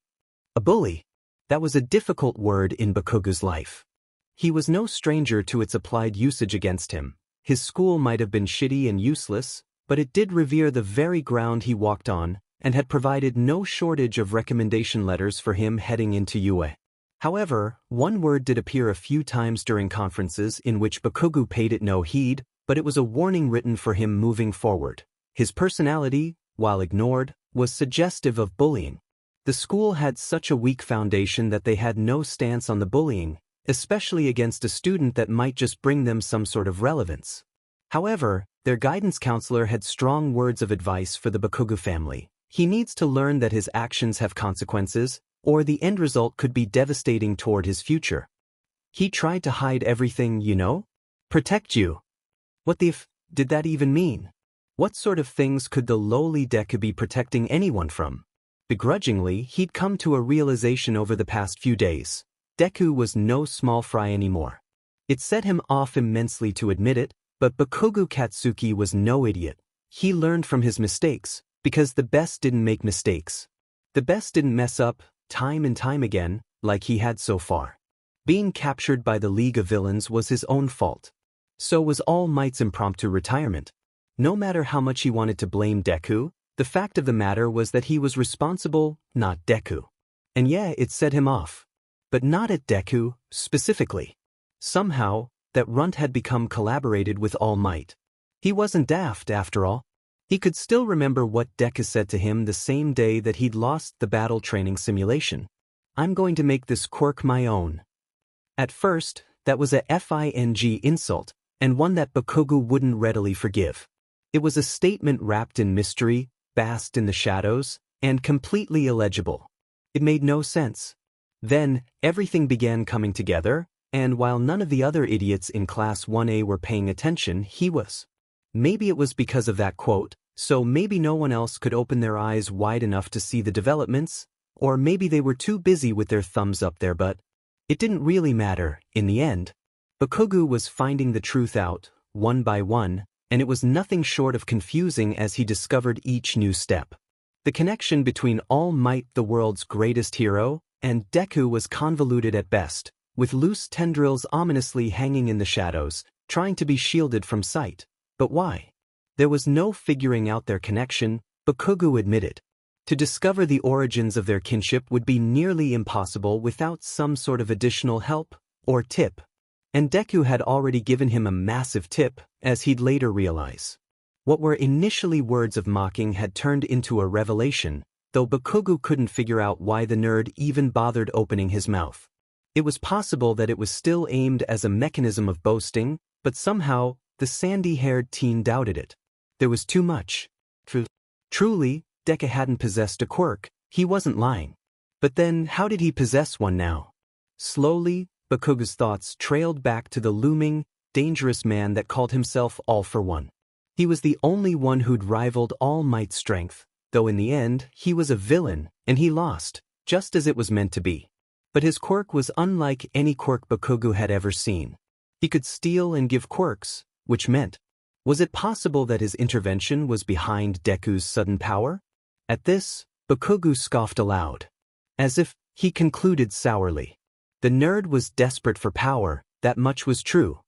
A bully? That was a difficult word in Bakugou's life. He was no stranger to its applied usage against him. His school might have been shitty and useless, but it did revere the very ground he walked on, and had provided no shortage of recommendation letters for him heading into UA. However, one word did appear a few times during conferences in which Bakugou paid it no heed, but it was a warning written for him moving forward. His personality, while ignored, was suggestive of bullying. The school had such a weak foundation that they had no stance on the bullying, especially against a student that might just bring them some sort of relevance. However, their guidance counselor had strong words of advice for the Bakugou family. He needs to learn that his actions have consequences, or the end result could be devastating toward his future. He tried to hide everything, you know? Protect you. What the f did that even mean? What sort of things could the lowly Deku be protecting anyone from? Begrudgingly, he'd come to a realization over the past few days. Deku was no small fry anymore. It set him off immensely to admit it, but Bakugou Katsuki was no idiot. He learned from his mistakes, because the best didn't make mistakes. The best didn't mess up, time and time again, like he had so far. Being captured by the League of Villains was his own fault. So was All Might's impromptu retirement. No matter how much he wanted to blame Deku, the fact of the matter was that he was responsible, not Deku. And yeah, it set him off. But not at Deku, specifically. Somehow, that runt had become collaborated with All Might. He wasn't daft, after all. He could still remember what Deku said to him the same day that he'd lost the battle training simulation. I'm going to make this quirk my own. At first, that was a FING insult, and one that Bakugou wouldn't readily forgive. It was a statement wrapped in mystery, basked in the shadows, and completely illegible. It made no sense. Then, everything began coming together, and while none of the other idiots in Class 1A were paying attention, he was. Maybe it was because of that quote, so maybe no one else could open their eyes wide enough to see the developments, or maybe they were too busy with their thumbs up there, but it didn't really matter, in the end. Bakugou was finding the truth out, one by one, and it was nothing short of confusing as he discovered each new step. The connection between All Might, the world's greatest hero, and Deku was convoluted at best, with loose tendrils ominously hanging in the shadows, trying to be shielded from sight. But why? There was no figuring out their connection, Bakugou admitted. To discover the origins of their kinship would be nearly impossible without some sort of additional help or tip. And Deku had already given him a massive tip, as he'd later realize. What were initially words of mocking had turned into a revelation, though Bakugou couldn't figure out why the nerd even bothered opening his mouth. It was possible that it was still aimed as a mechanism of boasting, but somehow, the sandy-haired teen doubted it. There was too much. Truly, Deku hadn't possessed a quirk, he wasn't lying. But then, how did he possess one now? Slowly, Bakugou's thoughts trailed back to the looming, dangerous man that called himself All for One. He was the only one who'd rivaled All Might's strength, though in the end, he was a villain, and he lost, just as it was meant to be. But his quirk was unlike any quirk Bakugou had ever seen. He could steal and give quirks, which meant, was it possible that his intervention was behind Deku's sudden power? At this, Bakugou scoffed aloud. As if, he concluded sourly. The nerd was desperate for power, that much was true.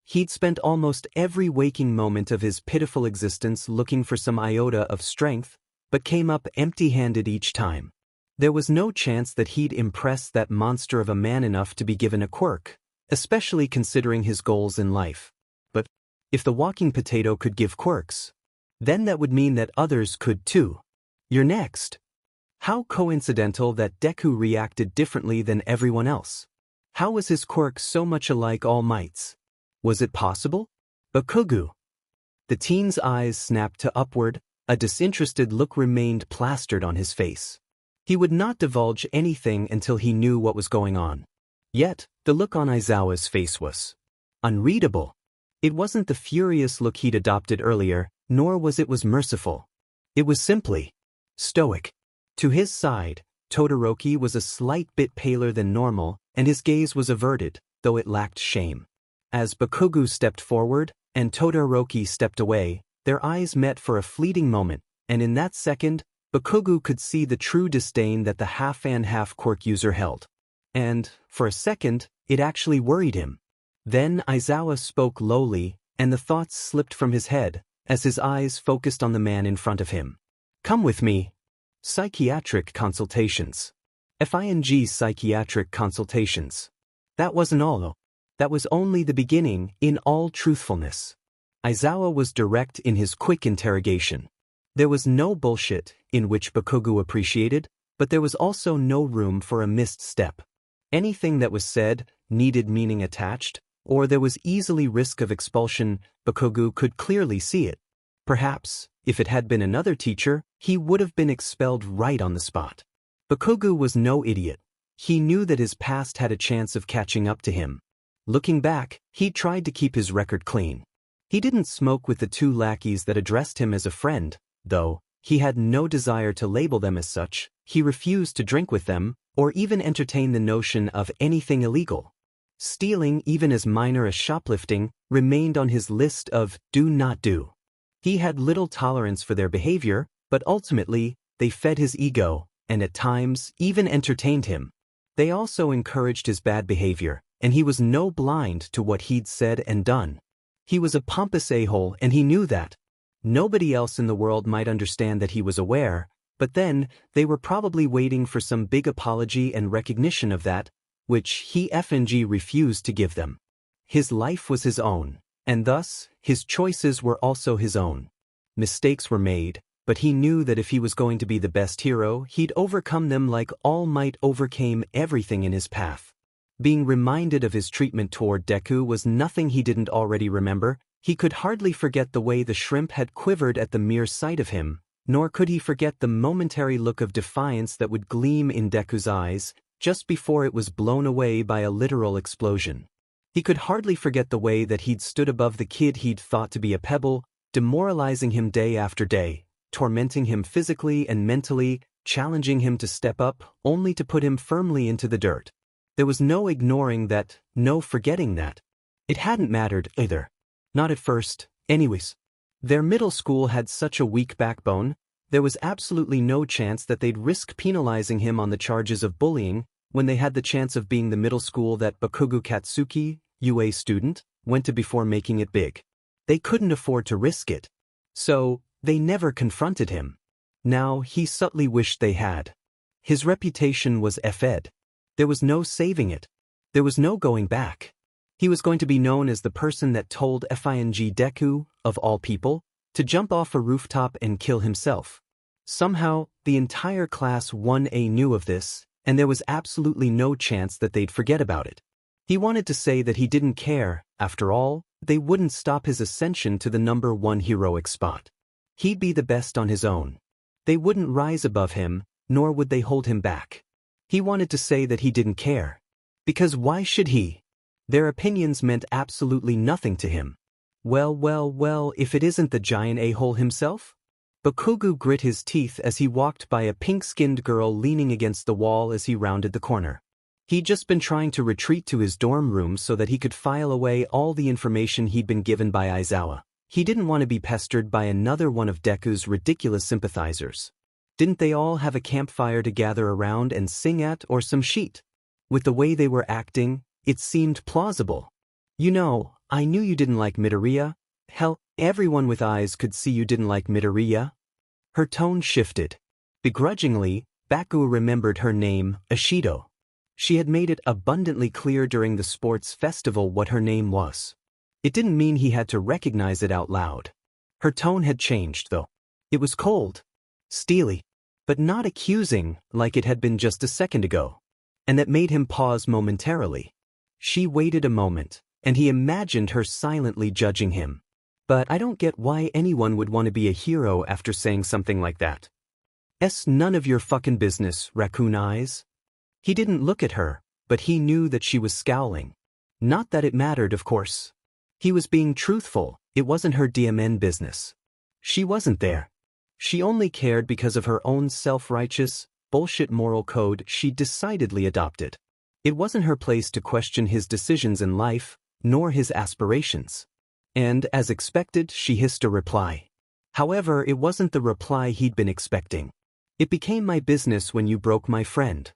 He'd spent almost every waking moment of his pitiful existence looking for some iota of strength, but came up empty-handed each time. There was no chance that he'd impress that monster of a man enough to be given a quirk, especially considering his goals in life. But if the walking potato could give quirks, then that would mean that others could too. You're next. How coincidental that Deku reacted differently than everyone else. How was his quirk so much alike All Might's? Was it possible? Bakugou. The teen's eyes snapped to upward, a disinterested look remained plastered on his face. He would not divulge anything until he knew what was going on. Yet, the look on Aizawa's face was unreadable. It wasn't the furious look he'd adopted earlier, nor was it merciful. It was simply stoic. To his side, Todoroki was a slight bit paler than normal, and his gaze was averted, though it lacked shame. As Bakugou stepped forward, and Todoroki stepped away, their eyes met for a fleeting moment, and in that second, Bakugou could see the true disdain that the half-and-half quirk user held. And, for a second, it actually worried him. Then Aizawa spoke lowly, and the thoughts slipped from his head, as his eyes focused on the man in front of him. Come with me. Psychiatric consultations. Psychiatric consultations. That wasn't all, though. That was only the beginning, in all truthfulness. Aizawa was direct in his quick interrogation. There was no bullshit, in which Bakugou appreciated, but there was also no room for a missed step. Anything that was said needed meaning attached, or there was easily risk of expulsion. Bakugou could clearly see it. Perhaps, if it had been another teacher, he would have been expelled right on the spot. Bakugou was no idiot. He knew that his past had a chance of catching up to him. Looking back, he tried to keep his record clean. He didn't smoke with the two lackeys that addressed him as a friend, though he had no desire to label them as such. He refused to drink with them, or even entertain the notion of anything illegal. Stealing, even as minor as shoplifting, remained on his list of do not do. He had little tolerance for their behavior, but ultimately, they fed his ego, and at times, even entertained him. They also encouraged his bad behavior, and he was no blind to what he'd said and done. He was a pompous a-hole, and he knew that. Nobody else in the world might understand that he was aware, but then, they were probably waiting for some big apology and recognition of that, which he FNG refused to give them. His life was his own, and thus, his choices were also his own. Mistakes were made, but he knew that if he was going to be the best hero, he'd overcome them like All Might overcame everything in his path. Being reminded of his treatment toward Deku was nothing he didn't already remember. He could hardly forget the way the shrimp had quivered at the mere sight of him, nor could he forget the momentary look of defiance that would gleam in Deku's eyes, just before it was blown away by a literal explosion. He could hardly forget the way that he'd stood above the kid he'd thought to be a pebble, demoralizing him day after day, tormenting him physically and mentally, challenging him to step up, only to put him firmly into the dirt. There was no ignoring that, no forgetting that. It hadn't mattered either. Not at first, anyways. Their middle school had such a weak backbone, There was absolutely no chance that they'd risk penalizing him on the charges of bullying when they had the chance of being the middle school that Bakugou Katsuki, UA student, went to before making it big. They couldn't afford to risk it. So, they never confronted him. Now, he subtly wished they had. His reputation was F'd. There was no saving it. There was no going back. He was going to be known as the person that told Fing Deku, of all people, to jump off a rooftop and kill himself. Somehow, the entire class 1A knew of this, and there was absolutely no chance that they'd forget about it. He wanted to say that he didn't care. After all, they wouldn't stop his ascension to the #1 heroic spot. He'd be the best on his own. They wouldn't rise above him, nor would they hold him back. He wanted to say that he didn't care. Because why should he? Their opinions meant absolutely nothing to him. Well, if it isn't the giant a-hole himself? Bakugou grit his teeth as he walked by a pink-skinned girl leaning against the wall as he rounded the corner. He'd just been trying to retreat to his dorm room so that he could file away all the information he'd been given by Aizawa. He didn't want to be pestered by another one of Deku's ridiculous sympathizers. Didn't they all have a campfire to gather around and sing at or some sheet? With the way they were acting, it seemed plausible. You know, I knew you didn't like Midoriya. Hell, everyone with eyes could see you didn't like Midoriya. Her tone shifted. Begrudgingly, Bakugou remembered her name, Ashido. She had made it abundantly clear during the sports festival what her name was. It didn't mean he had to recognize it out loud. Her tone had changed, though. It was cold, steely, but not accusing like it had been just a second ago. And that made him pause momentarily. She waited a moment, and he imagined her silently judging him. But I don't get why anyone would want to be a hero after saying something like that. "Es none of your fucking business, raccoon eyes." He didn't look at her, but he knew that she was scowling. Not that it mattered, of course. He was being truthful. It wasn't her DMN business. She wasn't there. She only cared because of her own self-righteous, bullshit moral code she decidedly adopted. It wasn't her place to question his decisions in life, nor his aspirations. And, as expected, she hissed a reply. However, it wasn't the reply he'd been expecting. "It became my business when you broke my friend."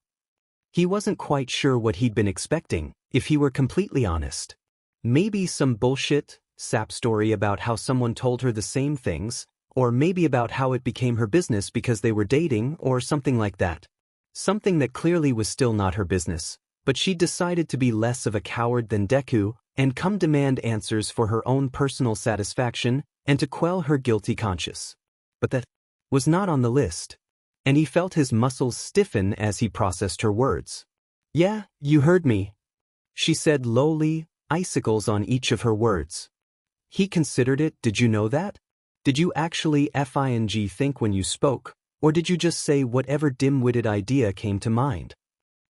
He wasn't quite sure what he'd been expecting, if he were completely honest. Maybe some bullshit, sap story about how someone told her the same things, or maybe about how it became her business because they were dating, or something like that. Something that clearly was still not her business, but she decided to be less of a coward than Deku, and come demand answers for her own personal satisfaction, and to quell her guilty conscience. But that was not on the list. And he felt his muscles stiffen as he processed her words. "Yeah, you heard me," she said lowly, icicles on each of her words. He considered it. "Did you know that? Did you actually think when you spoke, or did you just say whatever dim-witted idea came to mind?"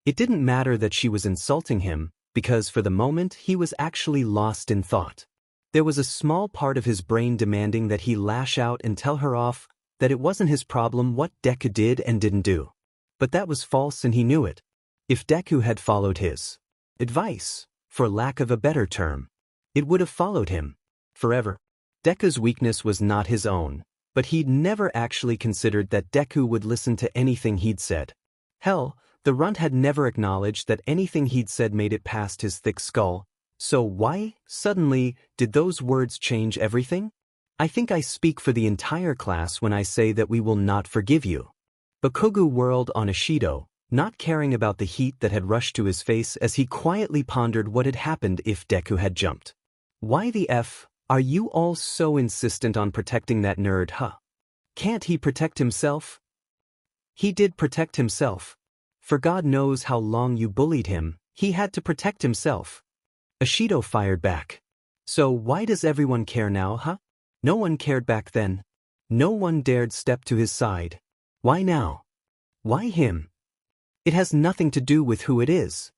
It didn't matter that she was insulting him, because for the moment he was actually lost in thought. There was a small part of his brain demanding that he lash out and tell her off, that it wasn't his problem what Deku did and didn't do. But that was false and he knew it. If Deku had followed his advice, for lack of a better term, it would have followed him forever. Deku's weakness was not his own, but he'd never actually considered that Deku would listen to anything he'd said. Hell, the runt had never acknowledged that anything he'd said made it past his thick skull, so why, suddenly, did those words change everything? "I think I speak for the entire class when I say that we will not forgive you." Bakugou whirled on Ashido, not caring about the heat that had rushed to his face as he quietly pondered what had happened if Deku had jumped. "Why the F are you all so insistent on protecting that nerd, huh? Can't he protect himself?" He did protect himself. For God knows how long you bullied him, he had to protect himself. Ashido fired back. "So why does everyone care now, huh? No one cared back then. No one dared step to his side. Why now? Why him? It has nothing to do with who it is."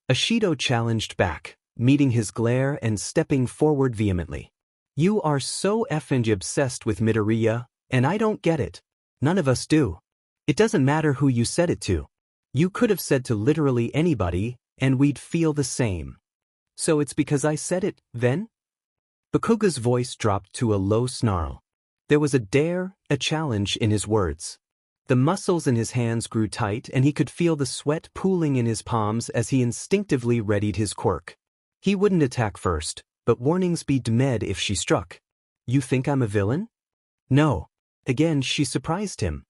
Ashido challenged back, meeting his glare and stepping forward vehemently. "You are so effing obsessed with Midoriya, and I don't get it. None of us do. It doesn't matter who you said it to. You could have said to literally anybody, and we'd feel the same. So it's because I said it, then?" Bakugou's voice dropped to a low snarl. There was a dare, a challenge in his words. The muscles in his hands grew tight and he could feel the sweat pooling in his palms as he instinctively readied his quirk. He wouldn't attack first, but warnings be dead if she struck. You think I'm a villain? No. Again she surprised him.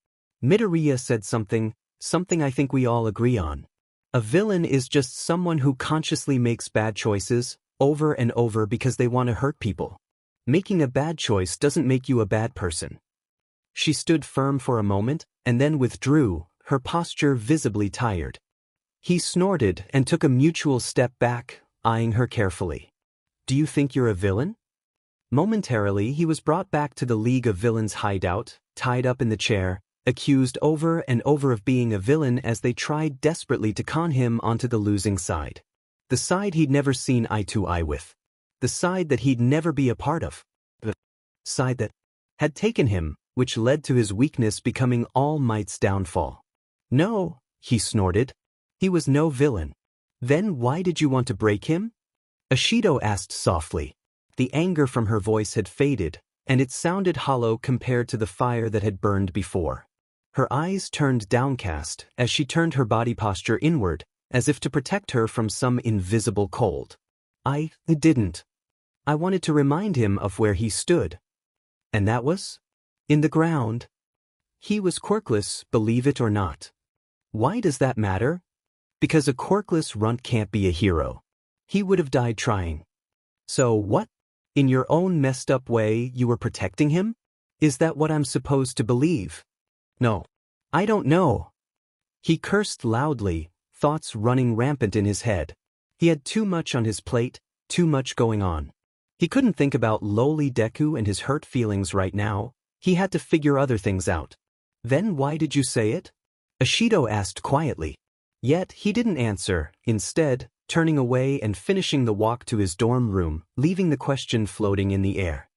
Midoriya said something I think we all agree on. A villain is just someone who consciously makes bad choices, over and over because they want to hurt people. Making a bad choice doesn't make you a bad person. She stood firm for a moment, and then withdrew, her posture visibly tired. He snorted and took a mutual step back, eyeing her carefully. Do you think you're a villain? Momentarily he was brought back to the League of Villains hideout, tied up in the chair, accused over and over of being a villain as they tried desperately to con him onto the losing side. The side he'd never seen eye to eye with. The side that he'd never be a part of. The side that had taken him, which led to his weakness becoming All Might's downfall. No, he snorted. He was no villain. Then why did you want to break him? Ashido asked softly. The anger from her voice had faded, and it sounded hollow compared to the fire that had burned before. Her eyes turned downcast as she turned her body posture inward, as if to protect her from some invisible cold. I didn't. I wanted to remind him of where he stood. And that was? In the ground. He was quirkless, believe it or not. Why does that matter? Because a quirkless runt can't be a hero. He would have died trying. So what? In your own messed up way you were protecting him? Is that what I'm supposed to believe? No. I don't know. He cursed loudly, thoughts running rampant in his head. He had too much on his plate, too much going on. He couldn't think about lowly Deku and his hurt feelings right now. He had to figure other things out. Then why did you say it? Ashido asked quietly. Yet he didn't answer, instead, turning away and finishing the walk to his dorm room, leaving the question floating in the air.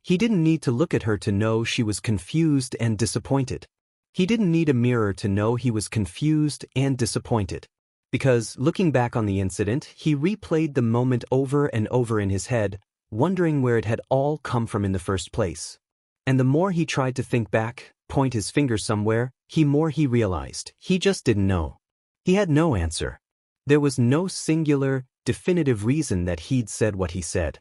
He didn't need to look at her to know she was confused and disappointed. He didn't need a mirror to know he was confused and disappointed. Because, looking back on the incident, he replayed the moment over and over in his head, wondering where it had all come from in the first place. And the more he tried to think back, point his finger somewhere, the more he realized he just didn't know. He had no answer. There was no singular, definitive reason that he'd said what he said.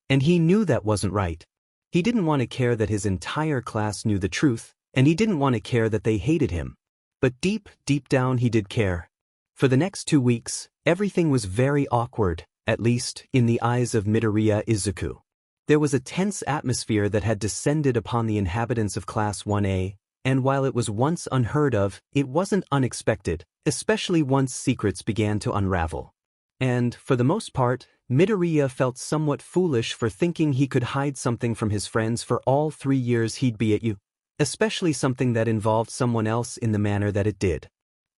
And he knew that wasn't right. He didn't want to care that his entire class knew the truth, and he didn't want to care that they hated him. But deep down he did care. For the next 2 weeks, everything was very awkward, at least in the eyes of Midoriya Izuku. There was a tense atmosphere that had descended upon the inhabitants of Class 1A, and while it was once unheard of, it wasn't unexpected, especially once secrets began to unravel. And, for the most part, Midoriya felt somewhat foolish for thinking he could hide something from his friends for all 3 years he'd be at U, especially something that involved someone else in the manner that it did.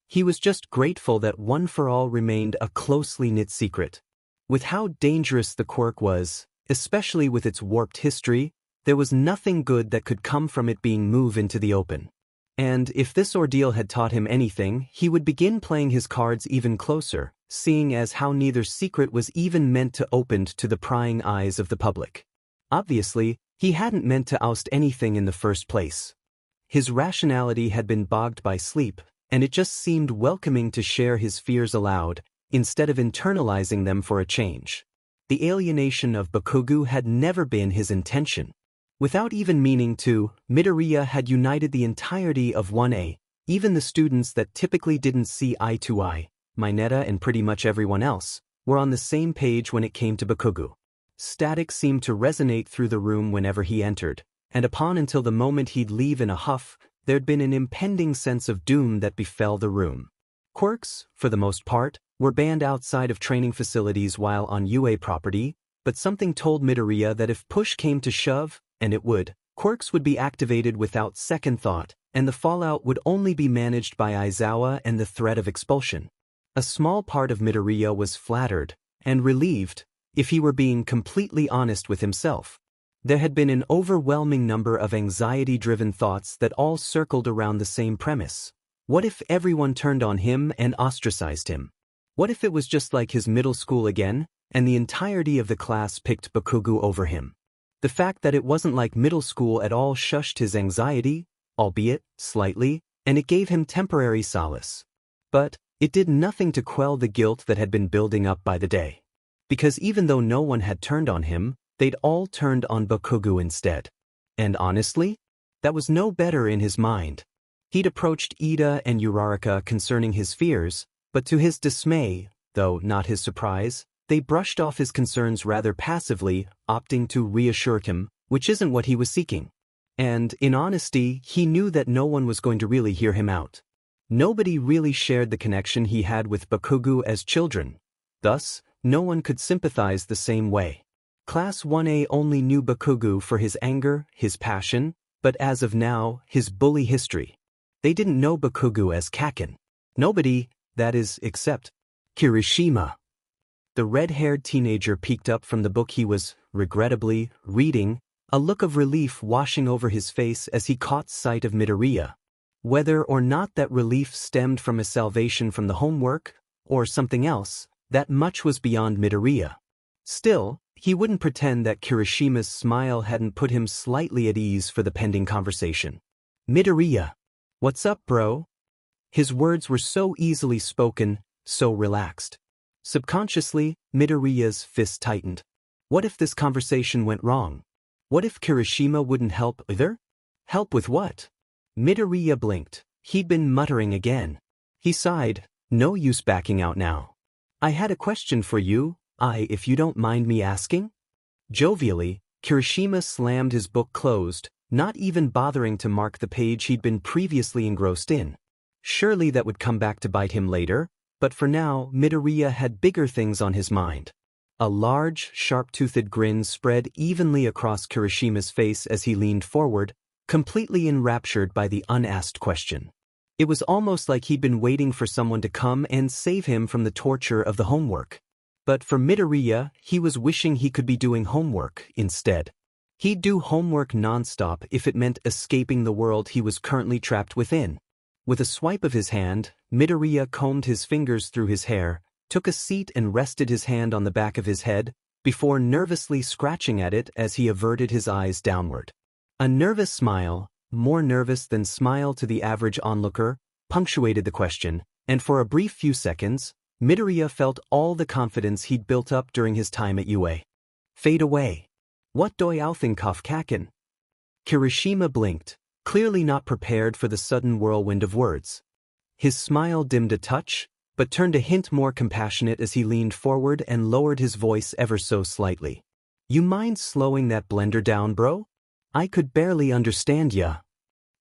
He was just grateful that One for All remained a closely knit secret. With how dangerous the quirk was, especially with its warped history, there was nothing good that could come from it being moved into the open. And if this ordeal had taught him anything, he would begin playing his cards even closer, seeing as how neither secret was even meant to open to the prying eyes of the public. Obviously, he hadn't meant to oust anything in the first place. His rationality had been bogged by sleep, and it just seemed welcoming to share his fears aloud, instead of internalizing them for a change. The alienation of Bakugou had never been his intention. Without even meaning to, Midoriya had united the entirety of 1A, even the students that typically didn't see eye to eye, Mineta and pretty much everyone else, were on the same page when it came to Bakugou. Static seemed to resonate through the room whenever he entered, and upon until the moment he'd leave in a huff, there'd been an impending sense of doom that befell the room. Quirks, for the most part, were banned outside of training facilities while on UA property, but something told Midoriya that if push came to shove, and it would, quirks would be activated without second thought, and the fallout would only be managed by Aizawa and the threat of expulsion. A small part of Midoriya was flattered, and relieved, if he were being completely honest with himself. There had been an overwhelming number of anxiety-driven thoughts that all circled around the same premise. What if everyone turned on him and ostracized him? What if it was just like his middle school again, and the entirety of the class picked Bakugou over him? The fact that it wasn't like middle school at all shushed his anxiety, albeit slightly, and it gave him temporary solace. But it did nothing to quell the guilt that had been building up by the day. Because even though no one had turned on him, they'd all turned on Bakugou instead. And honestly, that was no better in his mind. He'd approached Ida and Uraraka concerning his fears, but to his dismay, though not his surprise, they brushed off his concerns rather passively, opting to reassure him, which isn't what he was seeking. And, in honesty, he knew that no one was going to really hear him out. Nobody really shared the connection he had with Bakugou as children. Thus, no one could sympathize the same way. Class 1A only knew Bakugou for his anger, his passion, but as of now, his bully history. They didn't know Bakugou as Kaken. Nobody, that is, except Kirishima. The red-haired teenager peeked up from the book he was, regrettably, reading, a look of relief washing over his face as he caught sight of Midoriya. Whether or not that relief stemmed from a salvation from the homework, or something else, that much was beyond Midoriya. Still, he wouldn't pretend that Kirishima's smile hadn't put him slightly at ease for the pending conversation. Midoriya. What's up, bro? His words were so easily spoken, so relaxed. Subconsciously, Midoriya's fist tightened. What if this conversation went wrong? What if Kirishima wouldn't help either? Help with what? Midoriya blinked. He'd been muttering again. He sighed. No use backing out now. I had a question for you, if you don't mind me asking? Jovially, Kirishima slammed his book closed, not even bothering to mark the page he'd been previously engrossed in. Surely that would come back to bite him later, but for now, Midoriya had bigger things on his mind. A large, sharp-toothed grin spread evenly across Kirishima's face as he leaned forward, completely enraptured by the unasked question. It was almost like he'd been waiting for someone to come and save him from the torture of the homework. But for Midoriya, he was wishing he could be doing homework instead. He'd do homework nonstop if it meant escaping the world he was currently trapped within. With a swipe of his hand, Midoriya combed his fingers through his hair, took a seat and rested his hand on the back of his head, before nervously scratching at it as he averted his eyes downward. A nervous smile, more nervous than smile to the average onlooker, punctuated the question, and for a brief few seconds, Midoriya felt all the confidence he'd built up during his time at UA fade away. What do you think of Kaken? Kirishima blinked, clearly not prepared for the sudden whirlwind of words. His smile dimmed a touch, but turned a hint more compassionate as he leaned forward and lowered his voice ever so slightly. You mind slowing that blender down, bro? I could barely understand ya.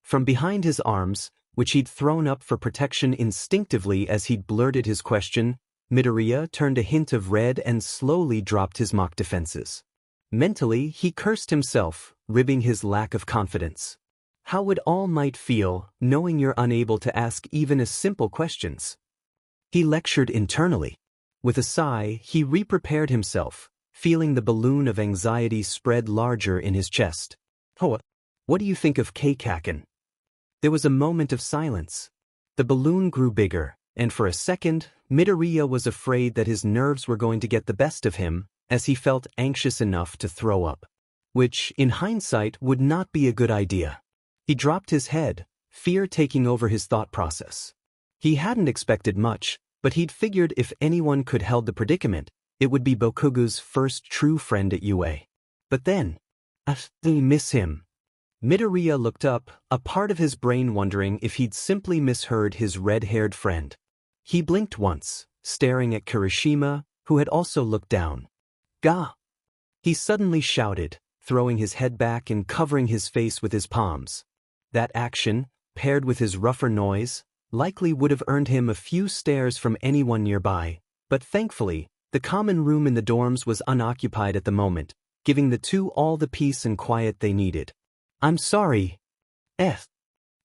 From behind his arms, which he'd thrown up for protection instinctively as he'd blurted his question, Midoriya turned a hint of red and slowly dropped his mock defenses. Mentally, he cursed himself, ribbing his lack of confidence. How would All Might feel, knowing you're unable to ask even as simple questions? He lectured internally. With a sigh, he re-prepared himself, feeling the balloon of anxiety spread larger in his chest. Oh, what do you think of Kaken? There was a moment of silence. The balloon grew bigger, and for a second, Midoriya was afraid that his nerves were going to get the best of him, as he felt anxious enough to throw up. Which, in hindsight, would not be a good idea. He dropped his head, fear taking over his thought process. He hadn't expected much, but he'd figured if anyone could held the predicament, it would be Bakugou's first true friend at UA. But then, they miss him. Midoriya looked up, a part of his brain wondering if he'd simply misheard his red-haired friend. He blinked once, staring at Kirishima, who had also looked down. Gah! He suddenly shouted, throwing his head back and covering his face with his palms. That action, paired with his rougher noise, likely would have earned him a few stares from anyone nearby, but thankfully, the common room in the dorms was unoccupied at the moment, giving the two all the peace and quiet they needed. I'm sorry.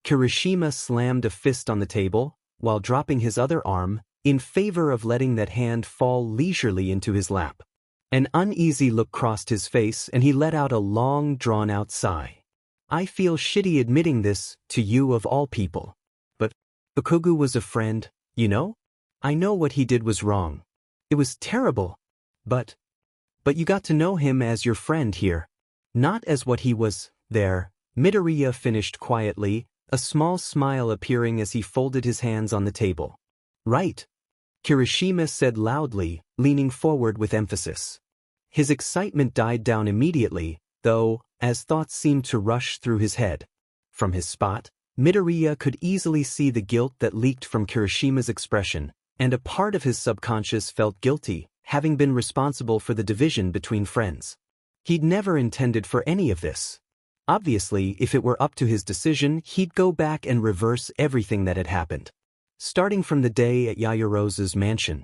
Kirishima slammed a fist on the table, while dropping his other arm, in favor of letting that hand fall leisurely into his lap. An uneasy look crossed his face and he let out a long, drawn-out sigh. I feel shitty admitting this, to you of all people. But Bakugou was a friend, you know? I know what he did was wrong. It was terrible. But you got to know him as your friend here. Not as what he was, there, Midoriya finished quietly, a small smile appearing as he folded his hands on the table. Right. Kirishima said loudly, leaning forward with emphasis. His excitement died down immediately, though, as thoughts seemed to rush through his head. From his spot, Midoriya could easily see the guilt that leaked from Kirishima's expression, and a part of his subconscious felt guilty, having been responsible for the division between friends. He'd never intended for any of this. Obviously, if it were up to his decision, he'd go back and reverse everything that had happened. Starting from the day at Yaoyorozu's mansion.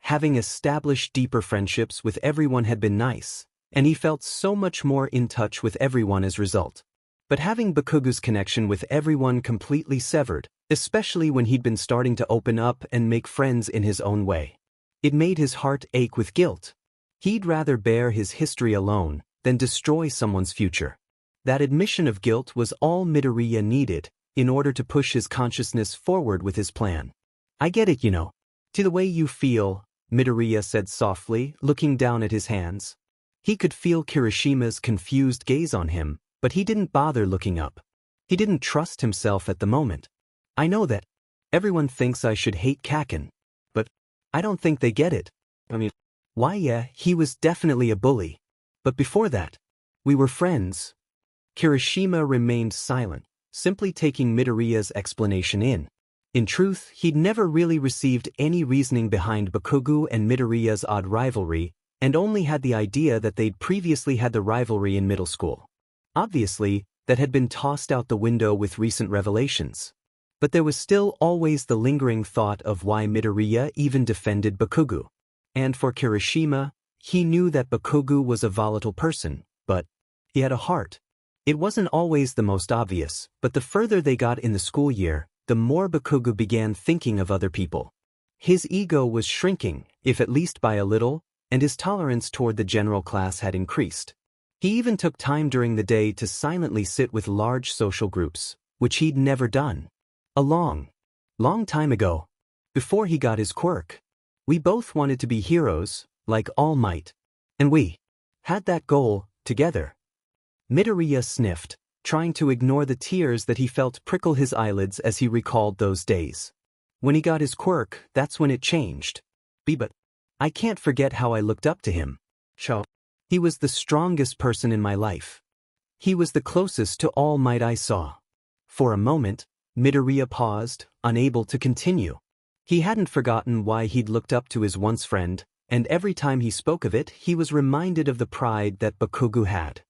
Having established deeper friendships with everyone had been nice, and he felt so much more in touch with everyone as a result. But having Bakugou's connection with everyone completely severed, especially when he'd been starting to open up and make friends in his own way. It made his heart ache with guilt. He'd rather bear his history alone than destroy someone's future. That admission of guilt was all Midoriya needed in order to push his consciousness forward with his plan. I get it, you know. To the way you feel, Midoriya said softly, looking down at his hands. He could feel Kirishima's confused gaze on him, but he didn't bother looking up. He didn't trust himself at the moment. I know that. Everyone thinks I should hate Kaken. But I don't think they get it. Why yeah, he was definitely a bully. But before that, we were friends. Kirishima remained silent, simply taking Midoriya's explanation in. In truth, he'd never really received any reasoning behind Bakugou and Midoriya's odd rivalry, and only had the idea that they'd previously had the rivalry in middle school. Obviously, that had been tossed out the window with recent revelations. But there was still always the lingering thought of why Midoriya even defended Bakugou. And for Kirishima, he knew that Bakugou was a volatile person, but he had a heart. It wasn't always the most obvious, but the further they got in the school year, the more Bakugou began thinking of other people. His ego was shrinking, if at least by a little, and his tolerance toward the general class had increased. He even took time during the day to silently sit with large social groups, which he'd never done. A long time ago, before he got his quirk. We both wanted to be heroes, like All Might. And we had that goal, together. Midoriya sniffed, trying to ignore the tears that he felt prickle his eyelids as he recalled those days. When he got his quirk, that's when it changed. But I can't forget how I looked up to him. He was the strongest person in my life. He was the closest to All Might I saw. For a moment, Midoriya paused, unable to continue. He hadn't forgotten why he'd looked up to his once friend, and every time he spoke of it, he was reminded of the pride that Bakugou had.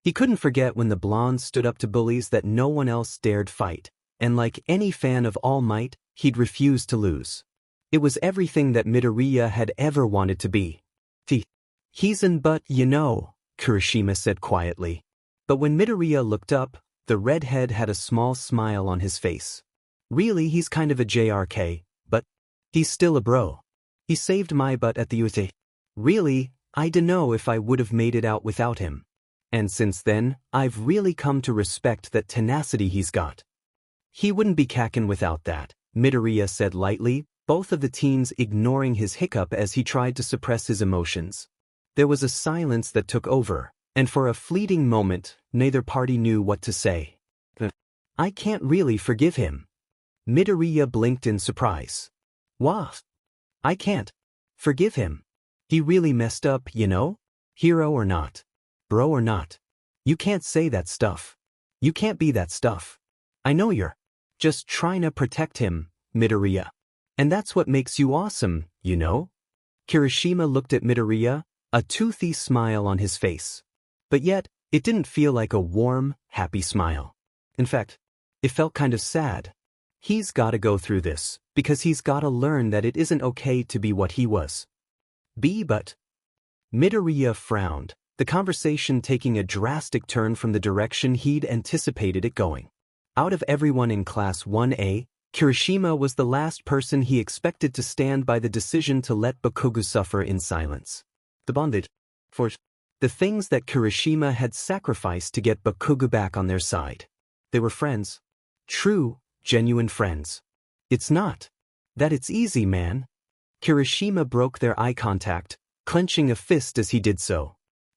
He couldn't forget when the blonde stood up to bullies that no one else dared fight, and like any fan of All Might, he'd refused to lose. It was everything that Midoriya had ever wanted to be. He's an but, you know, Kirishima said quietly. But when Midoriya looked up, the redhead had a small smile on his face. Really, he's kind of a JRK, but he's still a bro. He saved my butt at the UT. Really, I dunno if I would have made it out without him. And since then, I've really come to respect that tenacity he's got. He wouldn't be Kaken without that, Midoriya said lightly, both of the teens ignoring his hiccup as he tried to suppress his emotions. There was a silence that took over, and for a fleeting moment, neither party knew what to say. I can't really forgive him. Midoriya blinked in surprise. What? I can't forgive him. He really messed up, you know? Hero or not. Bro or not. You can't say that stuff. You can't be that stuff. I know you're just trying to protect him, Midoriya. And that's what makes you awesome, you know? Kirishima looked at Midoriya, a toothy smile on his face. But yet, it didn't feel like a warm, happy smile. In fact, it felt kind of sad. He's gotta go through this, because he's gotta learn that it isn't okay to be what he was. But Midoriya frowned, the conversation taking a drastic turn from the direction he'd anticipated it going. Out of everyone in Class 1A, Kirishima was the last person he expected to stand by the decision to let Bakugou suffer in silence. The bondage. For the things that Kirishima had sacrificed to get Bakugou back on their side. They were friends. True, genuine friends. It's not that it's easy, man. Kirishima broke their eye contact, clenching a fist as he did so.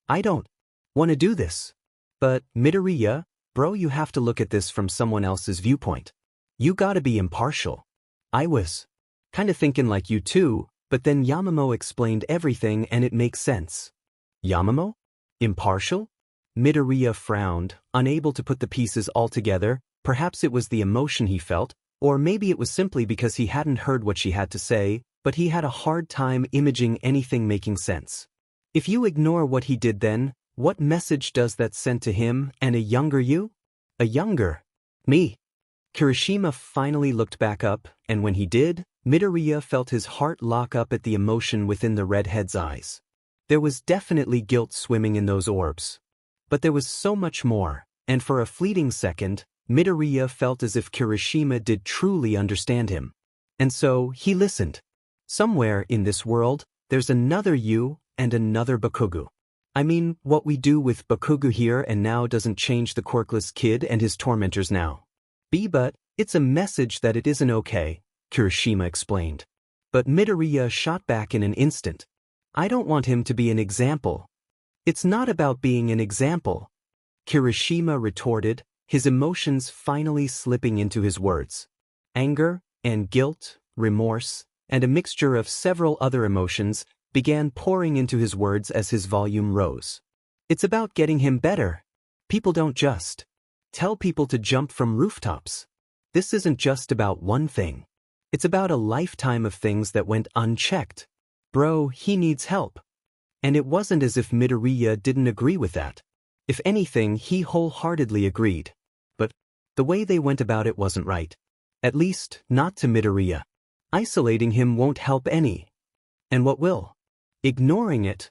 I don't want to do this. But, Midoriya, bro, you have to look at this from someone else's viewpoint. You gotta be impartial. I was kinda thinking like you too, but then Yamamo explained everything and it makes sense. Yamamo? Impartial? Midoriya frowned, unable to put the pieces all together. Perhaps it was the emotion he felt, or maybe it was simply because he hadn't heard what she had to say, but he had a hard time imagining anything making sense. If you ignore what he did then, what message does that send to him and a younger you? A younger me. Kirishima finally looked back up, and when he did, Midoriya felt his heart lock up at the emotion within the redhead's eyes. There was definitely guilt swimming in those orbs. But there was so much more, and for a fleeting second, Midoriya felt as if Kirishima did truly understand him. And so, he listened. Somewhere in this world, there's another you and another Bakugou. I mean, what we do with Bakugou here and now doesn't change the quirkless kid and his tormentors now. But it's a message that it isn't okay, Kirishima explained. But Midoriya shot back in an instant. I don't want him to be an example. It's not about being an example, Kirishima retorted, his emotions finally slipping into his words. Anger and guilt, remorse, and a mixture of several other emotions began pouring into his words as his volume rose. It's about getting him better. People don't just tell people to jump from rooftops. This isn't just about one thing. It's about a lifetime of things that went unchecked. Bro, he needs help. And it wasn't as if Midoriya didn't agree with that. If anything, he wholeheartedly agreed. But the way they went about it wasn't right. At least, not to Midoriya. Isolating him won't help any. And what will? Ignoring it.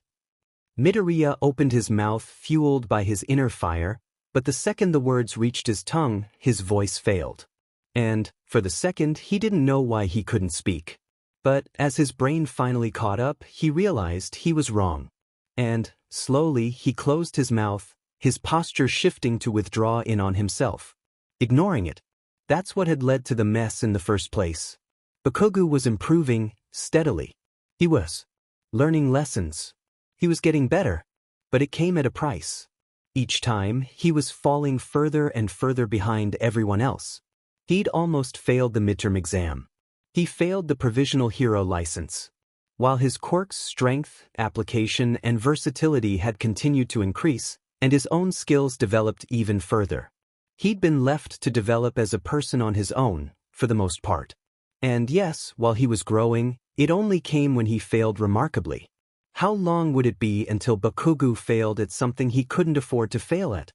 Midoriya opened his mouth, fueled by his inner fire, but the second the words reached his tongue, his voice failed. And, for the second, he didn't know why he couldn't speak. But, as his brain finally caught up, he realized he was wrong. And, slowly, he closed his mouth, his posture shifting to withdraw in on himself. Ignoring it. That's what had led to the mess in the first place. Bakugou was improving, steadily. He was learning lessons. He was getting better. But it came at a price. Each time, he was falling further and further behind everyone else. He'd almost failed the midterm exam. He failed the provisional hero license. While his quirk's strength, application, and versatility had continued to increase, and his own skills developed even further. He'd been left to develop as a person on his own, for the most part. And yes, while he was growing, it only came when he failed remarkably. How long would it be until Bakugou failed at something he couldn't afford to fail at?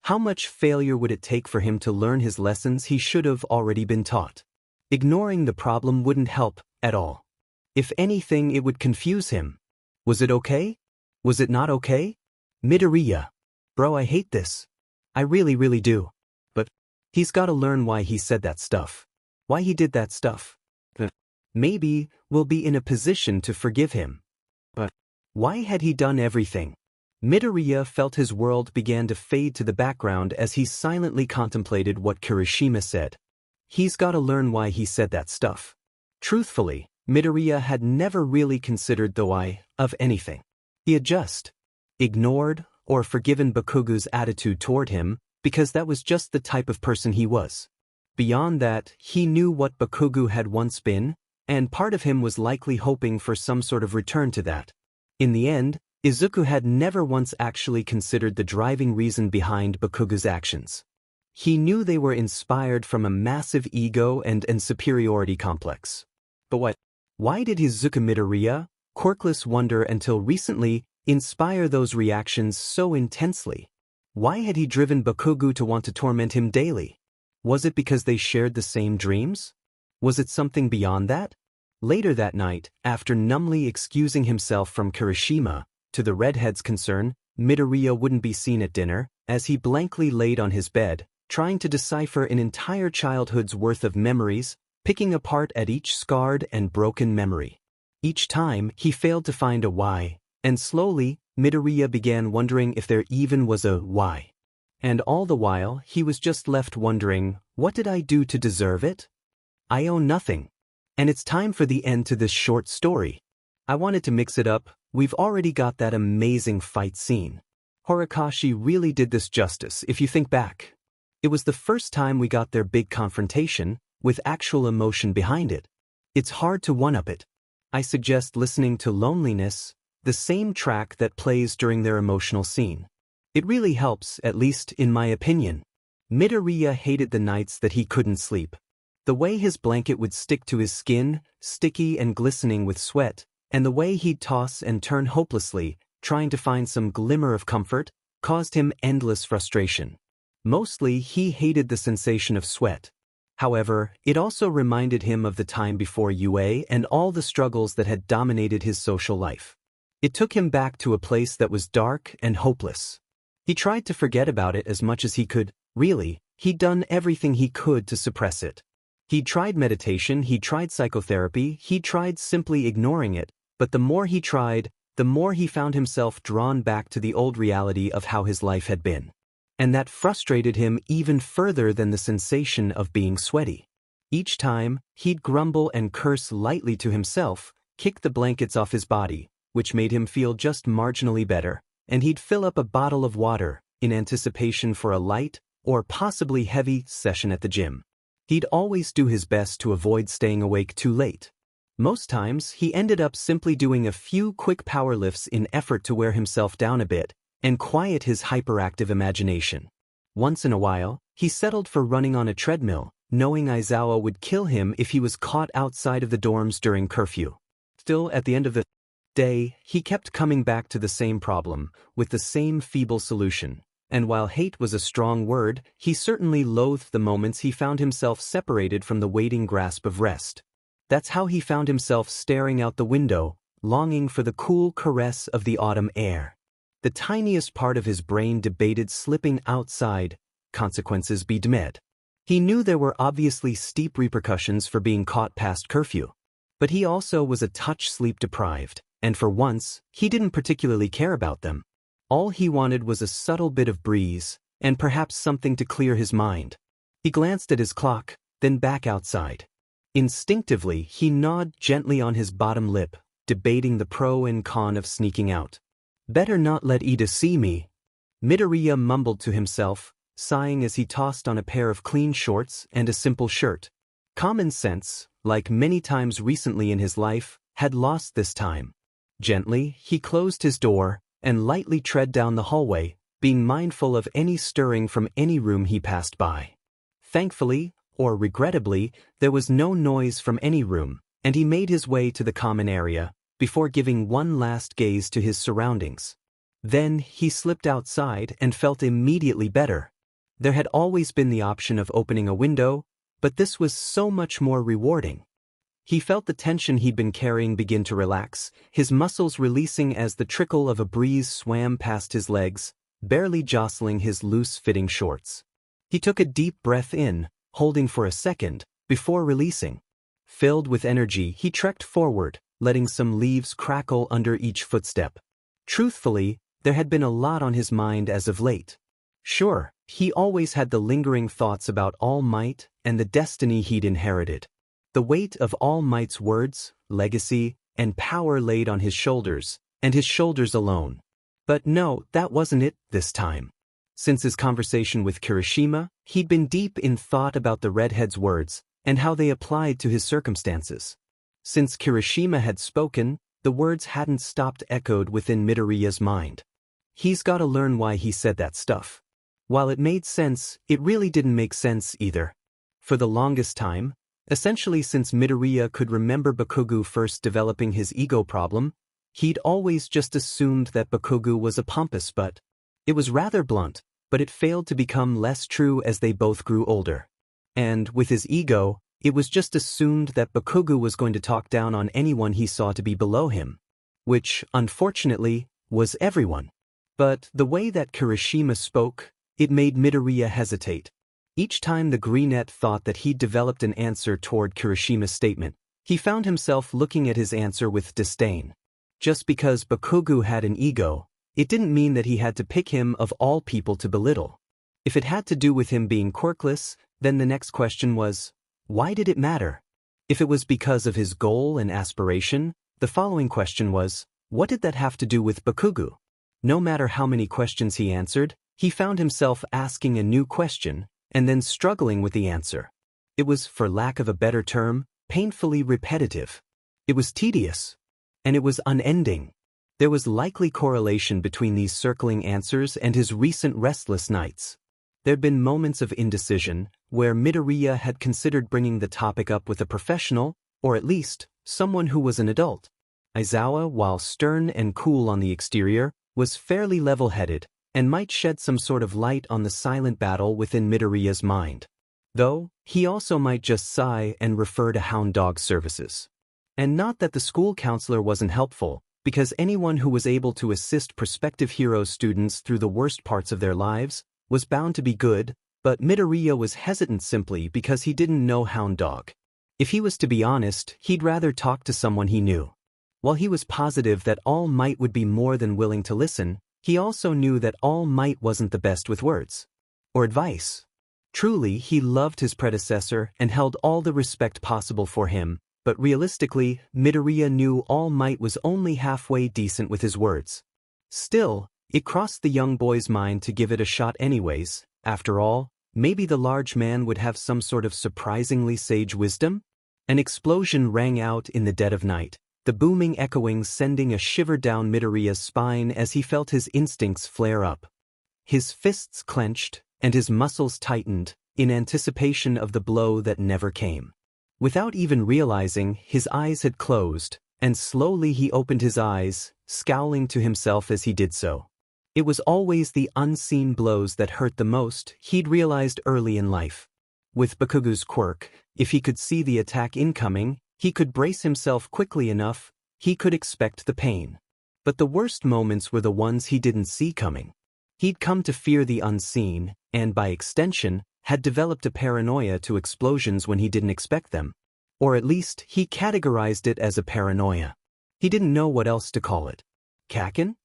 How much failure would it take for him to learn his lessons he should have already been taught? Ignoring the problem wouldn't help, at all. If anything, it would confuse him. Was it okay? Was it not okay? Midoriya. Bro, I hate this. I really, really do. But he's gotta learn why he said that stuff. Why he did that stuff. Maybe we'll be in a position to forgive him. But why had he done everything? Midoriya felt his world began to fade to the background as he silently contemplated what Kirishima said. He's gotta learn why he said that stuff. Truthfully, Midoriya had never really considered the why of anything. He had just ignored or forgiven Bakugou's attitude toward him because that was just the type of person he was. Beyond that, he knew what Bakugou had once been, and part of him was likely hoping for some sort of return to that. In the end, Izuku had never once actually considered the driving reason behind Bakugou's actions. He knew they were inspired from a massive ego and superiority complex. But what? Why did Izuku Midoriya, quirkless wonder until recently, inspire those reactions so intensely? Why had he driven Bakugou to want to torment him daily? Was it because they shared the same dreams? Was it something beyond that? Later that night, after numbly excusing himself from Kirishima, to the redhead's concern, Midoriya wouldn't be seen at dinner, as he blankly laid on his bed, trying to decipher an entire childhood's worth of memories, picking apart at each scarred and broken memory. Each time, he failed to find a why, and slowly, Midoriya began wondering if there even was a why. And all the while, he was just left wondering, what did I do to deserve it? I owe nothing. And it's time for the end to this short story. I wanted to mix it up. We've already got that amazing fight scene. Horikoshi really did this justice if you think back. It was the first time we got their big confrontation, with actual emotion behind it. It's hard to one-up it. I suggest listening to Loneliness, the same track that plays during their emotional scene. It really helps, at least in my opinion. Midoriya hated the nights that he couldn't sleep. The way his blanket would stick to his skin, sticky and glistening with sweat, and the way he'd toss and turn hopelessly, trying to find some glimmer of comfort, caused him endless frustration. Mostly, he hated the sensation of sweat. However, it also reminded him of the time before UA and all the struggles that had dominated his social life. It took him back to a place that was dark and hopeless. He tried to forget about it as much as he could. Really, he'd done everything he could to suppress it. He'd tried meditation, he'd tried psychotherapy, he'd tried simply ignoring it, but the more he tried, the more he found himself drawn back to the old reality of how his life had been. And that frustrated him even further than the sensation of being sweaty. Each time, he'd grumble and curse lightly to himself, kick the blankets off his body, which made him feel just marginally better, and he'd fill up a bottle of water, in anticipation for a light, or possibly heavy, session at the gym. He'd always do his best to avoid staying awake too late. Most times, he ended up simply doing a few quick power lifts in effort to wear himself down a bit, and quiet his hyperactive imagination. Once in a while, he settled for running on a treadmill, knowing Aizawa would kill him if he was caught outside of the dorms during curfew. Still, at the end of the day, he kept coming back to the same problem, with the same feeble solution. And while hate was a strong word, he certainly loathed the moments he found himself separated from the waiting grasp of rest. That's how he found himself staring out the window, longing for the cool caress of the autumn air. The tiniest part of his brain debated slipping outside, consequences be damned. He knew there were obviously steep repercussions for being caught past curfew. But he also was a touch sleep-deprived, and for once, he didn't particularly care about them. All he wanted was a subtle bit of breeze, and perhaps something to clear his mind. He glanced at his clock, then back outside. Instinctively, he gnawed gently on his bottom lip, debating the pro and con of sneaking out. Better not let Ida see me. Midoriya mumbled to himself, sighing as he tossed on a pair of clean shorts and a simple shirt. Common sense, like many times recently in his life, had lost this time. Gently, he closed his door, and lightly tread down the hallway, being mindful of any stirring from any room he passed by. Thankfully, or regrettably, there was no noise from any room, and he made his way to the common area, before giving one last gaze to his surroundings. Then he slipped outside and felt immediately better. There had always been the option of opening a window, but this was so much more rewarding. He felt the tension he'd been carrying begin to relax, his muscles releasing as the trickle of a breeze swam past his legs, barely jostling his loose-fitting shorts. He took a deep breath in, holding for a second, before releasing. Filled with energy, he trekked forward, letting some leaves crackle under each footstep. Truthfully, there had been a lot on his mind as of late. Sure, he always had the lingering thoughts about All Might and the destiny he'd inherited. The weight of All Might's words, legacy, and power laid on his shoulders, and his shoulders alone. But no, that wasn't it this time. Since his conversation with Kirishima, he'd been deep in thought about the redhead's words, and how they applied to his circumstances. Since Kirishima had spoken, the words hadn't stopped echoed within Midoriya's mind. He's gotta learn why he said that stuff. While it made sense, it really didn't make sense either. For the longest time, essentially since Midoriya could remember Bakugou first developing his ego problem, he'd always just assumed that Bakugou was a pompous butt. It was rather blunt, but it failed to become less true as they both grew older. And, with his ego, it was just assumed that Bakugou was going to talk down on anyone he saw to be below him. Which, unfortunately, was everyone. But the way that Kirishima spoke, it made Midoriya hesitate. Each time the greenette thought that he'd developed an answer toward Kirishima's statement, he found himself looking at his answer with disdain. Just because Bakugou had an ego, it didn't mean that he had to pick him of all people to belittle. If it had to do with him being quirkless, then the next question was, why did it matter? If it was because of his goal and aspiration, the following question was, what did that have to do with Bakugou? No matter how many questions he answered, he found himself asking a new question and then struggling with the answer. It was, for lack of a better term, painfully repetitive. It was tedious. And it was unending. There was likely correlation between these circling answers and his recent restless nights. There'd been moments of indecision, where Midoriya had considered bringing the topic up with a professional, or at least, someone who was an adult. Aizawa, while stern and cool on the exterior, was fairly level-headed, and might shed some sort of light on the silent battle within Midoriya's mind. Though, he also might just sigh and refer to hound dog services. And not that the school counselor wasn't helpful, because anyone who was able to assist prospective hero students through the worst parts of their lives was bound to be good, but Midoriya was hesitant simply because he didn't know hound dog. If he was to be honest, he'd rather talk to someone he knew. While he was positive that All Might would be more than willing to listen, he also knew that All Might wasn't the best with words or advice. Truly, he loved his predecessor and held all the respect possible for him, but realistically, Midoriya knew All Might was only halfway decent with his words. Still, it crossed the young boy's mind to give it a shot anyways. After all, maybe the large man would have some sort of surprisingly sage wisdom? An explosion rang out in the dead of night, the booming echoing sending a shiver down Midoriya's spine as he felt his instincts flare up. His fists clenched, and his muscles tightened, in anticipation of the blow that never came. Without even realizing, his eyes had closed, and slowly he opened his eyes, scowling to himself as he did so. It was always the unseen blows that hurt the most, he'd realized early in life. With Bakugou's quirk, if he could see the attack incoming, he could brace himself quickly enough, he could expect the pain. But the worst moments were the ones he didn't see coming. He'd come to fear the unseen, and by extension, had developed a paranoia to explosions when he didn't expect them. Or at least, he categorized it as a paranoia. He didn't know what else to call it. Kaken?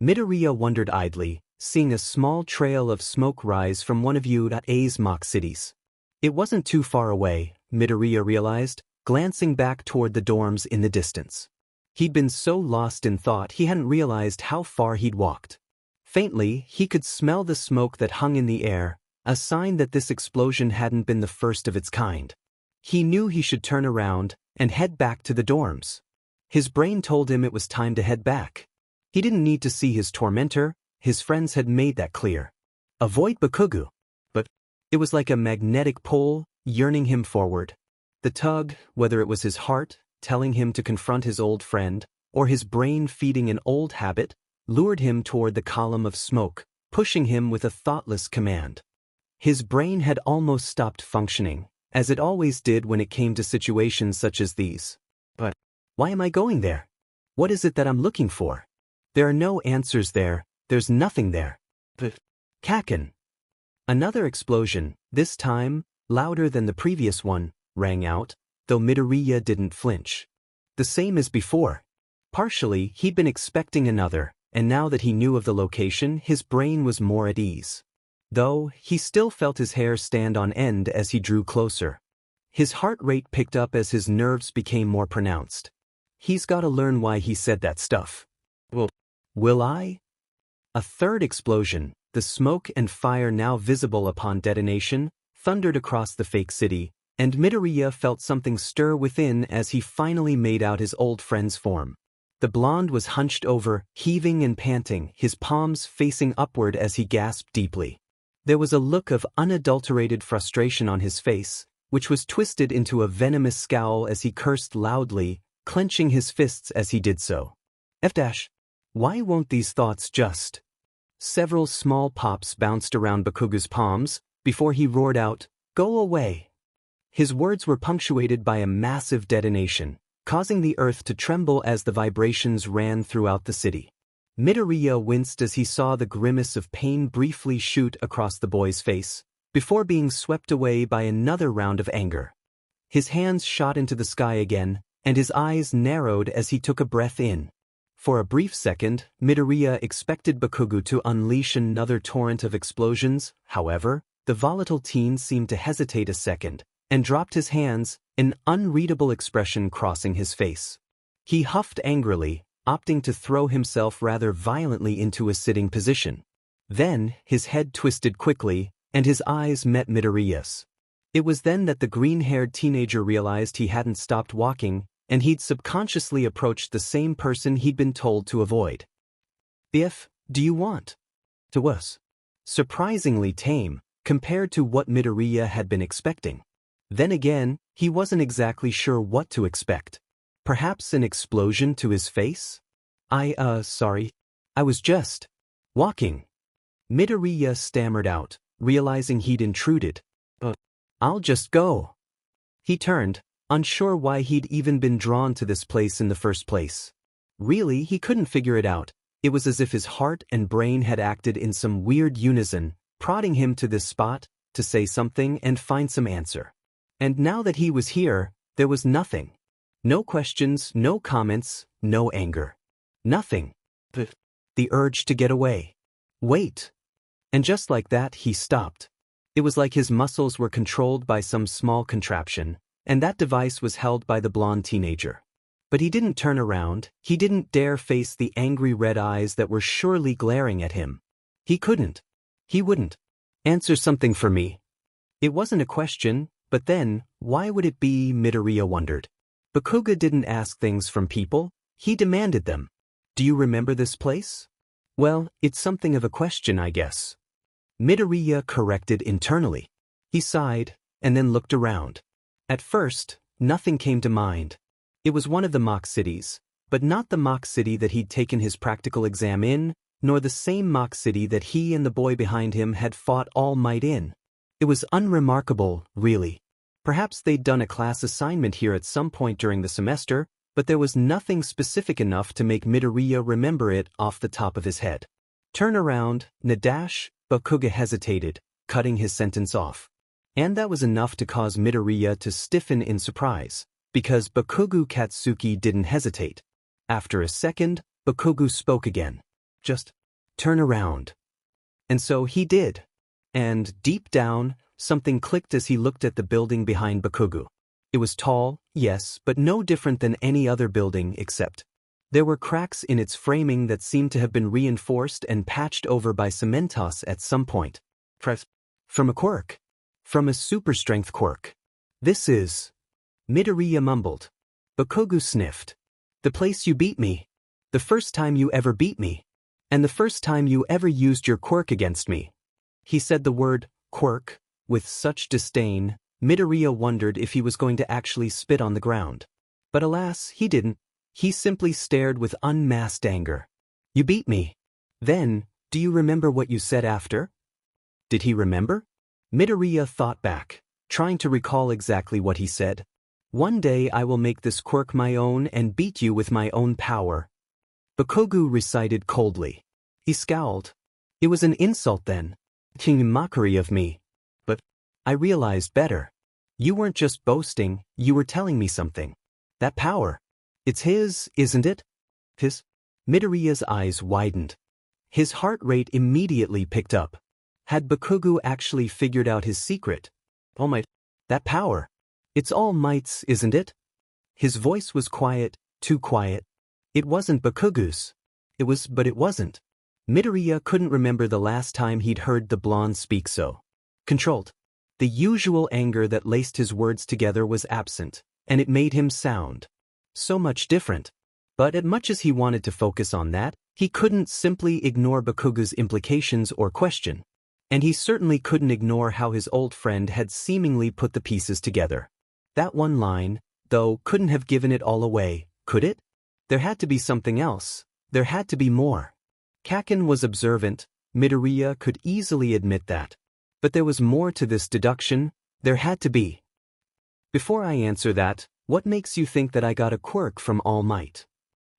Midoriya wondered idly, seeing a small trail of smoke rise from one of Yu.A's mock cities. It wasn't too far away, Midoriya realized, glancing back toward the dorms in the distance. He'd been so lost in thought he hadn't realized how far he'd walked. Faintly, he could smell the smoke that hung in the air, a sign that this explosion hadn't been the first of its kind. He knew he should turn around and head back to the dorms. His brain told him it was time to head back. He didn't need to see his tormentor, his friends had made that clear. Avoid Bakugou. But it was like a magnetic pull, yearning him forward. The tug, whether it was his heart, telling him to confront his old friend, or his brain feeding an old habit, lured him toward the column of smoke, pushing him with a thoughtless command. His brain had almost stopped functioning, as it always did when it came to situations such as these. But why am I going there? What is it that I'm looking for? There are no answers there, there's nothing there. But Kaken. Another explosion, this time, louder than the previous one, rang out, though Midoriya didn't flinch. The same as before. Partially, he'd been expecting another, and now that he knew of the location, his brain was more at ease. Though, he still felt his hair stand on end as he drew closer. His heart rate picked up as his nerves became more pronounced. He's gotta learn why he said that stuff. Will I? A third explosion, the smoke and fire now visible upon detonation, thundered across the fake city, and Midoriya felt something stir within as he finally made out his old friend's form. The blonde was hunched over, heaving and panting, his palms facing upward as he gasped deeply. There was a look of unadulterated frustration on his face, which was twisted into a venomous scowl as he cursed loudly, clenching his fists as he did so. Why won't these thoughts just? Several small pops bounced around Bakugou's palms, before he roared out, "Go away!" His words were punctuated by a massive detonation, causing the earth to tremble as the vibrations ran throughout the city. Midoriya winced as he saw the grimace of pain briefly shoot across the boy's face, before being swept away by another round of anger. His hands shot into the sky again, and his eyes narrowed as he took a breath in. For a brief second, Midoriya expected Bakugou to unleash another torrent of explosions. However, the volatile teen seemed to hesitate a second, and dropped his hands, an unreadable expression crossing his face. He huffed angrily, opting to throw himself rather violently into a sitting position. Then, his head twisted quickly, and his eyes met Midoriya's. It was then that the green-haired teenager realized he hadn't stopped walking, and he'd subconsciously approached the same person he'd been told to avoid. "If, do you want?" To was surprisingly tame, compared to what Midoriya had been expecting. Then again, he wasn't exactly sure what to expect. Perhaps an explosion to his face? Sorry. I was just walking." Midoriya stammered out, realizing he'd intruded. I'll just go." He turned, unsure why he'd even been drawn to this place in the first place. Really, he couldn't figure it out. It was as if his heart and brain had acted in some weird unison, prodding him to this spot, to say something and find some answer. And now that he was here, there was nothing. No questions, no comments, no anger. Nothing. The urge to get away. Wait. And just like that, he stopped. It was like his muscles were controlled by some small contraption, and that device was held by the blonde teenager. But he didn't turn around, he didn't dare face the angry red eyes that were surely glaring at him. He couldn't. He wouldn't. "Answer something for me." It wasn't a question, but then, why would it be, Midoriya wondered. Bakugou didn't ask things from people, he demanded them. "Do you remember this place?" "Well, it's something of a question, I guess." Midoriya corrected internally. He sighed, and then looked around. At first, nothing came to mind. It was one of the mock cities, but not the mock city that he'd taken his practical exam in, nor the same mock city that he and the boy behind him had fought All Might in. It was unremarkable, really. Perhaps they'd done a class assignment here at some point during the semester, but there was nothing specific enough to make Midoriya remember it off the top of his head. "Turn around, Nadash," Bakugou hesitated, cutting his sentence off. And that was enough to cause Midoriya to stiffen in surprise, because Bakugou Katsuki didn't hesitate. After a second, Bakugou spoke again. "Just turn around." And so he did. And deep down, something clicked as he looked at the building behind Bakugou. It was tall, yes, but no different than any other building except there were cracks in its framing that seemed to have been reinforced and patched over by Cementos at some point. From a quirk. From a super-strength quirk. "This is..." Midoriya mumbled. Bakugou sniffed. "The place you beat me. The first time you ever beat me. And the first time you ever used your quirk against me." He said the word, quirk, with such disdain, Midoriya wondered if he was going to actually spit on the ground. But alas, he didn't. He simply stared with unmasked anger. "You beat me. Then, do you remember what you said after?" Did he remember? Midoriya thought back, trying to recall exactly what he said. "One day I will make this quirk my own and beat you with my own power." Bakugou recited coldly. He scowled. It was an insult then. King mockery of me. But I realized better. You weren't just boasting, you were telling me something. That power. It's his, isn't it? His? Midoriya's eyes widened. His heart rate immediately picked up. Had Bakugou actually figured out his secret? All Might. That power. It's All Might's, isn't it? His voice was quiet, too quiet. It wasn't Bakugou's. It was, but it wasn't. Midoriya couldn't remember the last time he'd heard the blonde speak so controlled. The usual anger that laced his words together was absent, and it made him sound so much different. But as much as he wanted to focus on that, he couldn't simply ignore Bakugou's implications or question. And he certainly couldn't ignore how his old friend had seemingly put the pieces together. That one line, though, couldn't have given it all away, could it? There had to be something else. There had to be more. Kaken was observant, Midoriya could easily admit that. But there was more to this deduction, there had to be. Before I answer that, what makes you think that I got a quirk from All Might?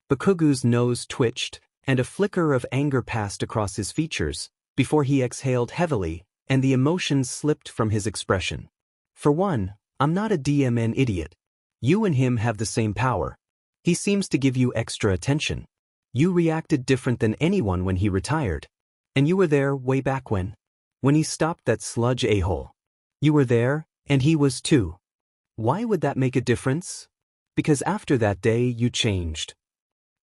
Bakugou's nose twitched, and a flicker of anger passed across his features, before he exhaled heavily, and the emotions slipped from his expression. For one, I'm not a DMN idiot. You and him have the same power. He seems to give you extra attention. You reacted different than anyone when he retired. And you were there way back when he stopped that sludge a-hole. You were there, and he was too. Why would that make a difference? Because after that day you changed.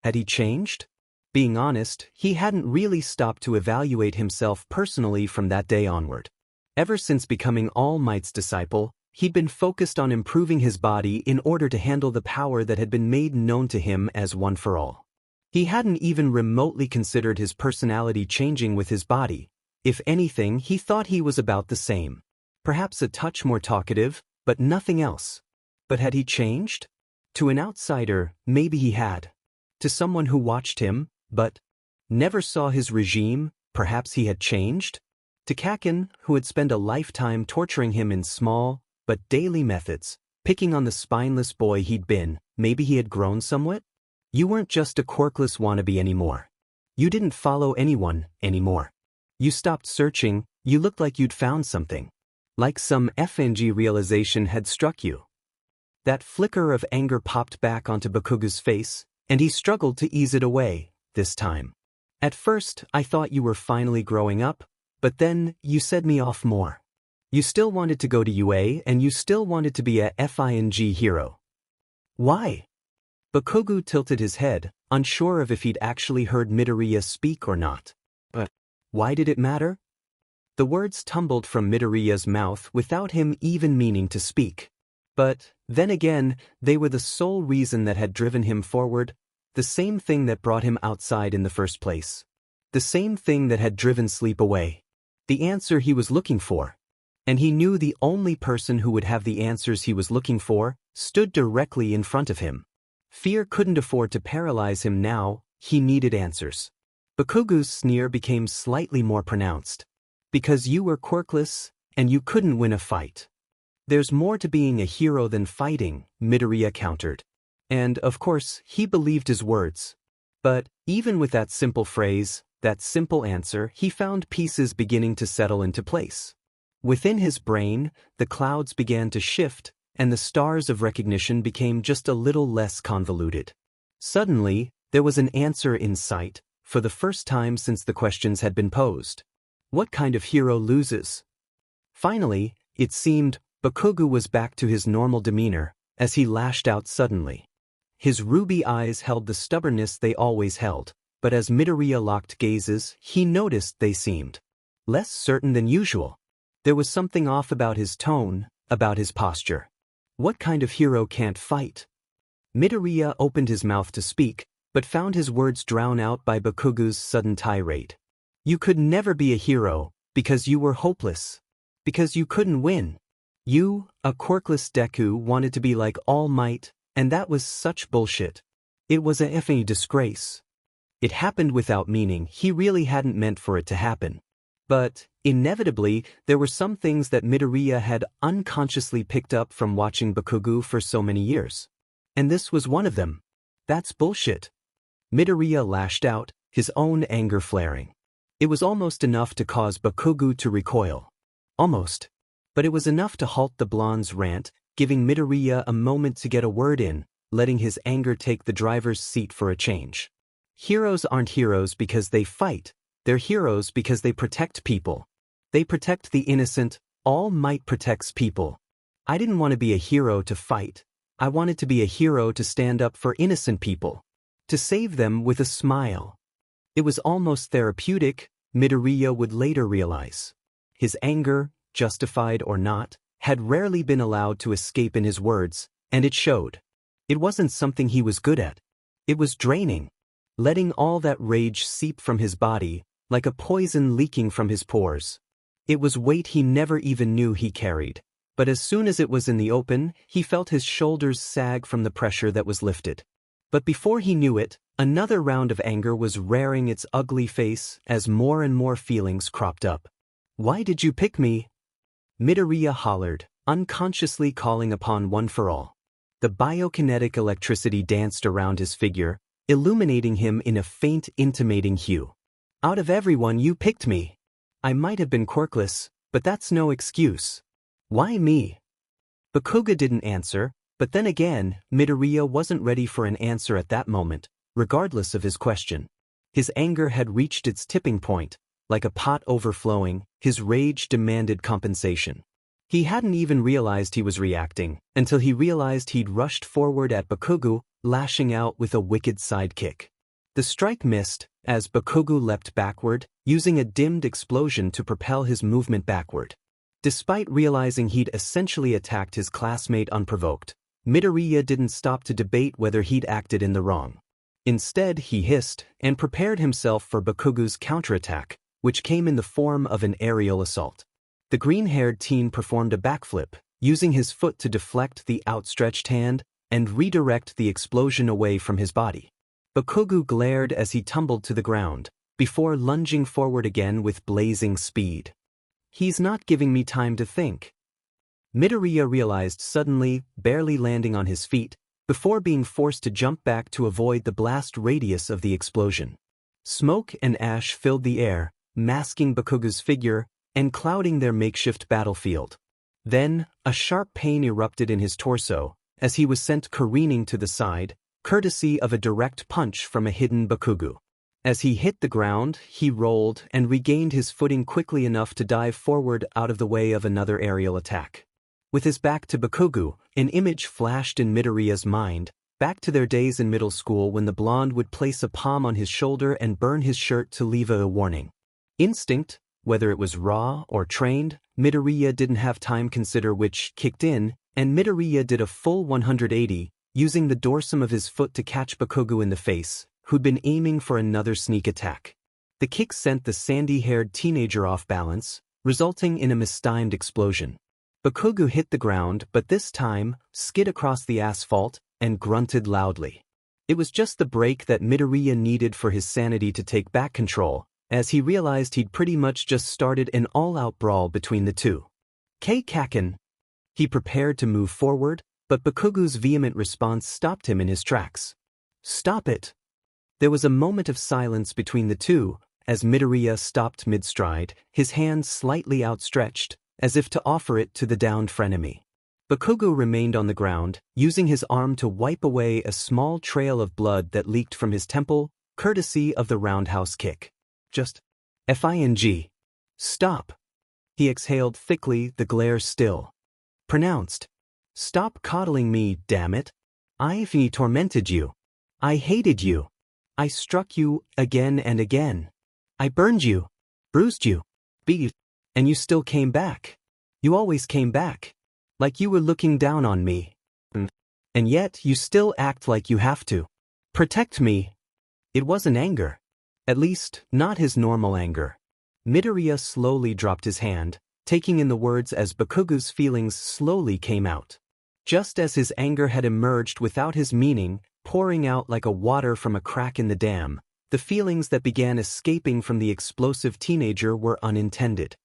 Had he changed? Being honest, he hadn't really stopped to evaluate himself personally from that day onward. Ever since becoming All Might's disciple, he'd been focused on improving his body in order to handle the power that had been made known to him as One for All. He hadn't even remotely considered his personality changing with his body. If anything, he thought he was about the same. Perhaps a touch more talkative, but nothing else. But had he changed? To an outsider, maybe he had. To someone who watched him, but never saw his regime, perhaps he had changed? To Kakin, who had spent a lifetime torturing him in small, but daily methods, picking on the spineless boy he'd been, maybe he had grown somewhat? You weren't just a quirkless wannabe anymore. You didn't follow anyone anymore. You stopped searching, you looked like you'd found something. Like some FNG realization had struck you. That flicker of anger popped back onto Bakugou's face, and he struggled to ease it away, this time. At first, I thought you were finally growing up, but then you set me off more. You still wanted to go to UA and you still wanted to be a FING hero. Why? Bakugou tilted his head, unsure of if he'd actually heard Midoriya speak or not. But why did it matter? The words tumbled from Midoriya's mouth without him even meaning to speak. But, then again, they were the sole reason that had driven him forward, the same thing that brought him outside in the first place. The same thing that had driven sleep away. The answer he was looking for. And he knew the only person who would have the answers he was looking for stood directly in front of him. Fear couldn't afford to paralyze him now, he needed answers. Bakugou's sneer became slightly more pronounced. Because you were quirkless, and you couldn't win a fight. There's more to being a hero than fighting, Midoriya countered. And, of course, he believed his words. But, even with that simple phrase, that simple answer, he found pieces beginning to settle into place. Within his brain, the clouds began to shift, and the stars of recognition became just a little less convoluted. Suddenly, there was an answer in sight, for the first time since the questions had been posed. What kind of hero loses? Finally, it seemed, Bakugou was back to his normal demeanor, as he lashed out suddenly. His ruby eyes held the stubbornness they always held, but as Midoriya locked gazes, he noticed they seemed less certain than usual. There was something off about his tone, about his posture. What kind of hero can't fight? Midoriya opened his mouth to speak, but found his words drowned out by Bakugou's sudden tirade. You could never be a hero, because you were hopeless. Because you couldn't win. You, a quirkless Deku, wanted to be like All Might, and that was such bullshit. It was a effing disgrace. It happened without meaning, he really hadn't meant for it to happen. But, inevitably, there were some things that Midoriya had unconsciously picked up from watching Bakugou for so many years. And this was one of them. That's bullshit. Midoriya lashed out, his own anger flaring. It was almost enough to cause Bakugou to recoil. Almost. But it was enough to halt the blonde's rant, giving Midoriya a moment to get a word in, letting his anger take the driver's seat for a change. Heroes aren't heroes because they fight, they're heroes because they protect people. They protect the innocent, All Might protects people. I didn't want to be a hero to fight, I wanted to be a hero to stand up for innocent people. To save them with a smile. It was almost therapeutic, Midoriya would later realize. His anger, justified or not, had rarely been allowed to escape in his words, and it showed. It wasn't something he was good at. It was draining. Letting all that rage seep from his body, like a poison leaking from his pores. It was weight he never even knew he carried, but as soon as it was in the open, he felt his shoulders sag from the pressure that was lifted. But before he knew it, another round of anger was rearing its ugly face as more and more feelings cropped up. Why did you pick me? Midoriya hollered, unconsciously calling upon One for All. The biokinetic electricity danced around his figure, illuminating him in a faint intimating hue. Out of everyone you picked me. I might have been quirkless, but that's no excuse. Why me? Bakugou didn't answer, but then again, Midoriya wasn't ready for an answer at that moment, regardless of his question. His anger had reached its tipping point, like a pot overflowing, his rage demanded compensation. He hadn't even realized he was reacting, until he realized he'd rushed forward at Bakugou, lashing out with a wicked sidekick. The strike missed, as Bakugou leapt backward, using a dimmed explosion to propel his movement backward. Despite realizing he'd essentially attacked his classmate unprovoked, Midoriya didn't stop to debate whether he'd acted in the wrong. Instead, he hissed and prepared himself for Bakugou's counterattack, which came in the form of an aerial assault. The green-haired teen performed a backflip, using his foot to deflect the outstretched hand and redirect the explosion away from his body. Bakugou glared as he tumbled to the ground, before lunging forward again with blazing speed. He's not giving me time to think. Midoriya realized suddenly, barely landing on his feet, before being forced to jump back to avoid the blast radius of the explosion. Smoke and ash filled the air, masking Bakugou's figure and clouding their makeshift battlefield. Then, a sharp pain erupted in his torso, as he was sent careening to the side, courtesy of a direct punch from a hidden Bakugou. As he hit the ground, he rolled and regained his footing quickly enough to dive forward out of the way of another aerial attack. With his back to Bakugou, an image flashed in Midoriya's mind, back to their days in middle school when the blonde would place a palm on his shoulder and burn his shirt to leave a warning. Instinct, whether it was raw or trained, Midoriya didn't have time consider which kicked in, and Midoriya did a full 180, using the dorsum of his foot to catch Bakugou in the face, who'd been aiming for another sneak attack. The kick sent the sandy-haired teenager off balance, resulting in a mistimed explosion. Bakugou hit the ground but this time, skid across the asphalt, and grunted loudly. It was just the break that Midoriya needed for his sanity to take back control, as he realized he'd pretty much just started an all-out brawl between the two. Kaken. He prepared to move forward, but Bakugou's vehement response stopped him in his tracks. Stop it! There was a moment of silence between the two, as Midoriya stopped mid-stride, his hand slightly outstretched, as if to offer it to the downed frenemy. Bakugou remained on the ground, using his arm to wipe away a small trail of blood that leaked from his temple, courtesy of the roundhouse kick. Just F-I-N-G. Stop. He exhaled thickly, the glare still. Pronounced. Stop coddling me, damn it. I've tormented you. I hated you. I struck you again and again. I burned you. Bruised you. Beat you. And you still came back. You always came back. Like you were looking down on me. And yet you still act like you have to. Protect me. It wasn't anger. At least, not his normal anger. Midoriya slowly dropped his hand, taking in the words as Bakugou's feelings slowly came out. Just as his anger had emerged without his meaning, pouring out like a water from a crack in the dam, the feelings that began escaping from the explosive teenager were unintended.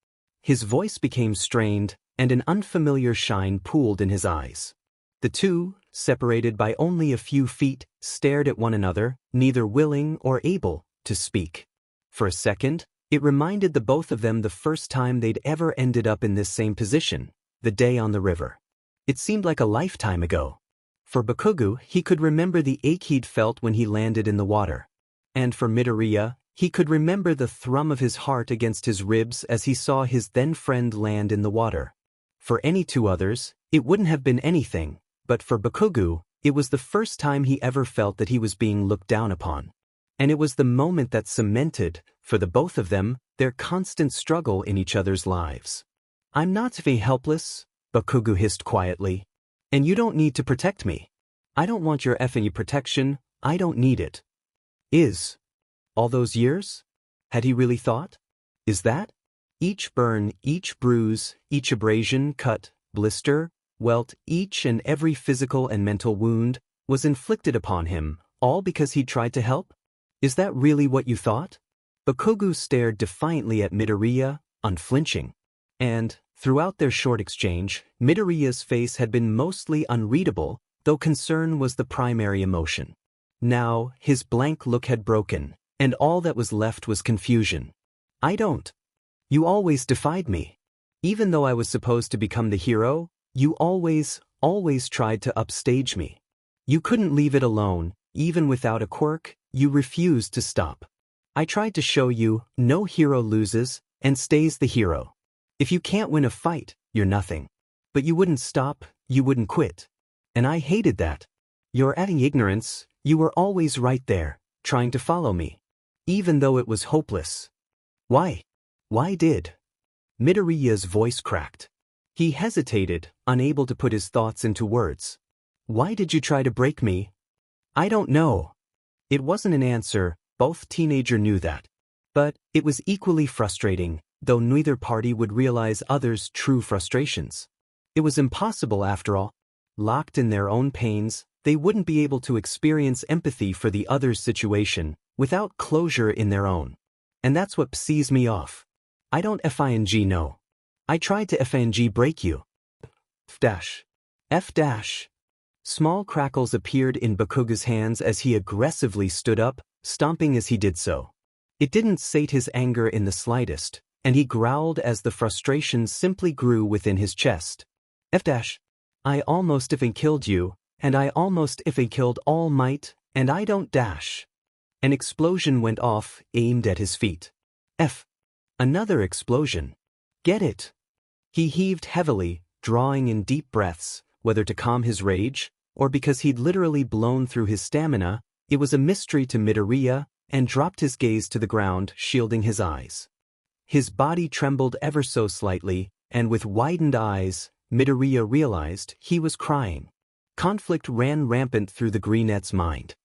His voice became strained, and an unfamiliar shine pooled in his eyes. The two, separated by only a few feet, stared at one another, neither willing or able to speak. For a second, it reminded the both of them the first time they'd ever ended up in this same position, the day on the river. It seemed like a lifetime ago. For Bakugou, he could remember the ache he'd felt when he landed in the water. And for Midoriya, he could remember the thrum of his heart against his ribs as he saw his then-friend land in the water. For any two others, it wouldn't have been anything, but for Bakugou, it was the first time he ever felt that he was being looked down upon. And it was the moment that cemented, for the both of them, their constant struggle in each other's lives. I'm not helpless, Bakugou hissed quietly. And you don't need to protect me. I don't want your effing protection, I don't need it. All those years? Had he really thought? Is that? Each burn, each bruise, each abrasion, cut, blister, welt, each and every physical and mental wound, was inflicted upon him, all because he'd tried to help? Is that really what you thought? Bakugou stared defiantly at Midoriya, unflinching. And, throughout their short exchange, Midoriya's face had been mostly unreadable, though concern was the primary emotion. Now, his blank look had broken, and all that was left was confusion. I don't. You always defied me. Even though I was supposed to become the hero, you always tried to upstage me. You couldn't leave it alone, even without a quirk, you refused to stop. I tried to show you, no hero loses, and stays the hero. If you can't win a fight, you're nothing. But you wouldn't stop, you wouldn't quit. And I hated that. Your adding ignorance, you were always right there, trying to follow me. Even though it was hopeless. Why? Why did? Midoriya's voice cracked. He hesitated, unable to put his thoughts into words. Why did you try to break me? I don't know. It wasn't an answer, both teenagers knew that. But it was equally frustrating, though neither party would realize others' true frustrations. It was impossible after all. Locked in their own pains, they wouldn't be able to experience empathy for the other's situation without closure in their own. And that's what pisses me off. I don't FING know. I tried to FING break you. F-. Small crackles appeared in Bakugou's hands as he aggressively stood up, stomping as he did so. It didn't sate his anger in the slightest, and he growled as the frustration simply grew within his chest. F-. I almost even killed you, and I almost even killed All Might, and I don't dash. An explosion went off, aimed at his feet. F. Another explosion. Get it? He heaved heavily, drawing in deep breaths, whether to calm his rage, or because he'd literally blown through his stamina. It was a mystery to Midoriya, and dropped his gaze to the ground, shielding his eyes. His body trembled ever so slightly, and with widened eyes, Midoriya realized he was crying. Conflict ran rampant through the Greenette's mind.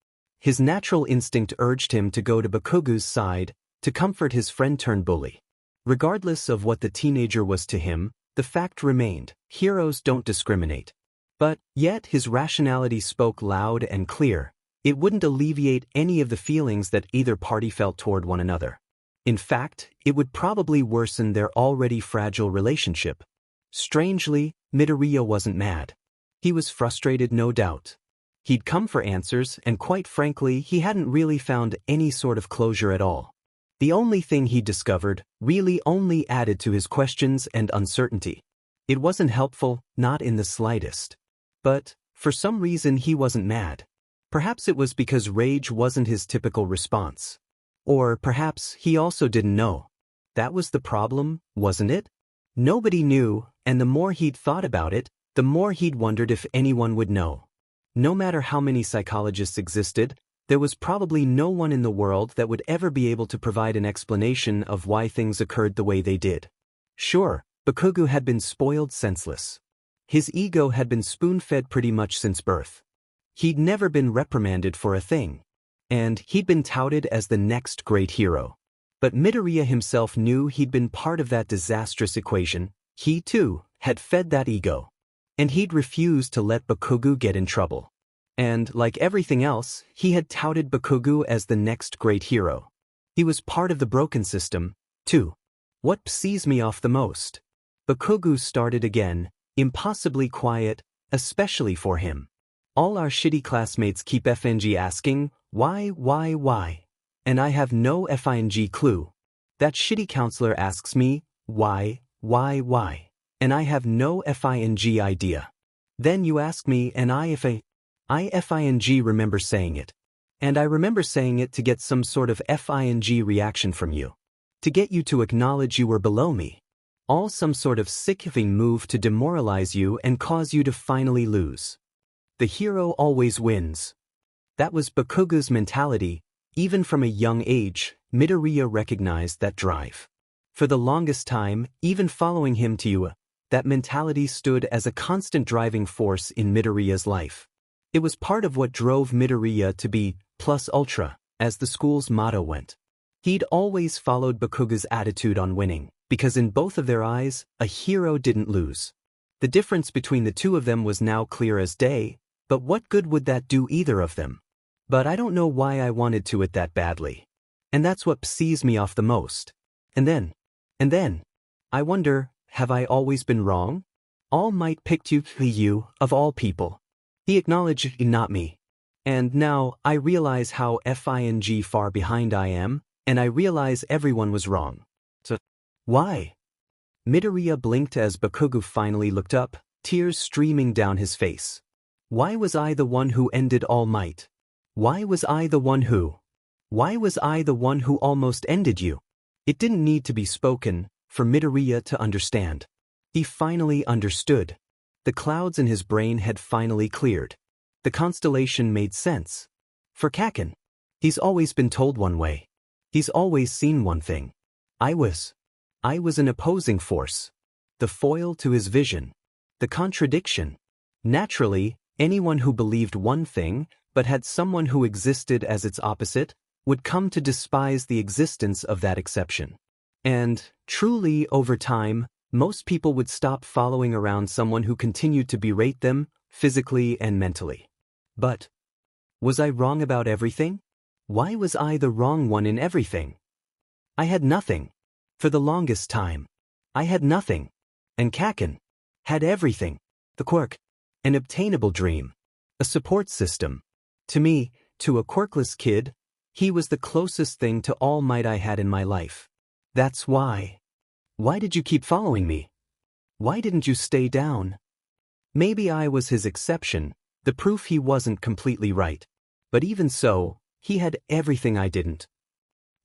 His natural instinct urged him to go to Bakugou's side, to comfort his friend-turned-bully. Regardless of what the teenager was to him, the fact remained, heroes don't discriminate. But, yet his rationality spoke loud and clear. It wouldn't alleviate any of the feelings that either party felt toward one another. In fact, it would probably worsen their already fragile relationship. Strangely, Midoriya wasn't mad. He was frustrated, no doubt. He'd come for answers, and quite frankly, he hadn't really found any sort of closure at all. The only thing he discovered really only added to his questions and uncertainty. It wasn't helpful, not in the slightest. But, for some reason he wasn't mad. Perhaps it was because rage wasn't his typical response. Or perhaps he also didn't know. That was the problem, wasn't it? Nobody knew, and the more he'd thought about it, the more he'd wondered if anyone would know. No matter how many psychologists existed, there was probably no one in the world that would ever be able to provide an explanation of why things occurred the way they did. Sure, Bakugou had been spoiled senseless. His ego had been spoon-fed pretty much since birth. He'd never been reprimanded for a thing. And he'd been touted as the next great hero. But Midoriya himself knew he'd been part of that disastrous equation. He, too, had fed that ego. And he'd refused to let Bakugou get in trouble. And, like everything else, he had touted Bakugou as the next great hero. He was part of the broken system, too. What pisses me off the most? Bakugou started again, impossibly quiet, especially for him. All our shitty classmates keep FNG asking, why? And I have no FING clue. That shitty counselor asks me, why? And I have no FING idea. Then you ask me and I FING remember saying it. And I remember saying it to get some sort of FING reaction from you. To get you to acknowledge you were below me. All some sort of sickening move to demoralize you and cause you to finally lose. The hero always wins. That was Bakugou's mentality. Even from a young age, Midoriya recognized that drive. For the longest time, even following him to you, that mentality stood as a constant driving force in Midoriya's life. It was part of what drove Midoriya to be plus ultra, as the school's motto went. He'd always followed Bakugou's attitude on winning, because in both of their eyes, a hero didn't lose. The difference between the two of them was now clear as day, but what good would that do either of them? But I don't know why I wanted to it that badly. And that's what pisses me off the most. And then, I wonder, have I always been wrong? All Might picked you, of all people. He acknowledged not me. And now, I realize how FING far behind I am, and I realize everyone was wrong. So, why? Midoriya blinked as Bakugou finally looked up, tears streaming down his face. Why was I the one who ended All Might? Why was I the one who almost ended you? It didn't need to be spoken, for Midoriya to understand. He finally understood. The clouds in his brain had finally cleared. The constellation made sense. For Kaken, he's always been told one way. He's always seen one thing. I was an opposing force. The foil to his vision. The contradiction. Naturally, anyone who believed one thing, but had someone who existed as its opposite, would come to despise the existence of that exception. And, truly, over time, most people would stop following around someone who continued to berate them, physically and mentally. But, was I wrong about everything? Why was I the wrong one in everything? I had nothing. For the longest time. I had nothing. And Kaken had everything. The quirk. An obtainable dream. A support system. To me, to a quirkless kid, he was the closest thing to All Might I had in my life. That's why. Why did you keep following me? Why didn't you stay down? Maybe I was his exception, the proof he wasn't completely right. But even so, he had everything I didn't.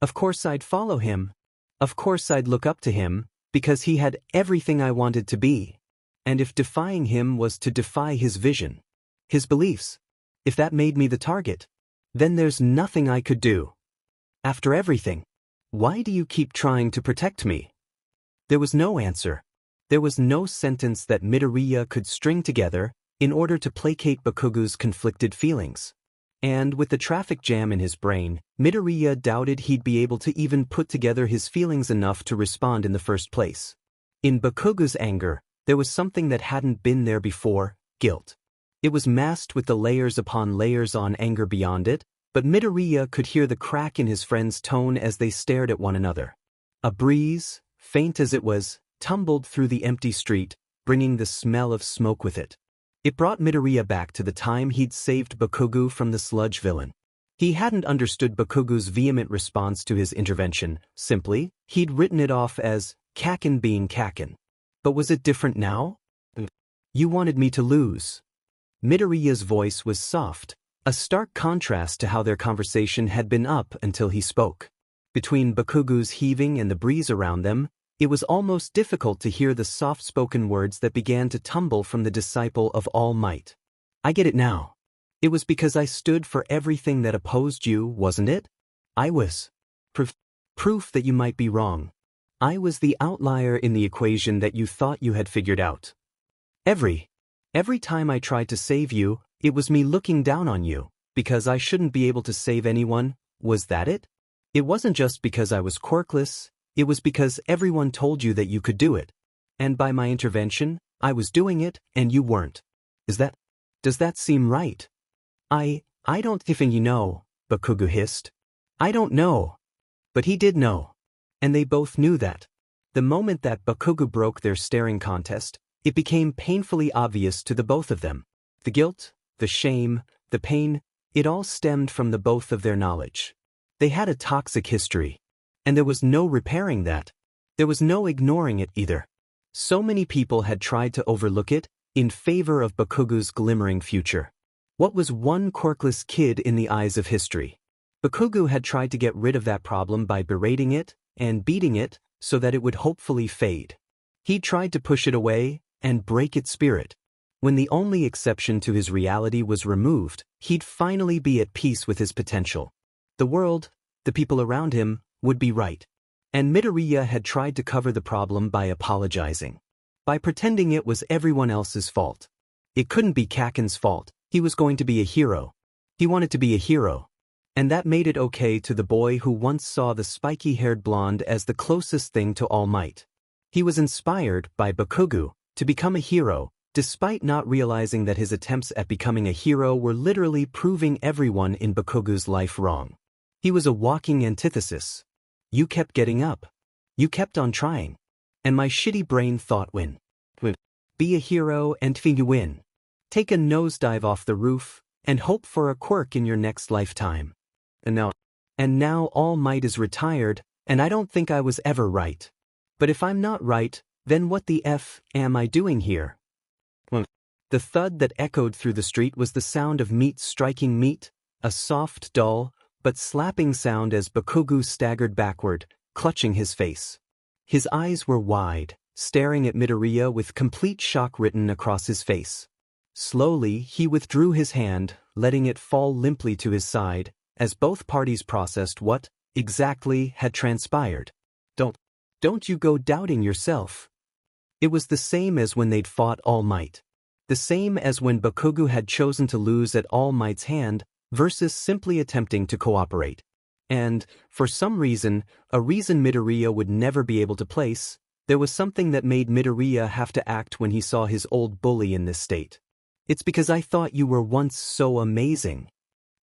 Of course I'd follow him. Of course I'd look up to him, because he had everything I wanted to be. And if defying him was to defy his vision, his beliefs, if that made me the target, then there's nothing I could do. After everything, why do you keep trying to protect me? There was no answer. There was no sentence that Midoriya could string together in order to placate Bakugou's conflicted feelings. And with the traffic jam in his brain, Midoriya doubted he'd be able to even put together his feelings enough to respond in the first place. In Bakugou's anger, there was something that hadn't been there before: guilt. It was masked with the layers upon layers on anger beyond it, but Midoriya could hear the crack in his friend's tone as they stared at one another. A breeze, faint as it was, tumbled through the empty street, bringing the smell of smoke with it. It brought Midoriya back to the time he'd saved Bakugou from the sludge villain. He hadn't understood Bakugou's vehement response to his intervention. Simply, he'd written it off as Kaken being Kaken. But was it different now? You wanted me to lose. Midoriya's voice was soft, a stark contrast to how their conversation had been up until he spoke. Between Bakugou's heaving and the breeze around them, it was almost difficult to hear the soft-spoken words that began to tumble from the disciple of All Might. I get it now. It was because I stood for everything that opposed you, wasn't it? I was. Proof that you might be wrong. I was the outlier in the equation that you thought you had figured out. Every time I tried to save you, it was me looking down on you, because I shouldn't be able to save anyone. Was that it? It wasn't just because I was quirkless, it was because everyone told you that you could do it. And by my intervention, I was doing it, and you weren't. Does that seem right? I don't even know, Bakugou hissed. I don't know. But he did know. And they both knew that. The moment that Bakugou broke their staring contest, it became painfully obvious to the both of them. The guilt, the shame, the pain, it all stemmed from the both of their knowledge. They had a toxic history. And there was no repairing that. There was no ignoring it either. So many people had tried to overlook it in favor of Bakugou's glimmering future. What was one quirkless kid in the eyes of history? Bakugou had tried to get rid of that problem by berating it and beating it so that it would hopefully fade. He tried to push it away and break its spirit. When the only exception to his reality was removed, he'd finally be at peace with his potential. The world, the people around him, would be right. And Midoriya had tried to cover the problem by apologizing. By pretending it was everyone else's fault. It couldn't be Kaken's fault. He was going to be a hero. He wanted to be a hero. And that made it okay to the boy who once saw the spiky-haired blonde as the closest thing to All Might. He was inspired by Bakugou to become a hero, despite not realizing that his attempts at becoming a hero were literally proving everyone in Bakugou's life wrong. He was a walking antithesis. You kept getting up. You kept on trying. And my shitty brain thought win. Be a hero and you win. Take a nosedive off the roof and hope for a quirk in your next lifetime. And now All Might is retired, and I don't think I was ever right. But if I'm not right, then what the F am I doing here? The thud that echoed through the street was the sound of meat striking meat, a soft, dull, but slapping sound as Bakugou staggered backward, clutching his face. His eyes were wide, staring at Midoriya with complete shock written across his face. Slowly, he withdrew his hand, letting it fall limply to his side, as both parties processed what, exactly, had transpired. Don't you go doubting yourself. It was the same as when they'd fought All Might. The same as when Bakugou had chosen to lose at All Might's hand, versus simply attempting to cooperate. And, for some reason, a reason Midoriya would never be able to place, there was something that made Midoriya have to act when he saw his old bully in this state. It's because I thought you were once so amazing.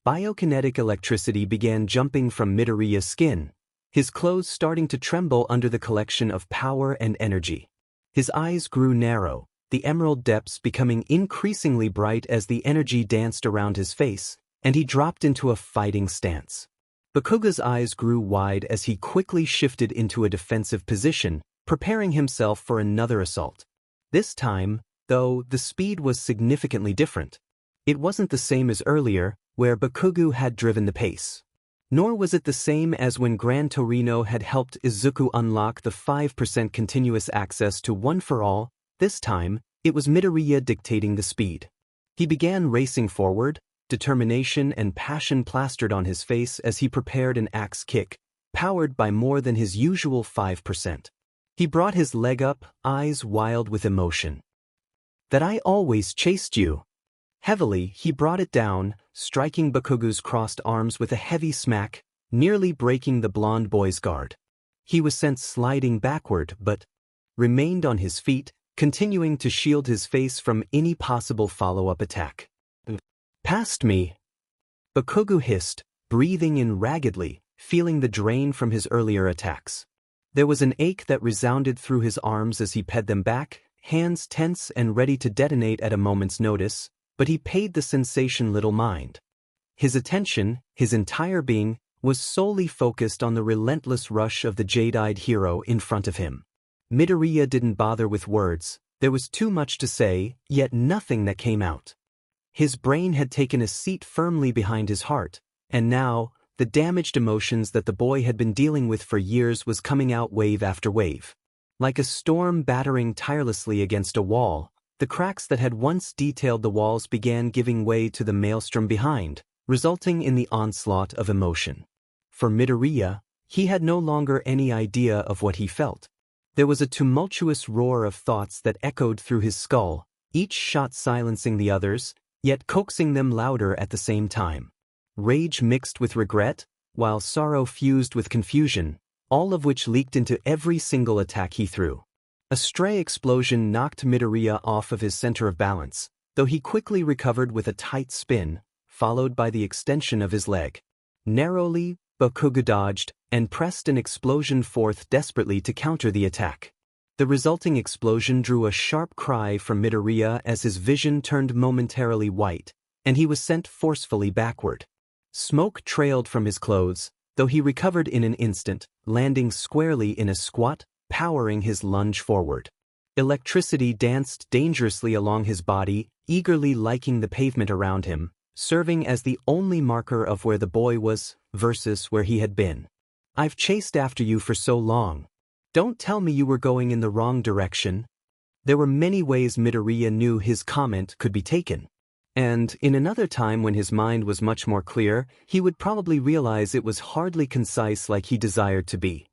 Biokinetic electricity began jumping from Midoriya's skin, his clothes starting to tremble under the collection of power and energy. His eyes grew narrow, the emerald depths becoming increasingly bright as the energy danced around his face, and he dropped into a fighting stance. Bakugou's eyes grew wide as he quickly shifted into a defensive position, preparing himself for another assault. This time, though, the speed was significantly different. It wasn't the same as earlier, where Bakugou had driven the pace. Nor was it the same as when Gran Torino had helped Izuku unlock the 5% continuous access to One for All. This time, it was Midoriya dictating the speed. He began racing forward, determination and passion plastered on his face as he prepared an axe kick, powered by more than his usual 5%. He brought his leg up, eyes wild with emotion. That I always chased you. Heavily, he brought it down, striking Bakugou's crossed arms with a heavy smack, nearly breaking the blonde boy's guard. He was sent sliding backward but remained on his feet, continuing to shield his face from any possible follow-up attack. Past me. Bakugou hissed, breathing in raggedly, feeling the drain from his earlier attacks. There was an ache that resounded through his arms as he ped them back, hands tense and ready to detonate at a moment's notice, but he paid the sensation little mind. His attention, his entire being, was solely focused on the relentless rush of the jade-eyed hero in front of him. Midoriya didn't bother with words, there was too much to say, yet nothing that came out. His brain had taken a seat firmly behind his heart, and now, the damaged emotions that the boy had been dealing with for years was coming out wave after wave. Like a storm battering tirelessly against a wall, the cracks that had once detailed the walls began giving way to the maelstrom behind, resulting in the onslaught of emotion. For Midoriya, he had no longer any idea of what he felt. There was a tumultuous roar of thoughts that echoed through his skull, each shot silencing the others, yet coaxing them louder at the same time. Rage mixed with regret, while sorrow fused with confusion, all of which leaked into every single attack he threw. A stray explosion knocked Midoriya off of his center of balance, though he quickly recovered with a tight spin, followed by the extension of his leg. Narrowly, Bakugou dodged, and pressed an explosion forth desperately to counter the attack. The resulting explosion drew a sharp cry from Midoriya as his vision turned momentarily white, and he was sent forcefully backward. Smoke trailed from his clothes, though he recovered in an instant, landing squarely in a squat, powering his lunge forward. Electricity danced dangerously along his body, eagerly liking the pavement around him, serving as the only marker of where the boy was versus where he had been. I've chased after you for so long. Don't tell me you were going in the wrong direction. There were many ways Midoriya knew his comment could be taken. And, in another time when his mind was much more clear, he would probably realize it was hardly concise like he desired to be.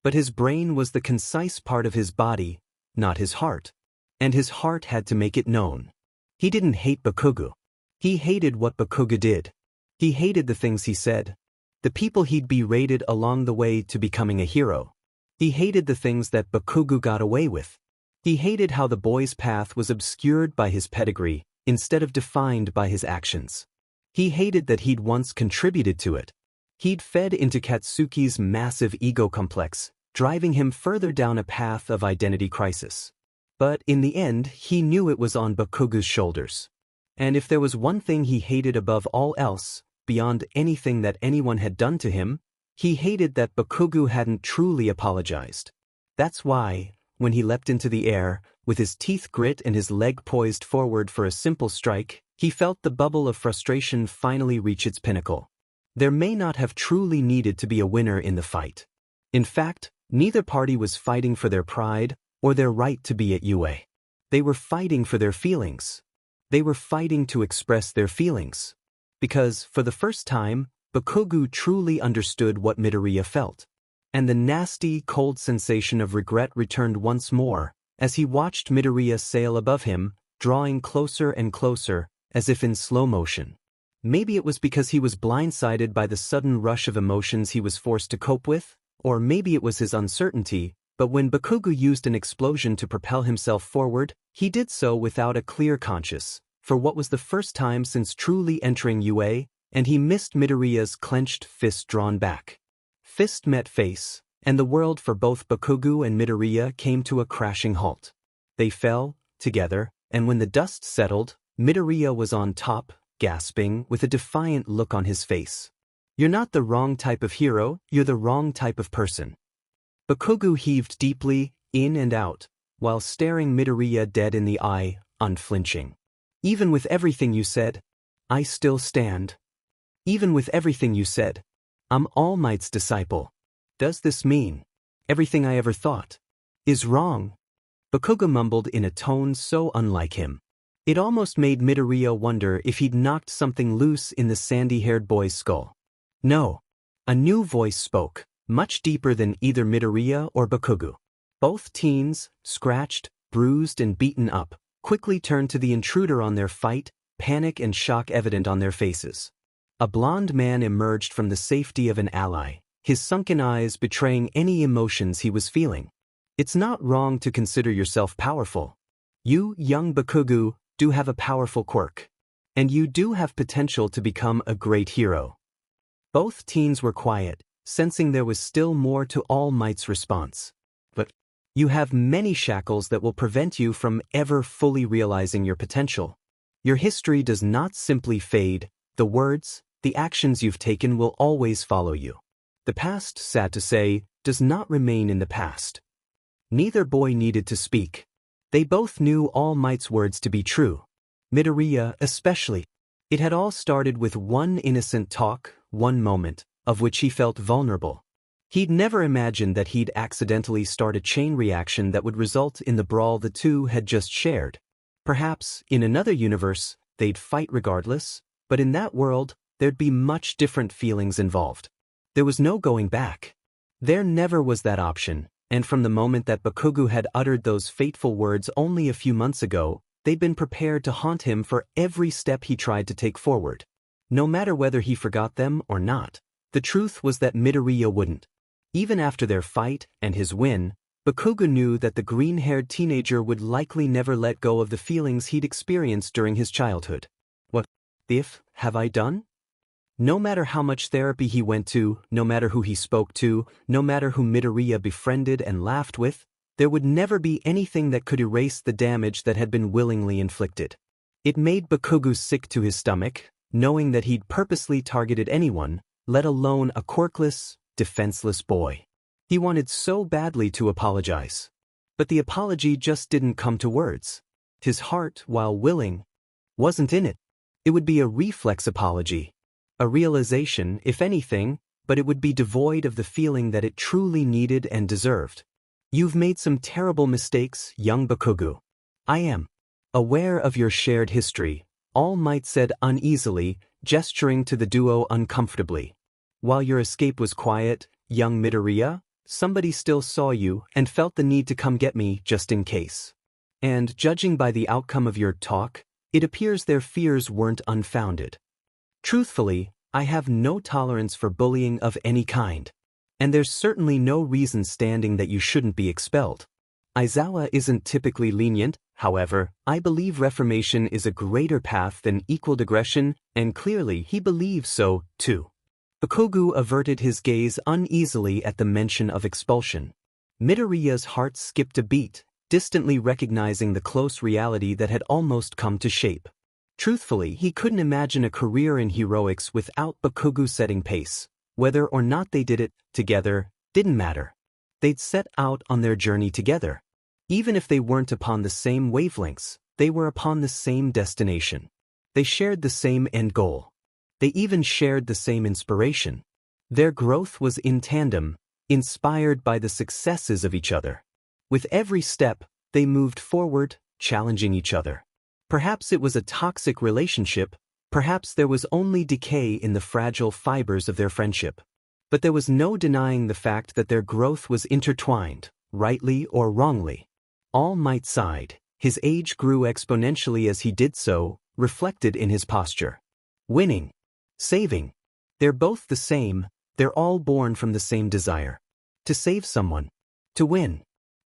But his brain was the concise part of his body, not his heart. And his heart had to make it known. He didn't hate Bakugou. He hated what Bakugou did. He hated the things he said. The people he'd berated along the way to becoming a hero. He hated the things that Bakugou got away with. He hated how the boy's path was obscured by his pedigree, instead of defined by his actions. He hated that he'd once contributed to it. He'd fed into Katsuki's massive ego complex, driving him further down a path of identity crisis. But in the end, he knew it was on Bakugou's shoulders. And if there was one thing he hated above all else, beyond anything that anyone had done to him, he hated that Bakugou hadn't truly apologized. That's why, when he leapt into the air, with his teeth grit and his leg poised forward for a simple strike, he felt the bubble of frustration finally reach its pinnacle. There may not have truly needed to be a winner in the fight. In fact, neither party was fighting for their pride, or their right to be at UA. They were fighting for their feelings. They were fighting to express their feelings. Because, for the first time, Bakugou truly understood what Midoriya felt. And the nasty, cold sensation of regret returned once more, as he watched Midoriya sail above him, drawing closer and closer, as if in slow motion. Maybe it was because he was blindsided by the sudden rush of emotions he was forced to cope with, or maybe it was his uncertainty, but when Bakugou used an explosion to propel himself forward, he did so without a clear conscience, for what was the first time since truly entering UA, and he missed Midoriya's clenched fist drawn back. Fist met face, and the world for both Bakugou and Midoriya came to a crashing halt. They fell, together, and when the dust settled, Midoriya was on top, gasping, with a defiant look on his face. "You're not the wrong type of hero, you're the wrong type of person." Bakugou heaved deeply, in and out, while staring Midoriya dead in the eye, unflinching. "Even with everything you said, I still stand. Even with everything you said, I'm All Might's disciple. Does this mean everything I ever thought is wrong?" Bakugou mumbled in a tone so unlike him. It almost made Midoriya wonder if he'd knocked something loose in the sandy-haired boy's skull. "No." A new voice spoke, much deeper than either Midoriya or Bakugou. Both teens, scratched, bruised and beaten up, quickly turned to the intruder on their fight, panic and shock evident on their faces. A blond man emerged from the safety of an ally, his sunken eyes betraying any emotions he was feeling. "It's not wrong to consider yourself powerful. You, young Bakugou, do have a powerful quirk. And you do have potential to become a great hero." Both teens were quiet, sensing there was still more to All Might's response. "But you have many shackles that will prevent you from ever fully realizing your potential. Your history does not simply fade. The words, the actions you've taken will always follow you. The past, sad to say, does not remain in the past." Neither boy needed to speak. They both knew All Might's words to be true. Midoriya especially. It had all started with one innocent talk, one moment, of which he felt vulnerable. He'd never imagined that he'd accidentally start a chain reaction that would result in the brawl the two had just shared. Perhaps, in another universe, they'd fight regardless, but in that world, there'd be much different feelings involved. There was no going back. There never was that option, and from the moment that Bakugou had uttered those fateful words only a few months ago, they'd been prepared to haunt him for every step he tried to take forward. No matter whether he forgot them or not, the truth was that Midoriya wouldn't. Even after their fight and his win, Bakugou knew that the green-haired teenager would likely never let go of the feelings he'd experienced during his childhood. What if have I done? No matter how much therapy he went to, no matter who he spoke to, no matter who Midoriya befriended and laughed with, there would never be anything that could erase the damage that had been willingly inflicted. It made Bakugou sick to his stomach, knowing that he'd purposely targeted anyone, let alone a quirkless, defenseless boy. He wanted so badly to apologize. But the apology just didn't come to words. His heart, while willing, wasn't in it. It would be a reflex apology. A realization, if anything, but it would be devoid of the feeling that it truly needed and deserved. "You've made some terrible mistakes, young Bakugou. I am aware of your shared history," All Might said uneasily, gesturing to the duo uncomfortably. "While your escape was quiet, young Midoriya, somebody still saw you and felt the need to come get me just in case. And judging by the outcome of your talk, it appears their fears weren't unfounded. Truthfully, I have no tolerance for bullying of any kind. And there's certainly no reason standing that you shouldn't be expelled. Aizawa isn't typically lenient, however, I believe reformation is a greater path than equal digression, and clearly he believes so, too." Bakugou averted his gaze uneasily at the mention of expulsion. Midoriya's heart skipped a beat, distantly recognizing the close reality that had almost come to shape. Truthfully, he couldn't imagine a career in heroics without Bakugou setting pace. Whether or not they did it together didn't matter. They'd set out on their journey together. Even if they weren't upon the same wavelengths, they were upon the same destination. They shared the same end goal. They even shared the same inspiration. Their growth was in tandem, inspired by the successes of each other. With every step, they moved forward, challenging each other. Perhaps it was a toxic relationship, perhaps there was only decay in the fragile fibers of their friendship. But there was no denying the fact that their growth was intertwined, rightly or wrongly. All Might sighed. His age grew exponentially as he did so, reflected in his posture. Winning. Saving. They're both the same, they're all born from the same desire. To save someone. To win.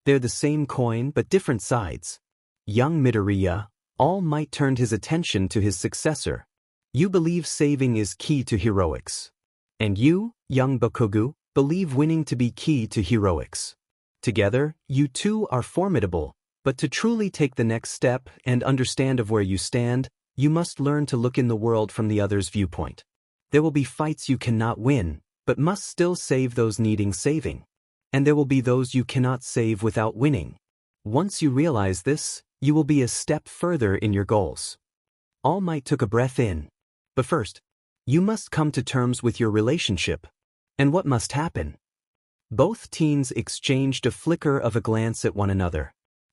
They're the same coin but different sides. Young Midoriya, All Might turned his attention to his successor. You believe saving is key to heroics. And you, young Bakugou, believe winning to be key to heroics. Together, you two are formidable, but to truly take the next step and understand of where you stand, you must learn to look in the world from the other's viewpoint. There will be fights you cannot win, but must still save those needing saving. And there will be those you cannot save without winning. Once you realize this, you will be a step further in your goals. All Might took a breath in. But first, you must come to terms with your relationship. And what must happen? Both teens exchanged a flicker of a glance at one another.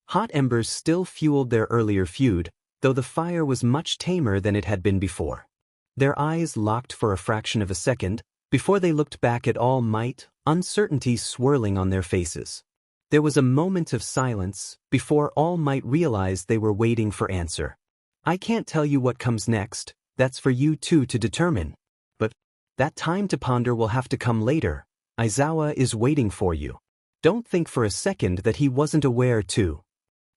Hot embers still fueled their earlier feud, though the fire was much tamer than it had been before. Their eyes locked for a fraction of a second, before they looked back at All Might, uncertainty swirling on their faces. There was a moment of silence, before All Might realized they were waiting for answer. I can't tell you what comes next, that's for you two to determine. But that time to ponder will have to come later. Aizawa is waiting for you. Don't think for a second that he wasn't aware too.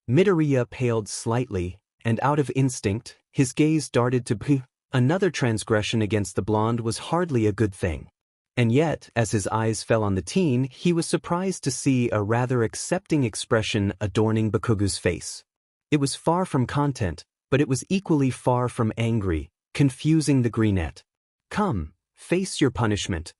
Midoriya paled slightly, and out of instinct, his gaze darted to P. Another transgression against the blonde was hardly a good thing. And yet, as his eyes fell on the teen, he was surprised to see a rather accepting expression adorning Bakugou's face. It was far from content, but it was equally far from angry, confusing the greenette. Come, face your punishment.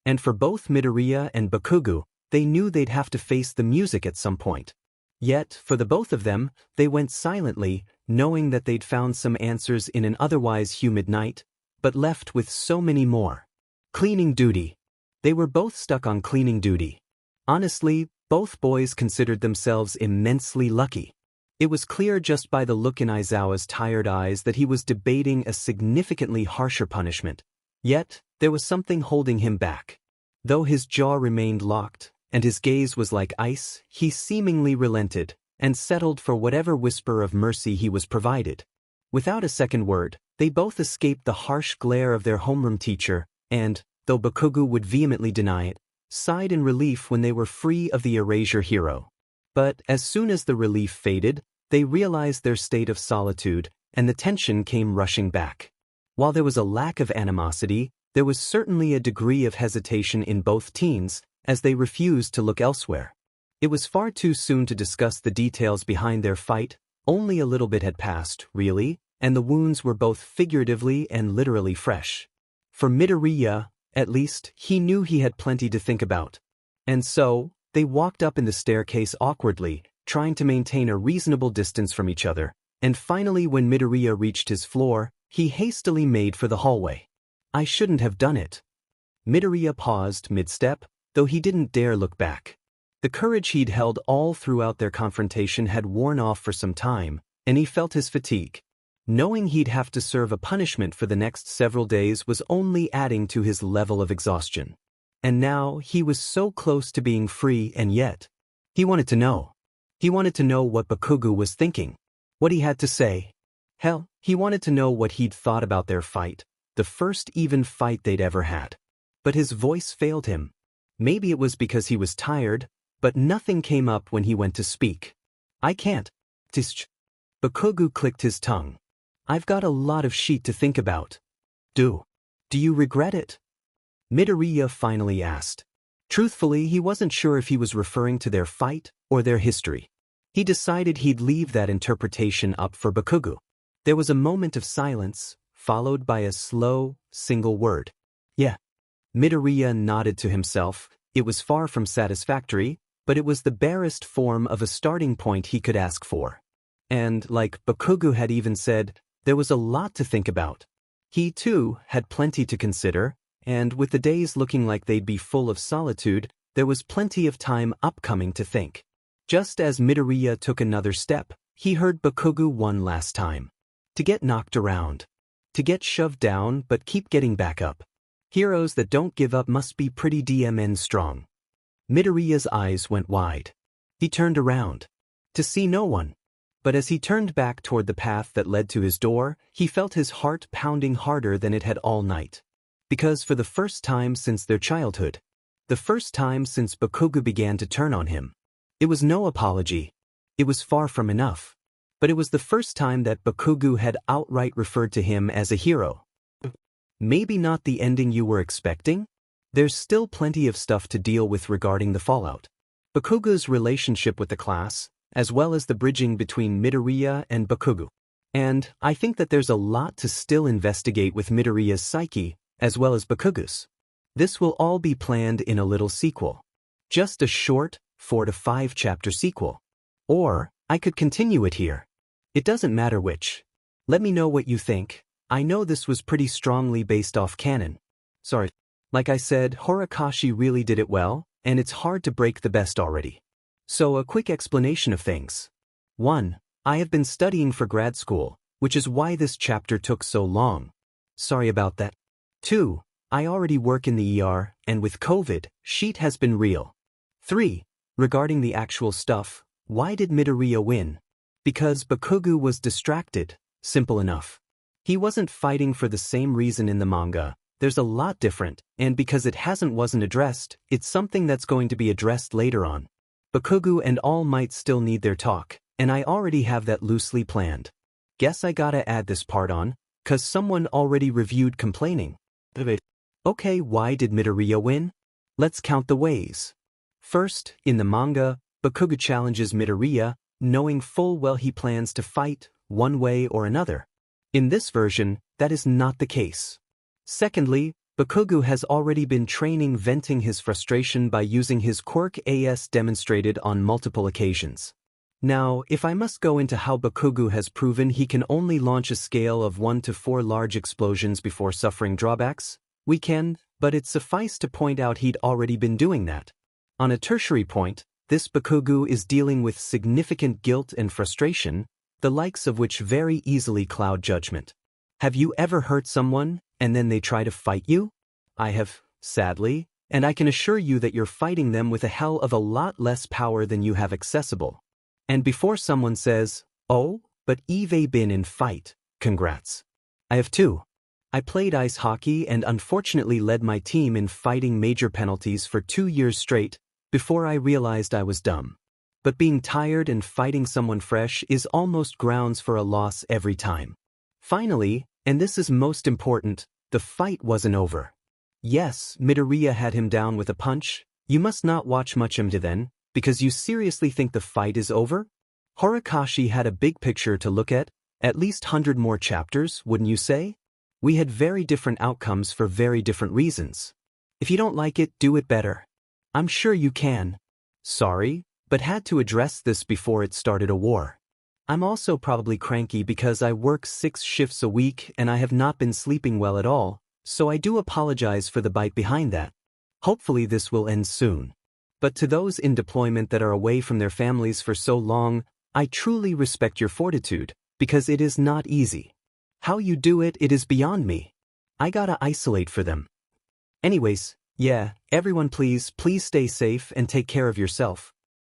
And for both Midoriya and Bakugou, they knew they'd have to face the music at some point. Yet, for the both of them, they went silently, knowing that they'd found some answers in an otherwise humid night, but left with so many more. Cleaning duty. They were both stuck on cleaning duty. Honestly, both boys considered themselves immensely lucky. It was clear just by the look in Aizawa's tired eyes that he was debating a significantly harsher punishment. Yet, there was something holding him back. Though his jaw remained locked, and his gaze was like ice, he seemingly relented, and settled for whatever whisper of mercy he was provided. Without a second word, they both escaped the harsh glare of their homeroom teacher, and, though Bakugou would vehemently deny it, sighed in relief when they were free of the erasure hero. But as soon as the relief faded, they realized their state of solitude, and the tension came rushing back. While there was a lack of animosity, there was certainly a degree of hesitation in both teens, as they refused to look elsewhere. It was far too soon to discuss the details behind their fight, only a little bit had passed, really, and the wounds were both figuratively and literally fresh. For Midoriya, at least, he knew he had plenty to think about. And so, they walked up in the staircase awkwardly, trying to maintain a reasonable distance from each other, and finally when Midoriya reached his floor, he hastily made for the hallway. I shouldn't have done it. Midoriya paused mid-step, though he didn't dare look back. The courage he'd held all throughout their confrontation had worn off for some time, and he felt his fatigue. Knowing he'd have to serve a punishment for the next several days was only adding to his level of exhaustion. And now he was so close to being free, and yet, he wanted to know. He wanted to know what Bakugou was thinking, what he had to say. Hell, he wanted to know what he'd thought about their fight, the first even fight they'd ever had. But his voice failed him. Maybe it was because he was tired, but nothing came up when he went to speak. I can't. Tsch. Bakugou clicked his tongue. I've got a lot of shit to think about. Do you regret it? Midoriya finally asked. Truthfully, he wasn't sure if he was referring to their fight or their history. He decided he'd leave that interpretation up for Bakugou. There was a moment of silence, followed by a slow, single word. Yeah. Midoriya nodded to himself. It was far from satisfactory, but it was the barest form of a starting point he could ask for. And, like Bakugou had even said, there was a lot to think about. He, too, had plenty to consider, and with the days looking like they'd be full of solitude, there was plenty of time upcoming to think. Just as Midoriya took another step, he heard Bakugou one last time. To get knocked around. To get shoved down but keep getting back up. Heroes that don't give up must be pretty DMN strong. Midoriya's eyes went wide. He turned around. To see no one. But as he turned back toward the path that led to his door, he felt his heart pounding harder than it had all night. Because for the first time since their childhood, the first time since Bakugou began to turn on him, it was no apology. It was far from enough. But it was the first time that Bakugou had outright referred to him as a hero. Maybe not the ending you were expecting? There's still plenty of stuff to deal with regarding the fallout. Bakugou's relationship with the class, as well as the bridging between Midoriya and Bakugou. And I think that there's a lot to still investigate with Midoriya's psyche, as well as Bakugou's. This will all be planned in a little sequel. Just a short, 4 to 5 chapter sequel. Or, I could continue it here. It doesn't matter which. Let me know what you think. I know this was pretty strongly based off canon. Sorry. Like I said, Horikoshi really did it well, and it's hard to break the best already. So a quick explanation of things. 1. I have been studying for grad school, which is why this chapter took so long. Sorry about that. 2. I already work in the ER, and with COVID, sheet has been real. 3. Regarding the actual stuff, why did Midoriya win? Because Bakugou was distracted, simple enough. He wasn't fighting for the same reason in the manga, there's a lot different, and because it wasn't addressed, it's something that's going to be addressed later on. Bakugou and All Might still need their talk, and I already have that loosely planned. Guess I gotta add this part on, 'cause someone already reviewed complaining. Okay, why did Midoriya win? Let's count the ways. First, in the manga, Bakugou challenges Midoriya, knowing full well he plans to fight, one way or another. In this version, that is not the case. Secondly, Bakugou has already been venting his frustration by using his quirk as demonstrated on multiple occasions. Now, if I must go into how Bakugou has proven he can only launch a scale of 1 to 4 large explosions before suffering drawbacks, we can, but it suffice to point out he'd already been doing that. On a tertiary point, this Bakugou is dealing with significant guilt and frustration, the likes of which very easily cloud judgment. Have you ever hurt someone, and then they try to fight you? I have, sadly, and I can assure you that you're fighting them with a hell of a lot less power than you have accessible. And before someone says, oh, but Eve been in fight, congrats. I have too. I played ice hockey and unfortunately led my team in fighting major penalties for 2 years straight, before I realized I was dumb. But being tired and fighting someone fresh is almost grounds for a loss every time. Finally, and this is most important, the fight wasn't over. Yes, Midoriya had him down with a punch. You must not watch much into then, because you seriously think the fight is over? Horikoshi had a big picture to look at least 100 more chapters, wouldn't you say? We had very different outcomes for very different reasons. If you don't like it, do it better. I'm sure you can. Sorry, but had to address this before it started a war. I'm also probably cranky because I work 6 shifts a week and I have not been sleeping well at all, so I do apologize for the bite behind that. Hopefully this will end soon. But to those in deployment that are away from their families for so long, I truly respect your fortitude, because it is not easy. How you do it is beyond me. I gotta isolate for them. Anyways, yeah, everyone please stay safe and take care of yourself.